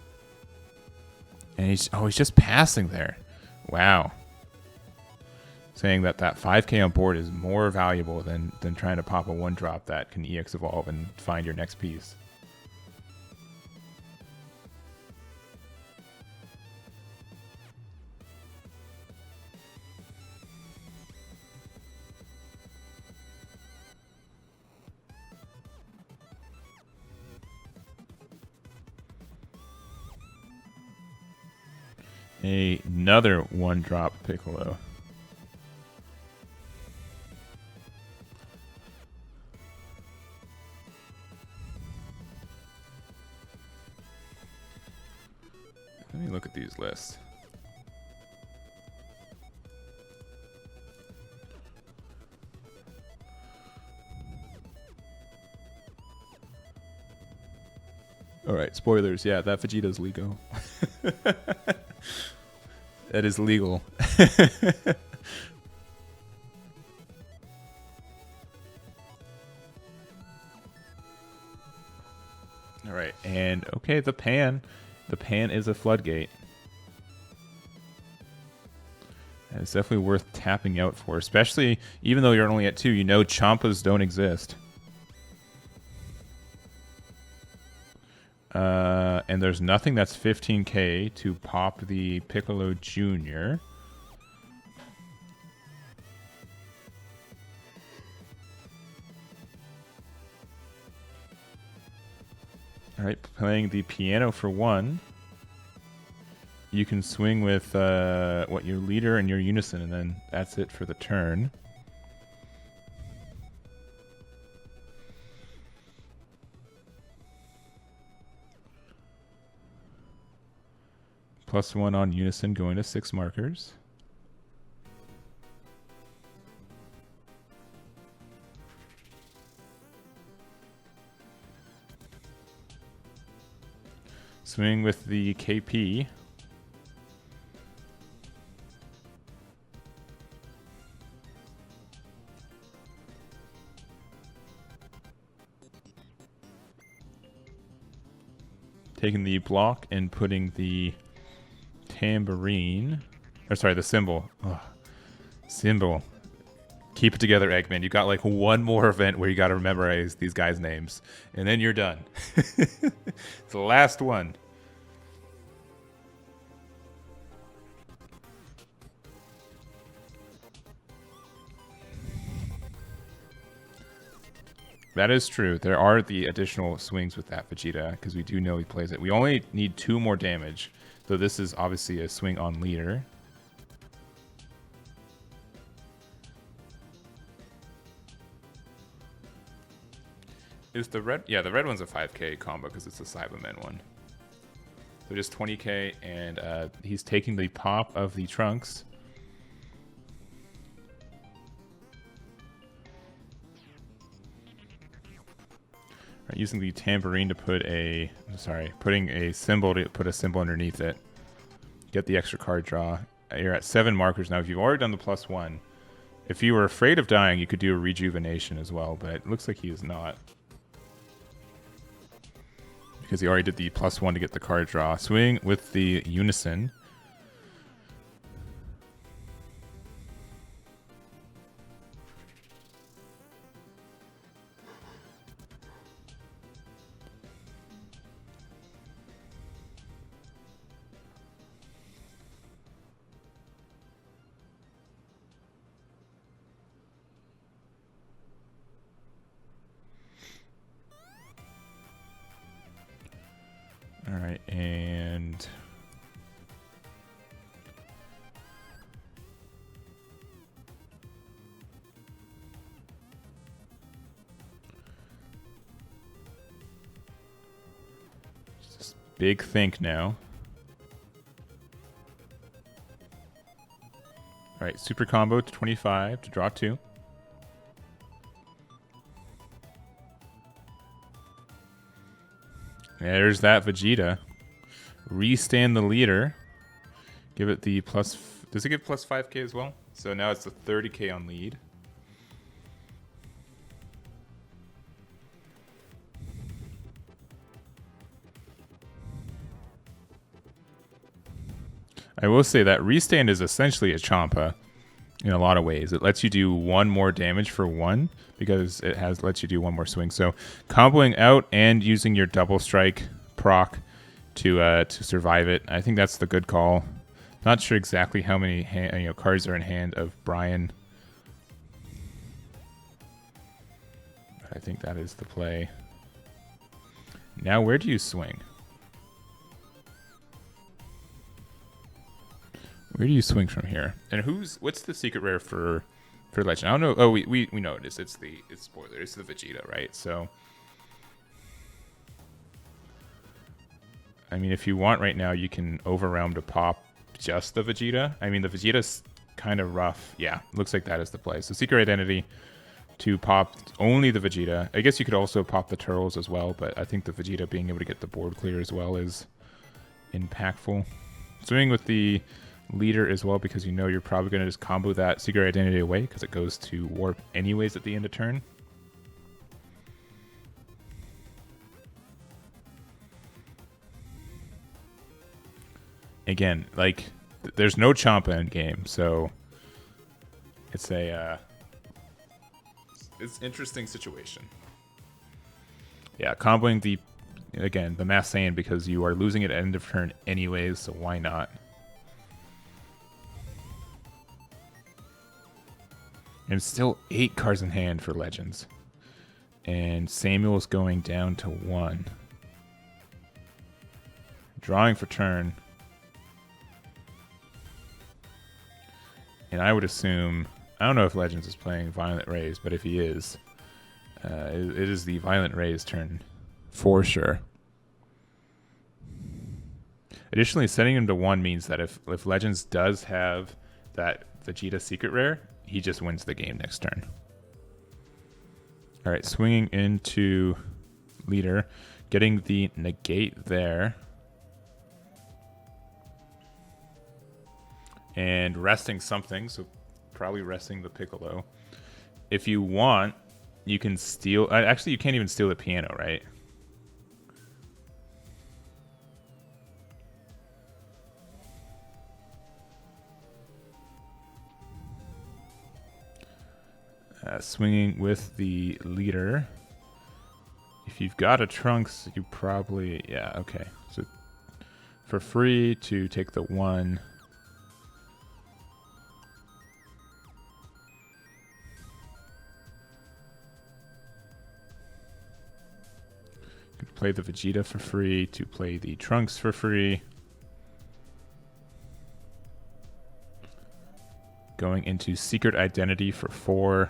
A: And he's just passing there. Wow. Saying that 5k on board is more valuable than trying to pop a 1-drop that can EX Evolve and find your next piece. Another 1-drop Piccolo. Let me look at these lists. Alright, spoilers. Yeah, that Vegeta's legal. That is legal. Alright, and okay, the pan. The pan is a floodgate. And it's definitely worth tapping out for, especially even though you're only at 2, you know Champas don't exist. And there's nothing that's 15k to pop the Piccolo Jr. Alright, playing the piano for 1. You can swing with your leader and your Unison, and then that's it for the turn. +1 on Unison, going to 6 markers. Swing with the KP. Taking the block and putting the tambourine, or sorry, the cymbal. Ugh. Cymbal. Keep it together, Egman. You got like one more event where you got to memorize these guys' names, and then you're done. It's the last one. That is true. There are the additional swings with that Vegeta, because we do know he plays it. We only need 2 more damage, though this is obviously a swing on leader. Is the red? Yeah, the red one's a 5k combo because it's a Cybermen one. So just 20k, and he's taking the pop of the Trunks. Right, using the tambourine to put a, putting a symbol to put a symbol underneath it. Get the extra card draw. You're at 7 markers now. If you've already done the +1, if you were afraid of dying, you could do a rejuvenation as well, but it looks like he is not. Because he already did the +1 to get the card draw. Swing with the Unison. Alright, and Big think now. All right, super combo to 25 to draw 2. There's that Vegeta. Restand the leader. Give it the plus... Does it give plus 5k as well? So now it's the 30k on lead. I will say that restand is essentially a Champa in a lot of ways. It lets you do 1 more damage for 1 because it lets you do 1 more swing. So comboing out and using your double strike proc to survive it, I think that's the good call. Not sure exactly how many cards are in hand of Bryan. I think that is the play. Now where do you swing? Where do you swing from here? And what's the secret rare for Legend? I don't know. Oh, we know it is. It's spoiler. It's the Vegeta, right? So I mean, if you want right now, you can overwhelm to pop just the Vegeta. I mean, the Vegeta's kind of rough. Yeah, looks like that is the play. So secret identity to pop only the Vegeta. I guess you could also pop the Turtles as well, but I think the Vegeta being able to get the board clear as well is impactful. Swinging with the leader as well, because you know you're probably going to just combo that secret identity away because it goes to warp anyways at the end of turn. Again, like, there's no Champa in game, so it's it's interesting situation. Yeah, comboing the Mass Saiyan because you are losing it at end of turn anyways, so why not? And still 8 cards in hand for Legends. And Samuel's going down to 1. Drawing for turn. And I would assume, I don't know if Legends is playing Violent Rays, but if he is, it is the Violent Rays turn for sure. Additionally, setting him to 1 means that if Legends does have that Vegeta secret rare, he just wins the game next turn. All right, swinging into leader, getting the negate there. And resting something, so probably resting the Piccolo. If you want, you can steal... Actually, you can't even steal the piano, right? Swinging with the leader. If you've got a Trunks, you probably... Yeah, okay. So for free to take the 1... Play the Vegeta for free to play the Trunks for free. Going into secret identity for 4.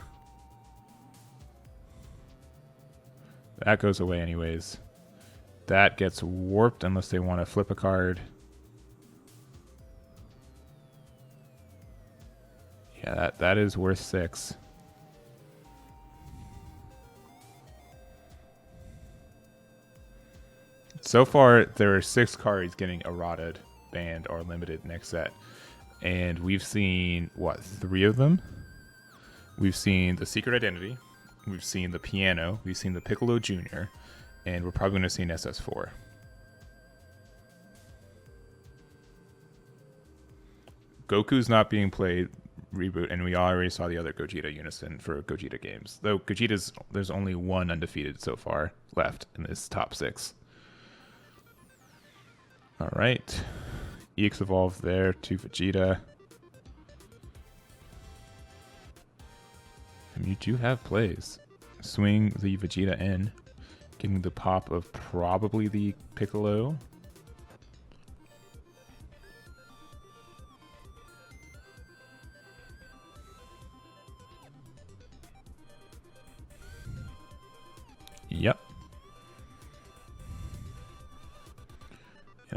A: That goes away anyways. That gets warped unless they want to flip a card. Yeah, that is worth 6. So far, there are 6 cards getting eroded, banned, or limited next set. And we've seen, what, 3 of them? We've seen the Secret Identity, we've seen the Piano, we've seen the Piccolo Jr., and we're probably going to see an SS4. Goku's not being played, Reboot, and we already saw the other Gogeta Unison for Gogeta games. Though there's only 1 undefeated so far left in this top 6. All right, EX Evolve there to Vegeta. And you do have plays. Swing the Vegeta in, getting the pop of probably the Piccolo. Yep.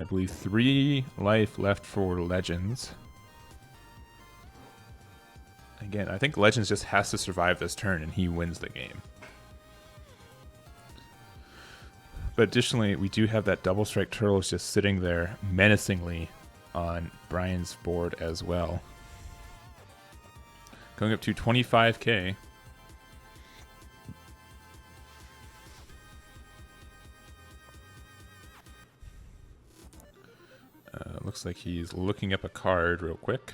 A: believe 3 life left for Legends. Again, I think Legends just has to survive this turn and he wins the game. But additionally, we do have that double strike Turtles just sitting there menacingly on Bryan's board as well. Going up to 25k. Looks like he's looking up a card real quick.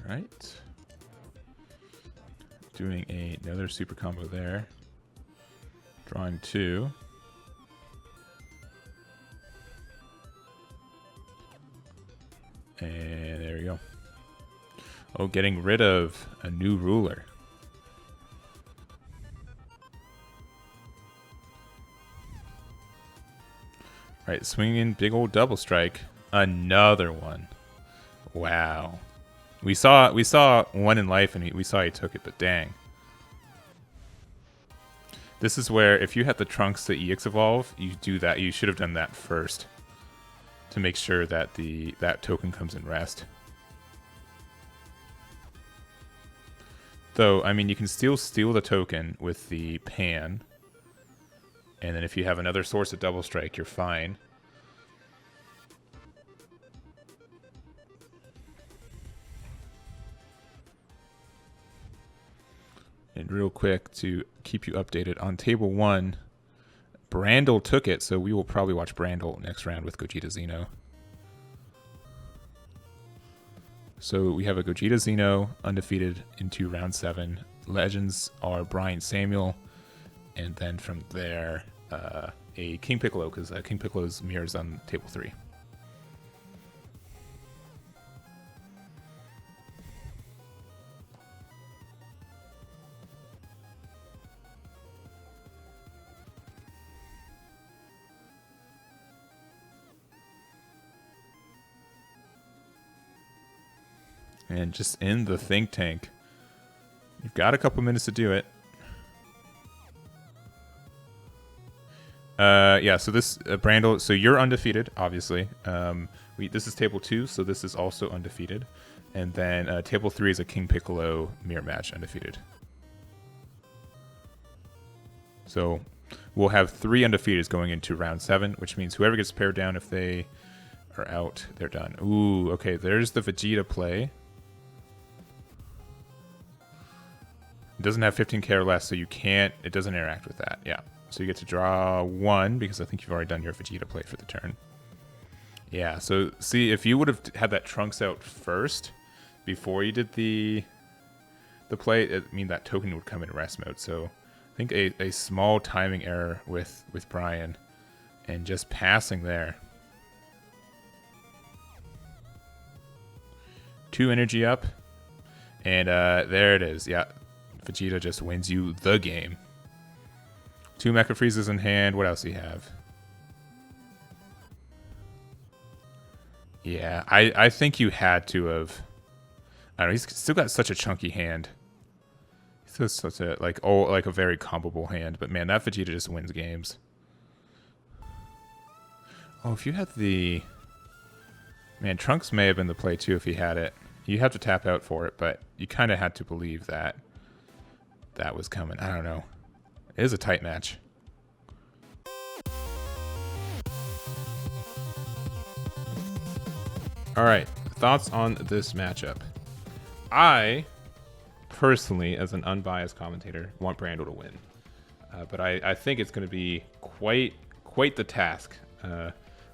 A: All right. Doing another super combo there. Drawing 2. And there we go. Oh, getting rid of a new ruler. All right, swinging big old double strike. Another one. Wow. We saw one in life and we saw he took it, but dang. This is where if you had the Trunks to EX evolve, you do that. You should have done that first to make sure that that token comes in rest. Though, I mean, you can still steal the token with the pan. And then if you have another source of double strike, you're fine. And real quick to keep you updated on table 1, Brandall took it, so we will probably watch Brandall next round with Gogeta Xeno. So we have a Gogeta Xeno undefeated into round 7. Legends are Bryan Samuel, and then from there a King Piccolo, because King Piccolo's mirrors on table 3. And just in the think tank. You've got a couple minutes to do it. Yeah, so this Brandall, so you're undefeated, obviously. This is table 2, so this is also undefeated. And then table 3 is a King Piccolo mirror match, undefeated. So we'll have 3 undefeateds going into round 7, which means whoever gets paired down, if they are out, they're done. Ooh, okay, there's the Vegeta play. It doesn't have 15k or less, so you can't, it doesn't interact with that. Yeah. So you get to draw 1 because I think you've already done your Vegeta play for the turn. Yeah, so see, if you would have had that Trunks out first before you did the play, I mean that token would come in rest mode. So I think a small timing error with Bryan and just passing there. 2 energy up, and there it is. Yeah. Vegeta just wins you the game. 2 Mecha Freezes in hand. What else do you have? Yeah, I think you had to have. I don't know. He's still got such a chunky hand. He's such a like a very comparable hand. But man, that Vegeta just wins games. Oh, if you had the man, Trunks may have been the play too if he had it. You have to tap out for it, but you kind of had to believe that that was coming. I don't know. It is a tight match. All right, thoughts on this matchup. I personally, as an unbiased commentator, want Brandall to win, but I think it's going to be quite the task.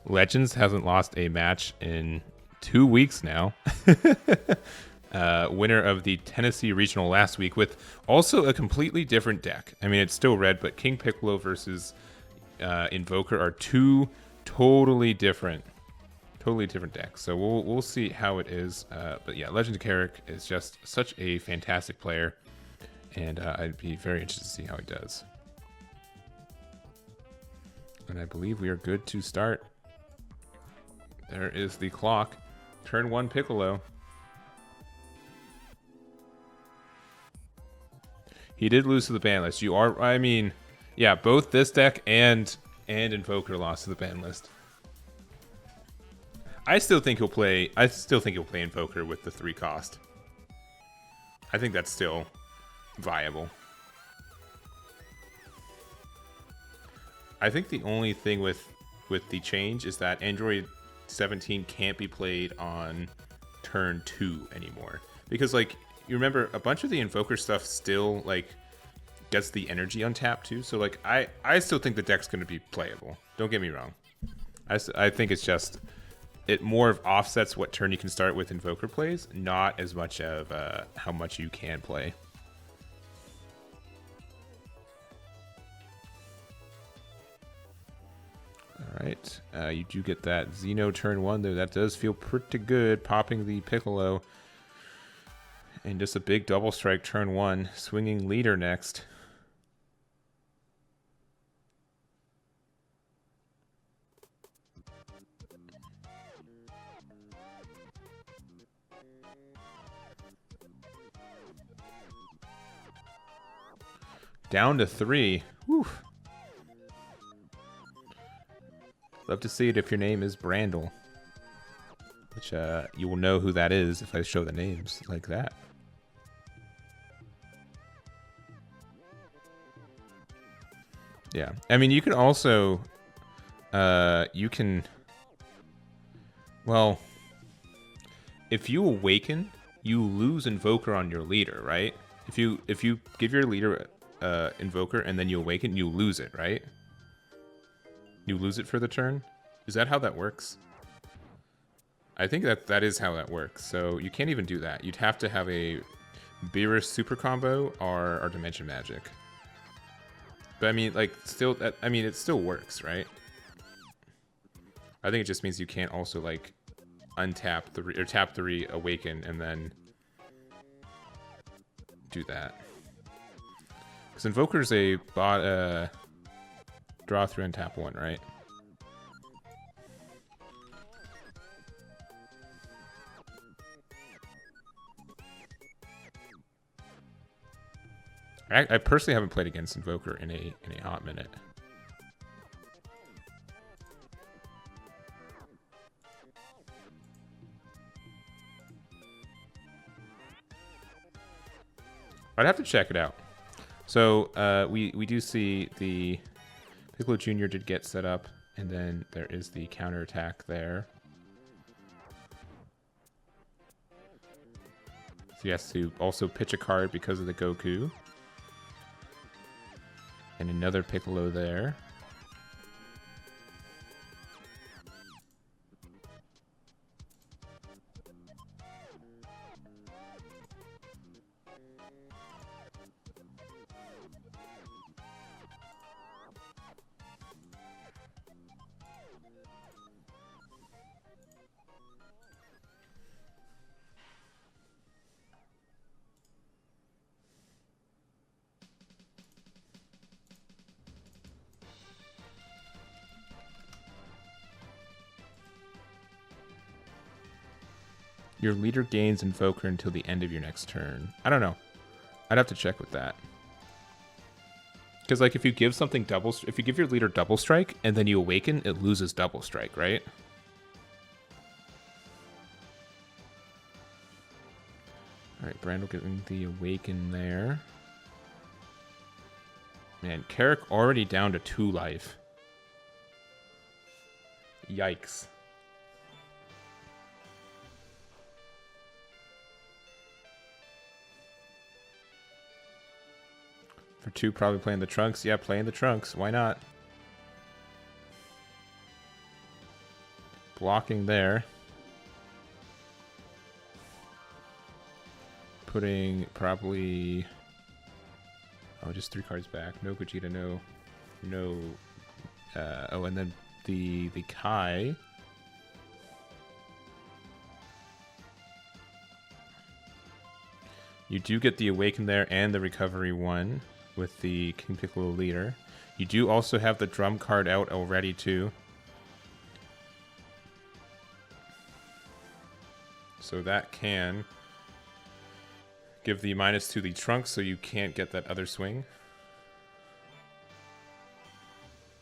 A: Legends hasn't lost a match in 2 weeks now. Winner of the Tennessee Regional last week with also a completely different deck. I mean, it's still red, but King Piccolo versus Invoker are 2 totally different decks. So we'll see how it is. But yeah, Legend Kerrick is just such a fantastic player, and I'd be very interested to see how he does. And I believe we are good to start. There is the clock. Turn 1 Piccolo. He did lose to the ban list. You are, I mean, yeah, both this deck and Invoker lost to the ban list. I still think he'll play Invoker with the 3 cost. I think that's still viable. I think the only thing with the change is that Aandroidd 17 can't be played on turn 2 anymore. Because, like, you remember, a bunch of the Invoker stuff still, like, gets the energy on tap, too. So, like, I still think the deck's going to be playable. Don't get me wrong. I think it's just... It more of offsets what turn you can start with Invoker plays, not as much of how much you can play. Alright, you do get that Xeno turn 1, though. That does feel pretty good, popping the Piccolo. And just a big double strike turn 1, swinging leader next. Down to 3. Whew. Love to see it if your name is Brandall. Which you will know who that is if I show the names like that. Yeah. I mean, you can also... you can... Well... If you awaken, you lose Invoker on your leader, right? If you give your leader... Invoker and then you awaken, you lose it, right? You lose it for the turn? Is that how that works? I think that is how that works. So you can't even do that. You'd have to have a Beerus super combo or Dimension Magic. But I mean, like, still, I mean, it still works, right? I think it just means you can't also, like, untap or tap 3, awaken, and then do that. Because Invoker's a draw 3 and tap 1, right? I personally haven't played against Invoker in a hot minute. I'd have to check it out. So we do see the Piccolo Jr. did get set up, and then there is the counterattack there. So he has to also pitch a card because of the Goku. And another Piccolo there. Your leader gains Invoker until the end of your next turn. I don't know. I'd have to check with that. Because, like, if you give something if you give your leader double strike and then you awaken, it loses double strike, right? Alright, Brandall getting the awaken there. Man, Kerrick already down to 2 life. Yikes. For 2, probably playing the Trunks. Yeah, playing the Trunks. Why not? Blocking there. Putting probably... Oh, just 3 cards back. No Gogeta, no... oh, and then the Kai... You do get the Awaken there and the Recovery 1 with the King Piccolo leader. You do also have the Drum card out already too. So that can Give the minus to the Trunks so you can't get that other swing.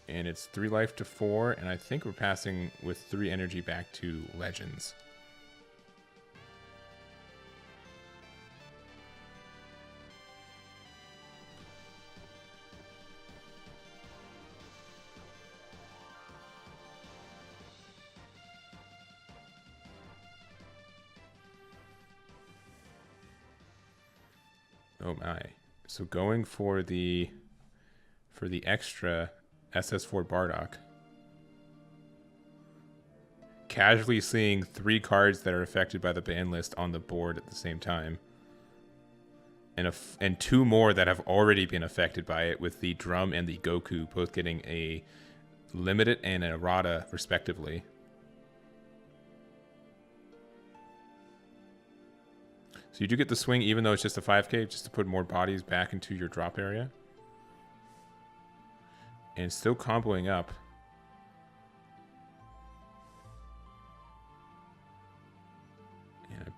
A: And it's 3 life to 4, and I think we're passing with 3 energy back to Legends. Oh my. So going for the extra SS4 Bardock. Casually seeing 3 cards that are affected by the ban list on the board at the same time. And 2 more that have already been affected by it, with the Drum and the Goku both getting a Limited and an errata respectively. So you do get the swing even though it's just a 5k, just to put more bodies back into your drop area. And still comboing up. And I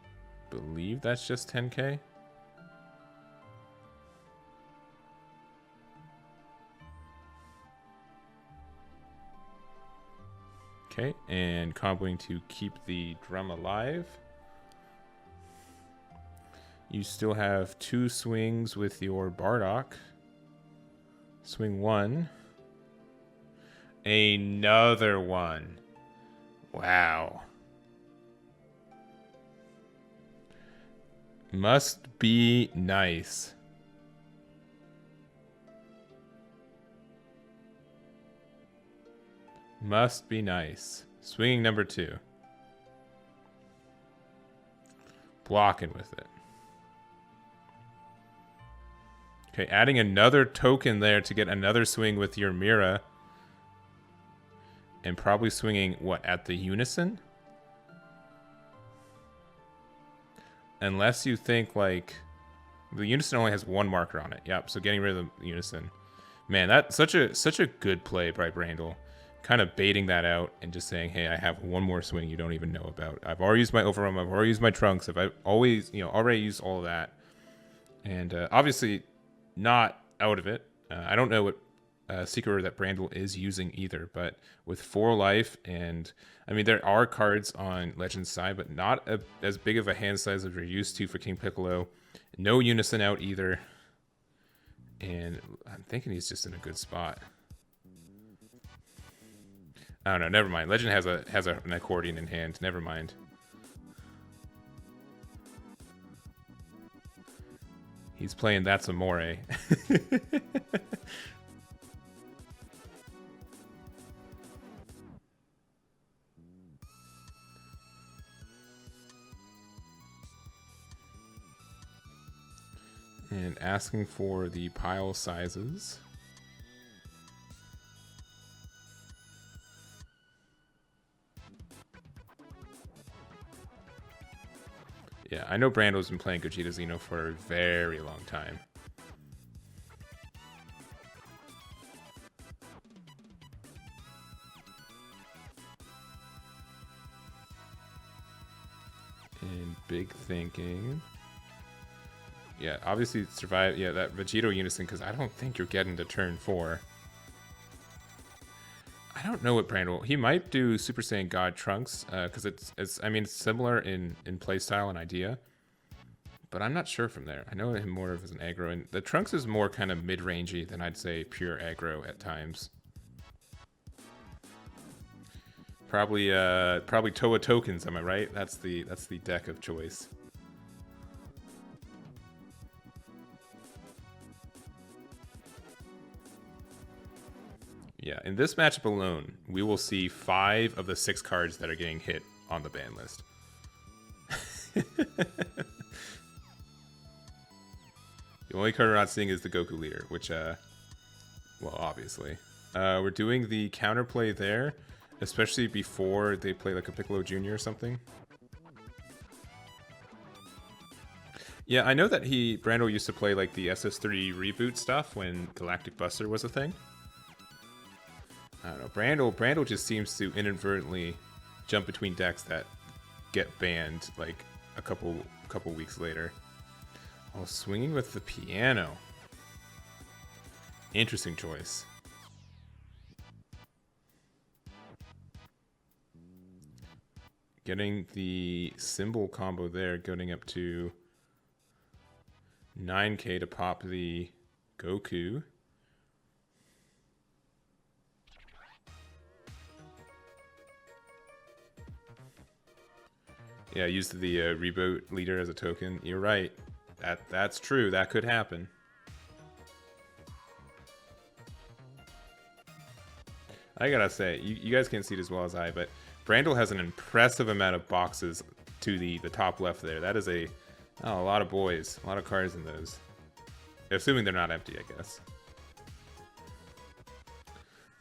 A: believe that's just 10k. Okay, and comboing to keep the Drum alive. You still have 2 swings with your Bardock. Swing 1. Another one. Wow. Must be nice. Must be nice. Swinging number 2. Blocking with it. Okay, adding another token there to get another swing with your Mira. And probably swinging, what, at the Unison? Unless you think, like... The Unison only has 1 marker on it. Yep, so getting rid of the Unison. Man, that's such a good play by Brandall. Kind of baiting that out and just saying, hey, I have 1 more swing you don't even know about. I've already used my Overwhelm, I've already used my Trunks, I've always, already used all of that. And obviously... not out of it. I don't know what secret order that Brandall is using either, but with 4 life, and I mean, there are cards on Legend's side, but not as big of a hand size as we're used to for King Piccolo. No Unison out either. And I'm thinking he's just in a good spot. I don't know, never mind. Legend has an accordion in hand. Never mind. He's playing That's Amore. And asking for the pile sizes. Yeah, I know Brandall's been playing Gogeta Xeno for a very long time. And big thinking. Yeah, obviously survive. Yeah, that Vegeta Unison, because I don't think you're getting to turn 4. I don't know what Brandall... He might do Super Saiyan God Trunks, because it's similar in playstyle and idea. But I'm not sure from there. I know him more of as an aggro, and the Trunks is more kind of mid-rangey than I'd say pure aggro at times. Probably Toa tokens, am I right? That's the deck of choice. Yeah, in this matchup alone, we will see 5 of the 6 cards that are getting hit on the ban list. The only card we're not seeing is the Goku leader, which, well, obviously. We're doing the counterplay there, especially before they play like a Piccolo Jr. or something. Yeah, I know that Brandall used to play like the SS3 reboot stuff when Galactic Buster was a thing. I don't know. Brandall just seems to inadvertently jump between decks that get banned like a couple weeks later. Oh, swinging with the piano. Interesting choice. Getting the symbol combo there, going up to 9k to pop the Goku. Yeah, used the Reboot leader as a token. You're right. That's true. That could happen. I gotta say, you guys can't see it as well as I, but Brandall has an impressive amount of boxes to the top left there. That is a lot of boys, a lot of cards in those. Assuming they're not empty, I guess.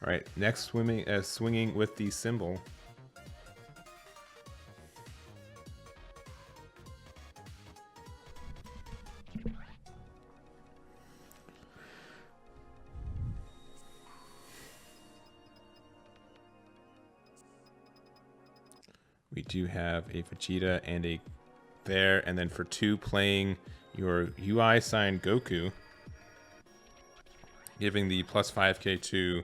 A: All right, next swinging with the symbol. We do have a Vegeta and a there, and then for 2 playing your UI signed Goku, giving the plus 5k to,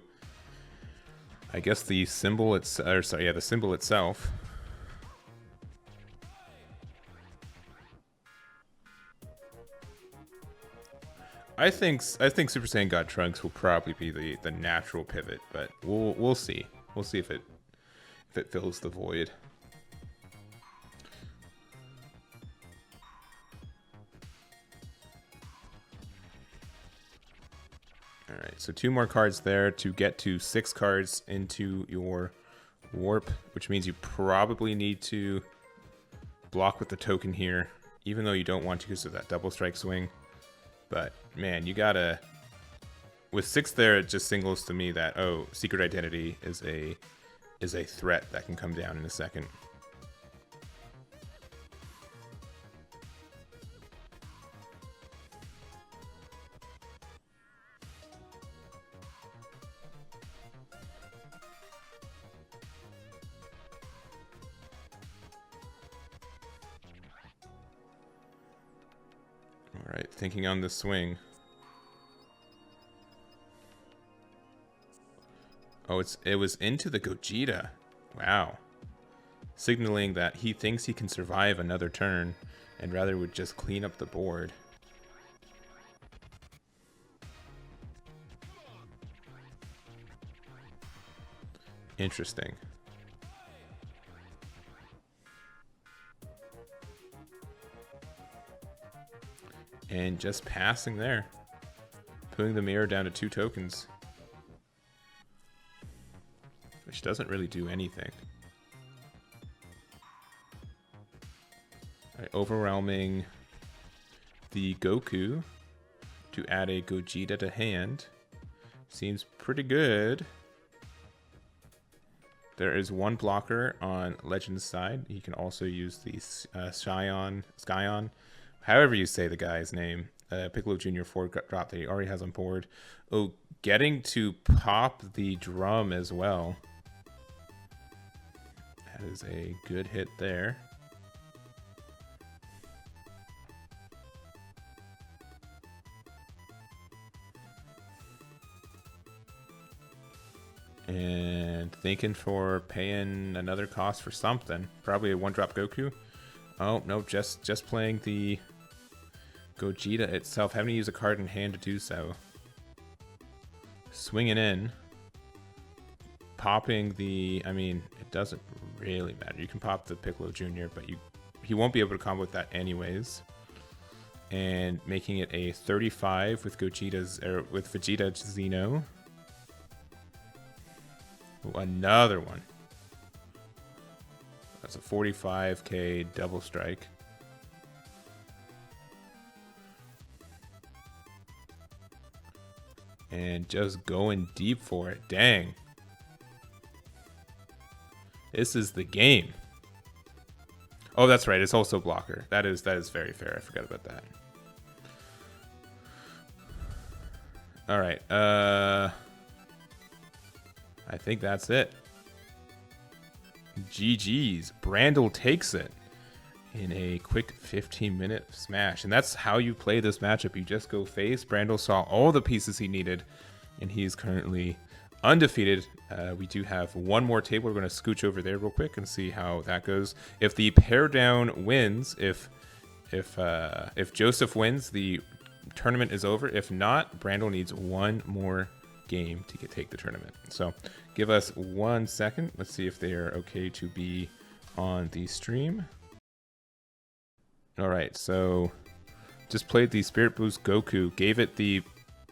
A: I guess, the symbol the symbol itself. I think Super Saiyan God Trunks will probably be the natural pivot, but we'll see. We'll see if it fills the void. All right, so 2 more cards there to get to 6 cards into your warp, which means you probably need to block with the token here, even though you don't want to because of that double strike swing. But man, you gotta, with 6 there, it just signals to me that, oh, Secret Identity is a threat that can come down in a second. All right, thinking on the swing. Oh, it was into the Gogeta. Wow. Signaling that he thinks he can survive another turn and rather would just clean up the board. Interesting. And just passing there. Putting the mirror down to 2 tokens. Which doesn't really do anything. All right, overwhelming the Goku to add a Gogeta to hand. Seems pretty good. There is 1 blocker on Legend's side. He can also use the Skyon, however you say the guy's name. Piccolo Jr. 4 drop that he already has on board. Oh, getting to pop the drum as well. That is a good hit there. And thinking for paying another cost for something. Probably a 1-drop Goku. Oh, no, just playing the Gogeta itself. Having to use a card in hand to do so. Swinging in. Popping the... I mean, it doesn't really matter. You can pop the Piccolo Jr., but he won't be able to combo with that anyways. And making it a 35 with with Vegeta Xeno. Ooh, another one. That's a 45k double strike. And just going deep for it. Dang. This is the game. Oh, that's right. It's also blocker. That is very fair. I forgot about that. All right. I think that's it. GG's. Brandall takes it. in a quick 15-minute smash. And that's how you play this matchup. You just go face. Brandall saw all the pieces he needed, and he's currently undefeated. We do have one more table. We're going to scooch over there real quick and see how that goes. If the pair down wins, if Joesph wins, the tournament is over. If not, Brandall needs one more game to take the tournament. So give us 1 second. Let's see if they are okay to be on the stream. All right, so just played the Spirit Boost Goku, gave it the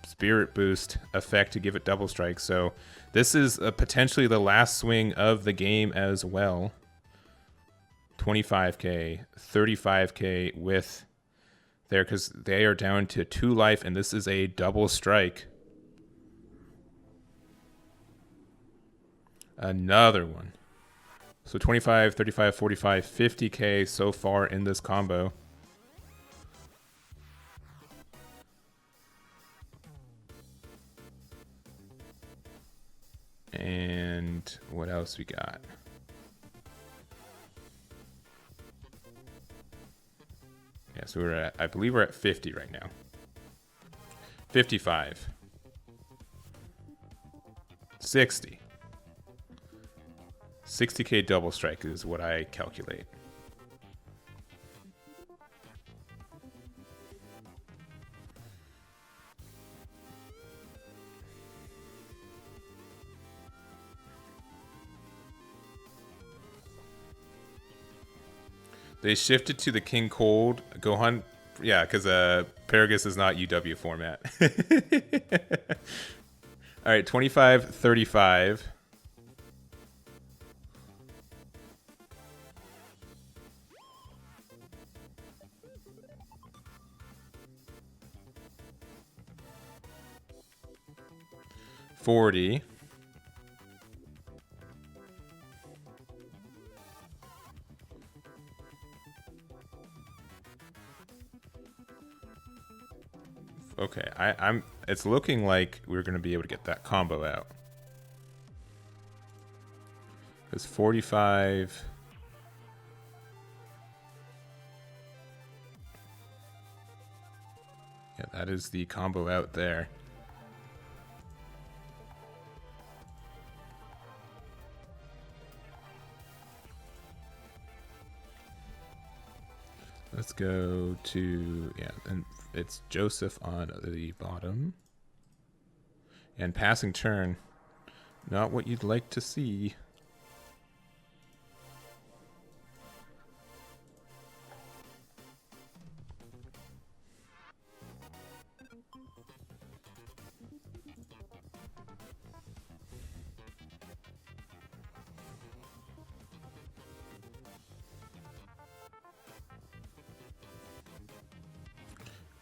A: Spirit Boost effect to give it double strike. So this is potentially the last swing of the game as well. 25k, 35k with there, because they are down to 2 life, and this is a double strike. Another one. So 25, 35, 45, 50k so far in this combo. And what else we got? Yeah, so we're at, I believe we're at 50 right now. 55. 60. 60k double strike is what I calculate. They shifted to the King Cold Gohan. Yeah, because Paragus is not UW format. All right, 25, 35. $40. Okay, I'm. It's looking like we're gonna be able to get that combo out. It's 45. Yeah, that is the combo out there. Let's go to, yeah, and it's Joesph on the bottom. And passing turn, not what you'd like to see.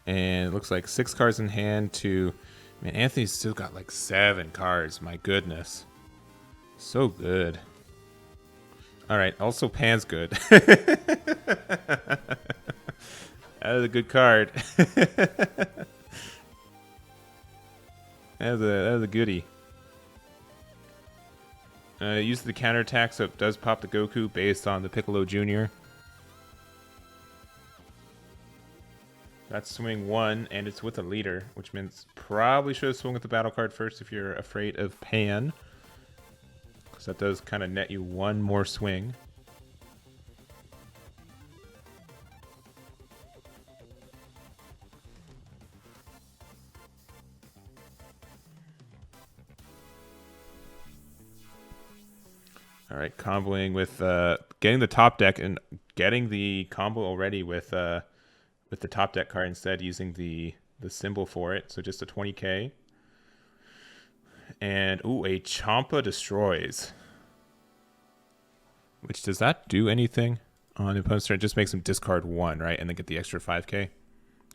A: And it looks like 6 cards in hand to... Man, Anthony's still got like 7 cards. My goodness. So good. Alright, also Pan's good. That is a good card. That is a goodie. Use the counterattack, so it does pop the Goku based on the Piccolo Jr. That's swing 1, and it's with a leader, which means probably should have swung with the battle card first if you're afraid of Pan. Because that does kind of net you 1 more swing. Alright, comboing with getting the top deck and getting the combo already with the top deck card instead, using the symbol for it. So just a 20k. And, ooh, a Champa Destroys. Which, does that do anything on the opponent's turn? It just makes him discard 1, right? And then get the extra 5k.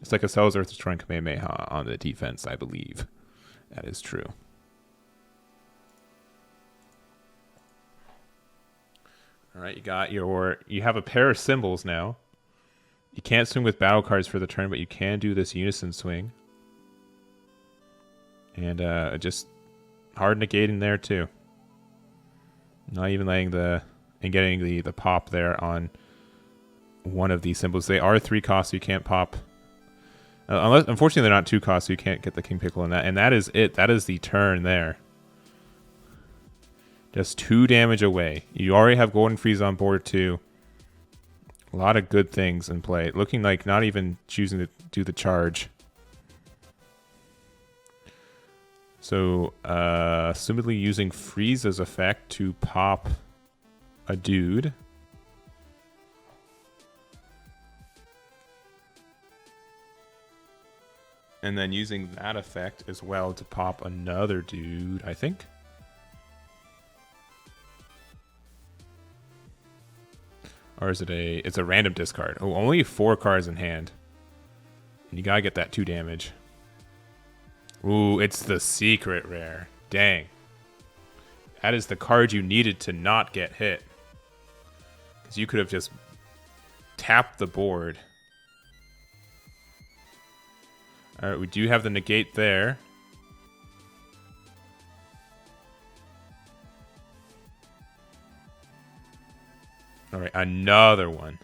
A: It's like a Cell's Earth Destroying Kamehameha on the defense, I believe. That is true. Alright, you have a pair of symbols now. You can't swing with battle cards for the turn, but you can do this Unison swing. And just hard negating there too. Not even letting and getting the pop there on one of these symbols. They are 3 costs, so you can't pop. Unless, unfortunately, they're not 2 costs, so you can't get the King Piccolo in that. And that is it. That is the turn there. Just 2 damage away. You already have Golden Freeze on board, too. A lot of good things in play. Looking like not even choosing to do the charge. So, assumedly using Frieza's effect to pop a dude. And then using that effect as well to pop another dude, I think. Or is it it's a random discard. Oh, only 4 cards in hand. And you gotta get that 2 damage. Ooh, it's the secret rare. Dang. That is the card you needed to not get hit. Because you could have just tapped the board. Alright, we do have the negate there. Alright, another one.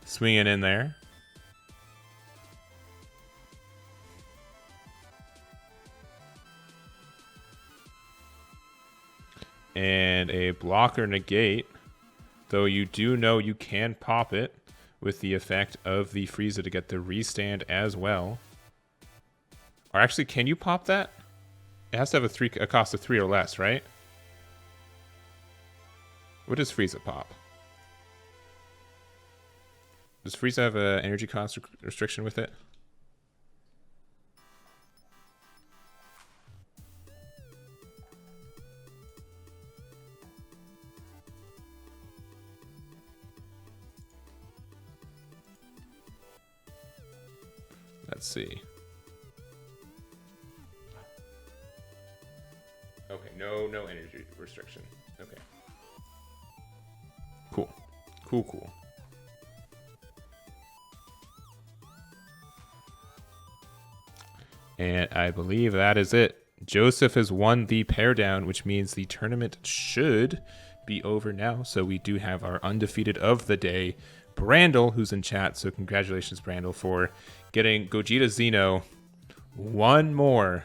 A: Swinging in there. And a blocker negate. Though you do know you can pop it with the effect of the Frieza to get the restand as well. Or actually, can you pop that? It has to have a cost of 3 or less, right? What does Frieza pop? Does Frieza have an energy cost restriction with it? Let's see. Okay, no energy restriction. Okay. Cool. Cool. And I believe that is it. Joesph has won the pair down, which means the tournament should be over now. So we do have our undefeated of the day, Brandall, who's in chat. So congratulations, Brandall, for getting Gogeta Xeno one more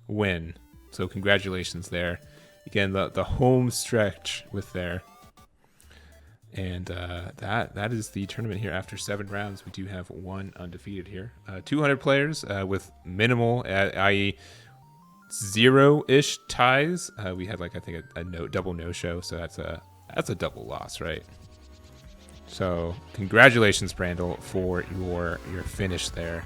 A: win. So congratulations there. Again, the home stretch with there. And that is the tournament here. After 7 rounds, we do have 1 undefeated here. 200 players with minimal, i.e. 0-ish ties. We had I think a double no-show, so that's a double loss, right? So congratulations, Brandall, for your finish there.